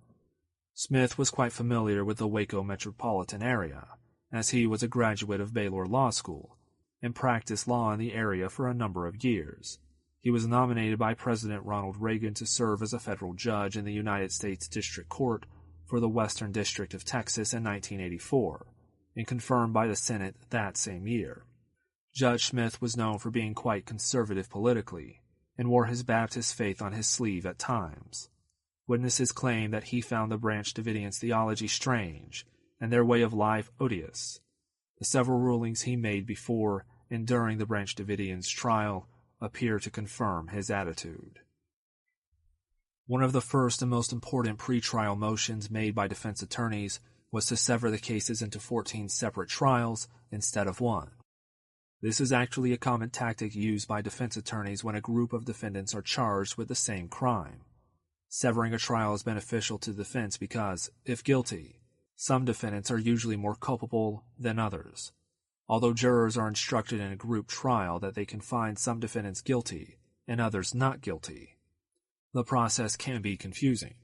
Smith was quite familiar with the Waco metropolitan area, as he was a graduate of Baylor Law School and practiced law in the area for a number of years. He was nominated by President Ronald Reagan to serve as a federal judge in the United States District Court for the Western District of Texas in 1984, and confirmed by the Senate that same year. Judge Smith was known for being quite conservative politically, and wore his Baptist faith on his sleeve at times. Witnesses claim that he found the Branch Davidians' theology strange, and their way of life odious. The several rulings he made before and during the Branch Davidians' trial appear to confirm his attitude. One of the first and most important pretrial motions made by defense attorneys was to sever the cases into 14 separate trials instead of one. This is actually a common tactic used by defense attorneys when a group of defendants are charged with the same crime. Severing a trial is beneficial to the defense because, if guilty, some defendants are usually more culpable than others. Although jurors are instructed in a group trial that they can find some defendants guilty and others not guilty, the process can be confusing,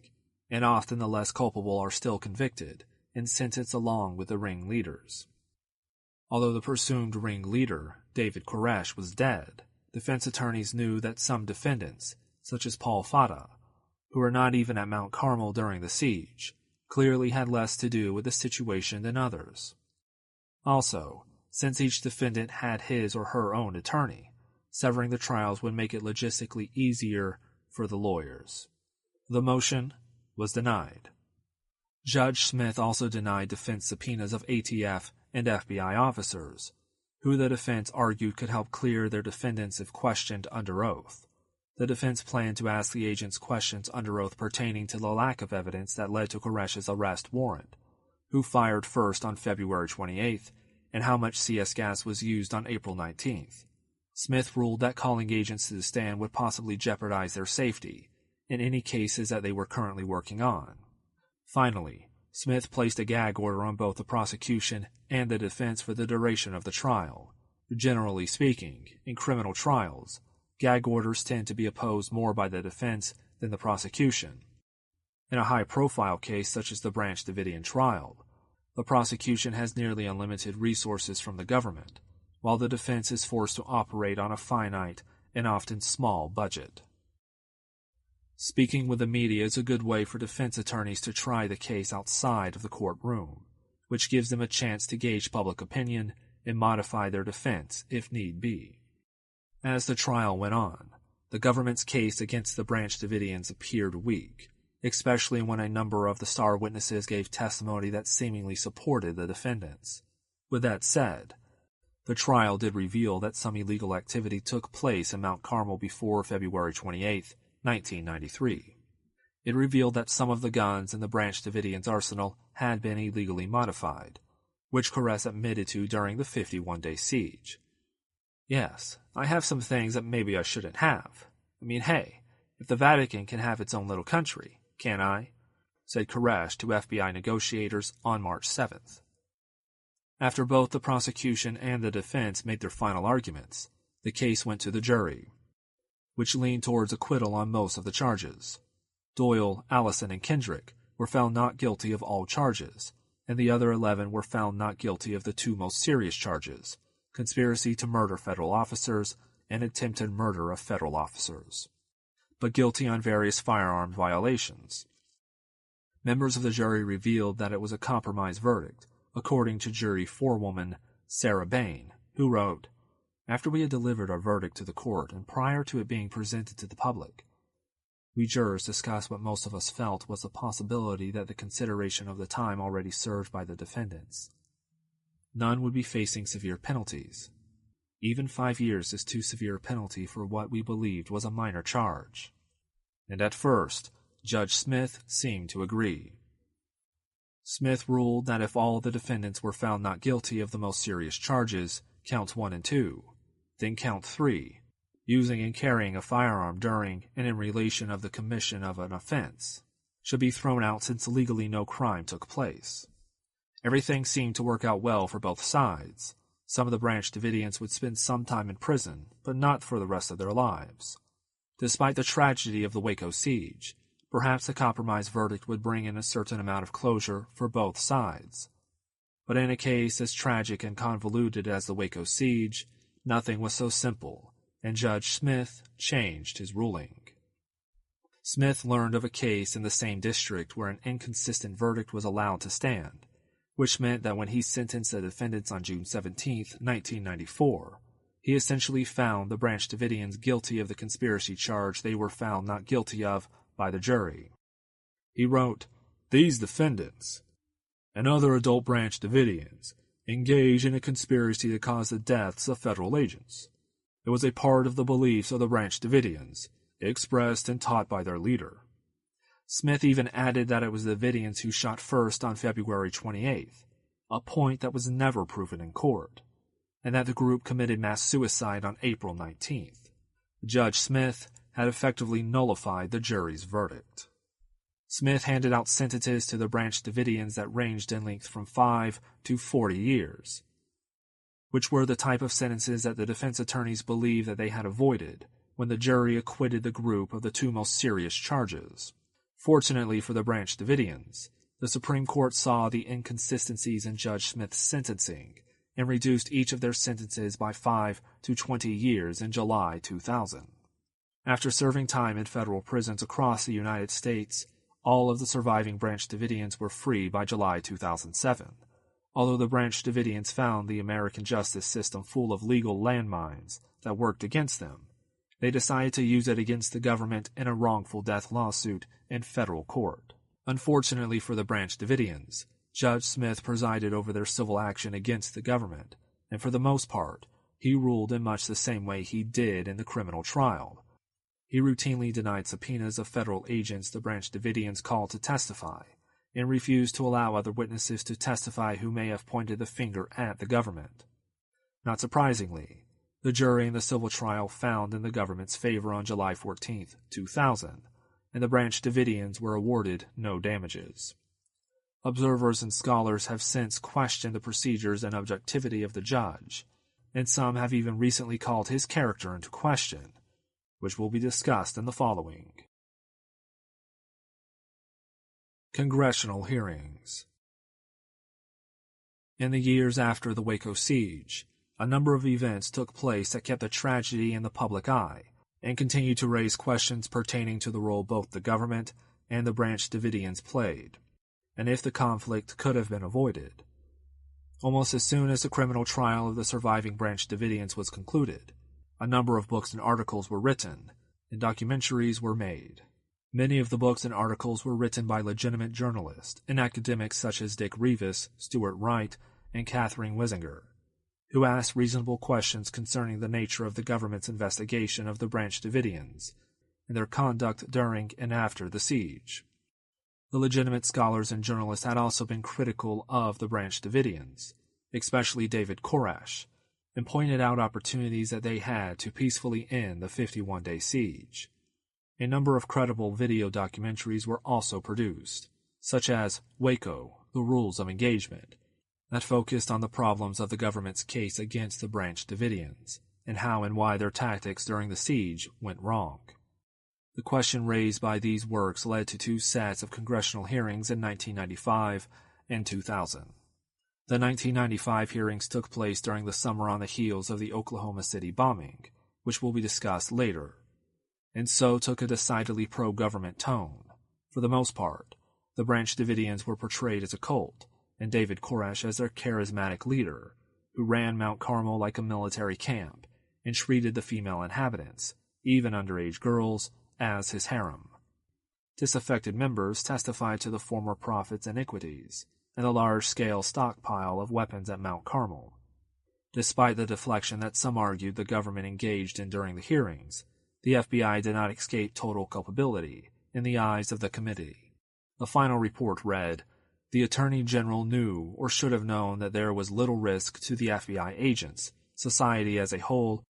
and often the less culpable are still convicted and sentenced along with the ringleaders. Although the presumed ringleader, David Koresh, was dead, defense attorneys knew that some defendants, such as Paul Fata, who were not even at Mount Carmel during the siege, clearly had less to do with the situation than others. Also, since each defendant had his or her own attorney, severing the trials would make it logistically easier for the lawyers. The motion was denied. Judge Smith also denied defense subpoenas of ATF and FBI officers, who the defense argued could help clear their defendants if questioned under oath. The defense planned to ask the agents questions under oath pertaining to the lack of evidence that led to Koresh's arrest warrant, who fired first on February 28th, and how much CS gas was used on April 19th. Smith ruled that calling agents to the stand would possibly jeopardize their safety in any cases that they were currently working on. Finally, Smith placed a gag order on both the prosecution and the defense for the duration of the trial. Generally speaking, in criminal trials, gag orders tend to be opposed more by the defense than the prosecution. In a high-profile case such as the Branch Davidian trial, the prosecution has nearly unlimited resources from the government, while the defense is forced to operate on a finite and often small budget. Speaking with the media is a good way for defense attorneys to try the case outside of the courtroom, which gives them a chance to gauge public opinion and modify their defense if need be. As the trial went on, the government's case against the Branch Davidians appeared weak, especially when a number of the star witnesses gave testimony that seemingly supported the defendants. With that said, the trial did reveal that some illegal activity took place in Mount Carmel before February 28, 1993. It revealed that some of the guns in the Branch Davidians' arsenal had been illegally modified, which Koresh admitted to during the 51-day siege. Yes, I have some things that maybe I shouldn't have. I mean, hey, if the Vatican can have its own little country, can't I? Said Koresh to FBI negotiators on March 7th. After both the prosecution and the defense made their final arguments, the case went to the jury, which leaned towards acquittal on most of the charges. Doyle, Allison, and Kendrick were found not guilty of all charges, and the other 11 were found not guilty of the two most serious charges, conspiracy to murder federal officers and attempted murder of federal officers, but guilty on various firearm violations. Members of the jury revealed that it was a compromise verdict, according to jury forewoman Sarah Bain, who wrote, "After we had delivered our verdict to the court and prior to it being presented to the public, we jurors discussed what most of us felt was the possibility that the consideration of the time already served by the defendants. None would be facing severe penalties. Even 5 years is too severe a penalty for what we believed was a minor charge." And at first, Judge Smith seemed to agree. Smith ruled that if all the defendants were found not guilty of the most serious charges, counts 1 and 2, then count 3, using and carrying a firearm during and in relation of the commission of an offense, should be thrown out since legally no crime took place. Everything seemed to work out well for both sides. Some of the Branch Davidians would spend some time in prison, but not for the rest of their lives. Despite the tragedy of the Waco siege, perhaps a compromise verdict would bring in a certain amount of closure for both sides. But in a case as tragic and convoluted as the Waco siege, nothing was so simple, and Judge Smith changed his ruling. Smith learned of a case in the same district where an inconsistent verdict was allowed to stand, which meant that when he sentenced the defendants on June 17, 1994, he essentially found the Branch Davidians guilty of the conspiracy charge they were found not guilty of by the jury. He wrote, "These defendants and other adult Branch Davidians engaged in a conspiracy to cause the deaths of federal agents. It was a part of the beliefs of the Branch Davidians, expressed and taught by their leader." Smith even added that it was the Davidians who shot first on February 28th, a point that was never proven in court, and that the group committed mass suicide on April 19th. Judge Smith had effectively nullified the jury's verdict. Smith handed out sentences to the Branch Davidians that ranged in length from 5 to 40 years, which were the type of sentences that the defense attorneys believed that they had avoided when the jury acquitted the group of the 2 most serious charges. Fortunately for the Branch Davidians, the Supreme Court saw the inconsistencies in Judge Smith's sentencing and reduced each of their sentences by 5 to 20 years in July 2000. After serving time in federal prisons across the United States, all of the surviving Branch Davidians were free by July 2007. Although the Branch Davidians found the American justice system full of legal landmines that worked against them, they decided to use it against the government in a wrongful death lawsuit in federal court. Unfortunately for the Branch Davidians, Judge Smith presided over their civil action against the government, and for the most part, he ruled in much the same way he did in the criminal trial. He routinely denied subpoenas of federal agents the Branch Davidians called to testify, and refused to allow other witnesses to testify who may have pointed the finger at the government. Not surprisingly, the jury in the civil trial found in the government's favor on July 14, 2000, and the Branch Davidians were awarded no damages. Observers and scholars have since questioned the procedures and objectivity of the judge, and some have even recently called his character into question, which will be discussed in the following. Congressional hearings. In the years after the Waco siege, a number of events took place that kept the tragedy in the public eye and continued to raise questions pertaining to the role both the government and the Branch Davidians played, and if the conflict could have been avoided. Almost as soon as the criminal trial of the surviving Branch Davidians was concluded, a number of books and articles were written, and documentaries were made. Many of the books and articles were written by legitimate journalists and academics such as Dick Rivas, Stuart Wright, and Catherine Wisinger, who asked reasonable questions concerning the nature of the government's investigation of the Branch Davidians and their conduct during and after the siege. The legitimate scholars and journalists had also been critical of the Branch Davidians, especially David Koresh, and pointed out opportunities that they had to peacefully end the 51-day siege. A number of credible video documentaries were also produced, such as Waco, The Rules of Engagement, that focused on the problems of the government's case against the Branch Davidians, and how and why their tactics during the siege went wrong. The question raised by these works led to 2 sets of congressional hearings in 1995 and 2000. The 1995 hearings took place during the summer on the heels of the Oklahoma City bombing, which will be discussed later, and so took a decidedly pro-government tone. For the most part, the Branch Davidians were portrayed as a cult, and David Koresh as their charismatic leader, who ran Mount Carmel like a military camp and treated the female inhabitants, even underage girls, as his harem. Disaffected members testified to the former prophet's iniquities and the large-scale stockpile of weapons at Mount Carmel. Despite the deflection that some argued the government engaged in during the hearings, the FBI did not escape total culpability in the eyes of the committee. The final report read, The Attorney General knew or should have known that there was little risk to the FBI agents, society as a whole,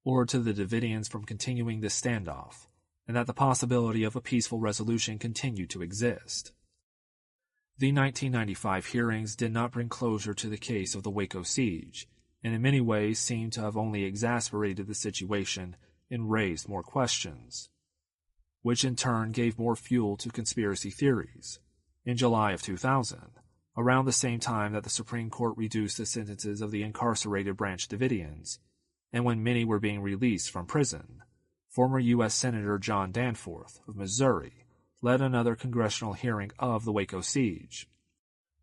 or to the Davidians from continuing this standoff, and that the possibility of a peaceful resolution continued to exist. The 1995 hearings did not bring closure to the case of the Waco siege, and in many ways seemed to have only exacerbated the situation and raised more questions, which in turn gave more fuel to conspiracy theories. In July of 2000, around the same time that the Supreme Court reduced the sentences of the incarcerated Branch Davidians, and when many were being released from prison, former U.S. Senator John Danforth of Missouri led another congressional hearing of the Waco siege.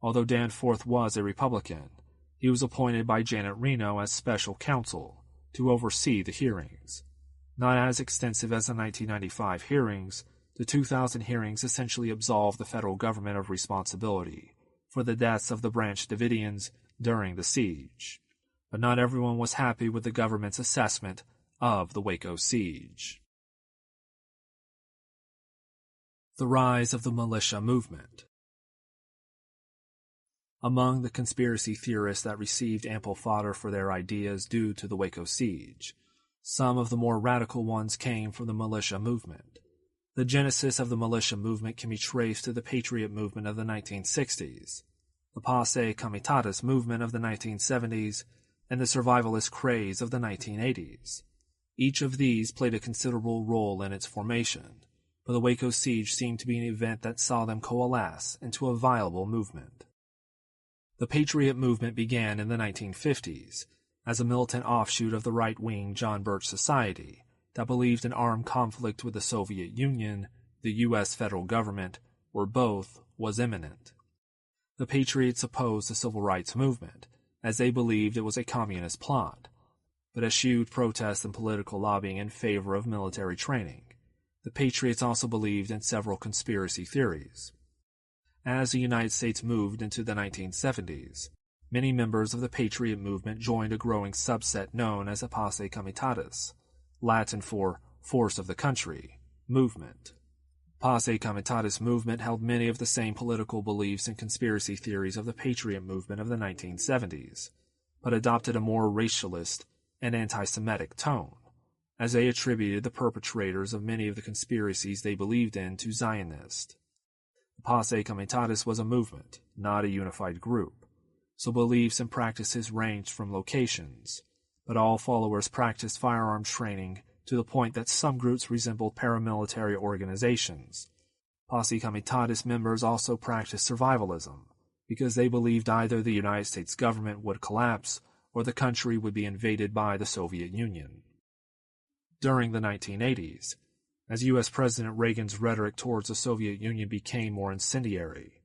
Although Danforth was a Republican, he was appointed by Janet Reno as special counsel to oversee the hearings. Not as extensive as the 1995 hearings, the 2000 hearings essentially absolved the federal government of responsibility for the deaths of the Branch Davidians during the siege. But not everyone was happy with the government's assessment of the Waco siege. The rise of the militia movement. Among the conspiracy theorists that received ample fodder for their ideas due to the Waco siege, some of the more radical ones came from the militia movement. The genesis of the militia movement can be traced to the Patriot movement of the 1960s, the Posse Comitatus movement of the 1970s, and the survivalist craze of the 1980s. Each of these played a considerable role in its formation, but the Waco siege seemed to be an event that saw them coalesce into a viable movement. The Patriot movement began in the 1950s as a militant offshoot of the right-wing John Birch Society that believed an armed conflict with the Soviet Union, the U.S. federal government, or both, was imminent. The Patriots opposed the civil rights movement, as they believed it was a communist plot, but eschewed protests and political lobbying in favor of military training. The Patriots also believed in several conspiracy theories. As the United States moved into the 1970s, many members of the Patriot movement joined a growing subset known as the Posse Comitatus, Latin for force of the country, movement. Posse Comitatus movement held many of the same political beliefs and conspiracy theories of the Patriot movement of the 1970s, but adopted a more racialist and anti-Semitic tone, as they attributed the perpetrators of many of the conspiracies they believed in to Zionists. The Posse Comitatus was a movement, not a unified group, so beliefs and practices ranged from locations, but all followers practiced firearms training to the point that some groups resembled paramilitary organizations. Posse Comitatus members also practiced survivalism, because they believed either the United States government would collapse or the country would be invaded by the Soviet Union. During the 1980s, as U.S. President Reagan's rhetoric towards the Soviet Union became more incendiary,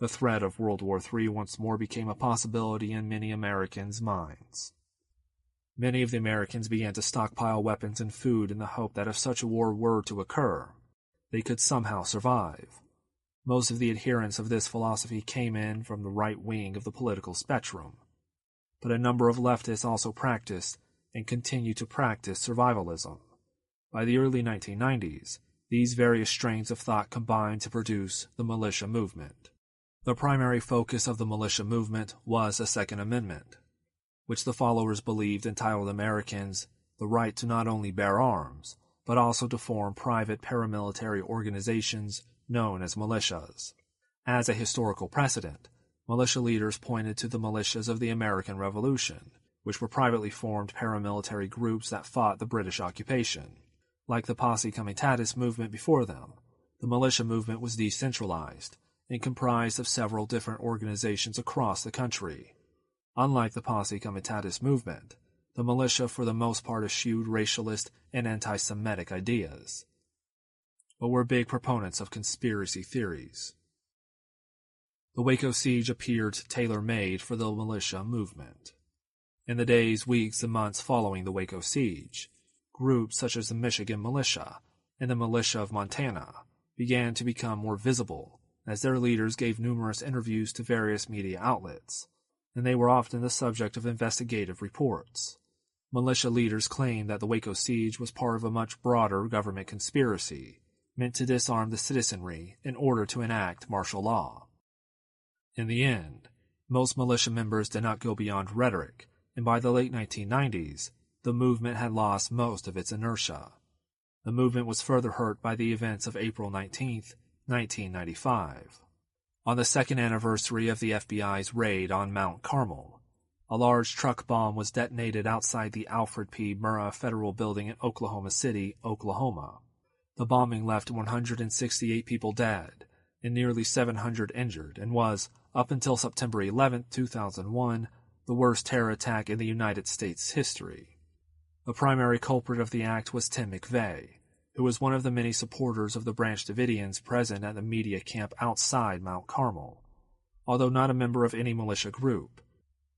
the threat of World War III once more became a possibility in many Americans' minds. Many of the Americans began to stockpile weapons and food in the hope that if such a war were to occur, they could somehow survive. Most of the adherents of this philosophy came in from the right wing of the political spectrum, but a number of leftists also practiced and continue to practice survivalism. By the early 1990s, these various strains of thought combined to produce the militia movement. The primary focus of the militia movement was the Second Amendment, which the followers believed entitled Americans the right to not only bear arms, but also to form private paramilitary organizations known as militias. As a historical precedent, militia leaders pointed to the militias of the American Revolution, which were privately formed paramilitary groups that fought the British occupation. Like the Posse Comitatus movement before them, the militia movement was decentralized and comprised of several different organizations across the country. Unlike the Posse Comitatus movement, the militia for the most part eschewed racialist and anti-Semitic ideas, but were big proponents of conspiracy theories. The Waco siege appeared tailor-made for the militia movement. In the days, weeks, and months following the Waco siege, groups such as the Michigan Militia and the Militia of Montana began to become more visible as their leaders gave numerous interviews to various media outlets, and they were often the subject of investigative reports. Militia leaders claimed that the Waco siege was part of a much broader government conspiracy, meant to disarm the citizenry in order to enact martial law. In the end, most militia members did not go beyond rhetoric, and by the late 1990s, the movement had lost most of its inertia. The movement was further hurt by the events of April 19, 1995. On the second anniversary of the FBI's raid on Mount Carmel, a large truck bomb was detonated outside the Alfred P. Murrah Federal Building in Oklahoma City, Oklahoma. The bombing left 168 people dead and nearly 700 injured and was, up until September 11, 2001, the worst terror attack in the United States history. The primary culprit of the act was Tim McVeigh, who was one of the many supporters of the Branch Davidians present at the media camp outside Mount Carmel. Although not a member of any militia group,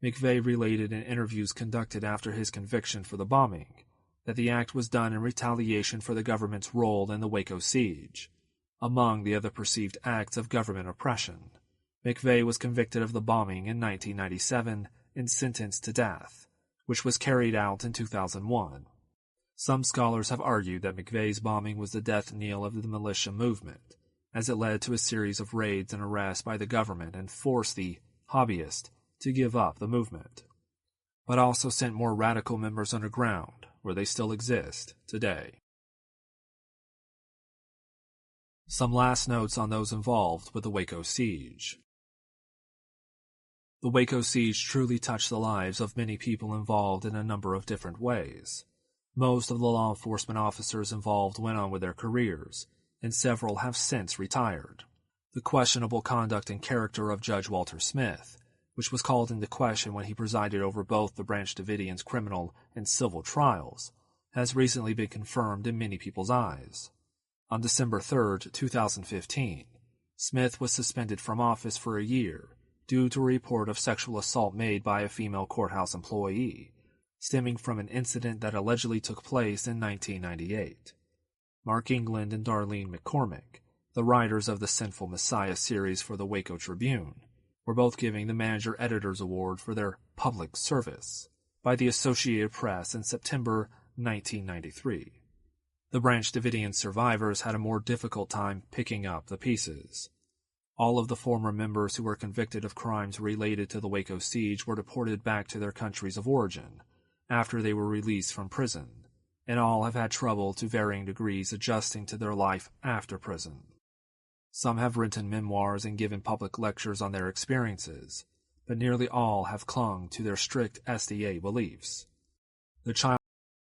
McVeigh related in interviews conducted after his conviction for the bombing that the act was done in retaliation for the government's role in the Waco siege. Among the other perceived acts of government oppression, McVeigh was convicted of the bombing in 1997 and sentenced to death, which was carried out in 2001. Some scholars have argued that McVeigh's bombing was the death knell of the militia movement, as it led to a series of raids and arrests by the government and forced the hobbyists to give up the movement, but also sent more radical members underground, where they still exist today. Some last notes on those involved with the Waco siege. The Waco siege truly touched the lives of many people involved in a number of different ways. Most of the law enforcement officers involved went on with their careers, and several have since retired. The questionable conduct and character of Judge Walter Smith, which was called into question when he presided over both the Branch Davidians' criminal and civil trials, has recently been confirmed in many people's eyes. On December 3, 2015, Smith was suspended from office for a year due to a report of sexual assault made by a female courthouse employee, stemming from an incident that allegedly took place in 1998. Mark England and Darlene McCormick, the writers of the Sinful Messiah series for the Waco Tribune, were both giving the Manager Editor's Award for their public service by the Associated Press in September 1993. The Branch Davidian survivors had a more difficult time picking up the pieces. All of the former members who were convicted of crimes related to the Waco siege were deported back to their countries of origin after they were released from prison, and all have had trouble to varying degrees adjusting to their life after prison. Some have written memoirs and given public lectures on their experiences, but nearly all have clung to their strict SDA beliefs. The child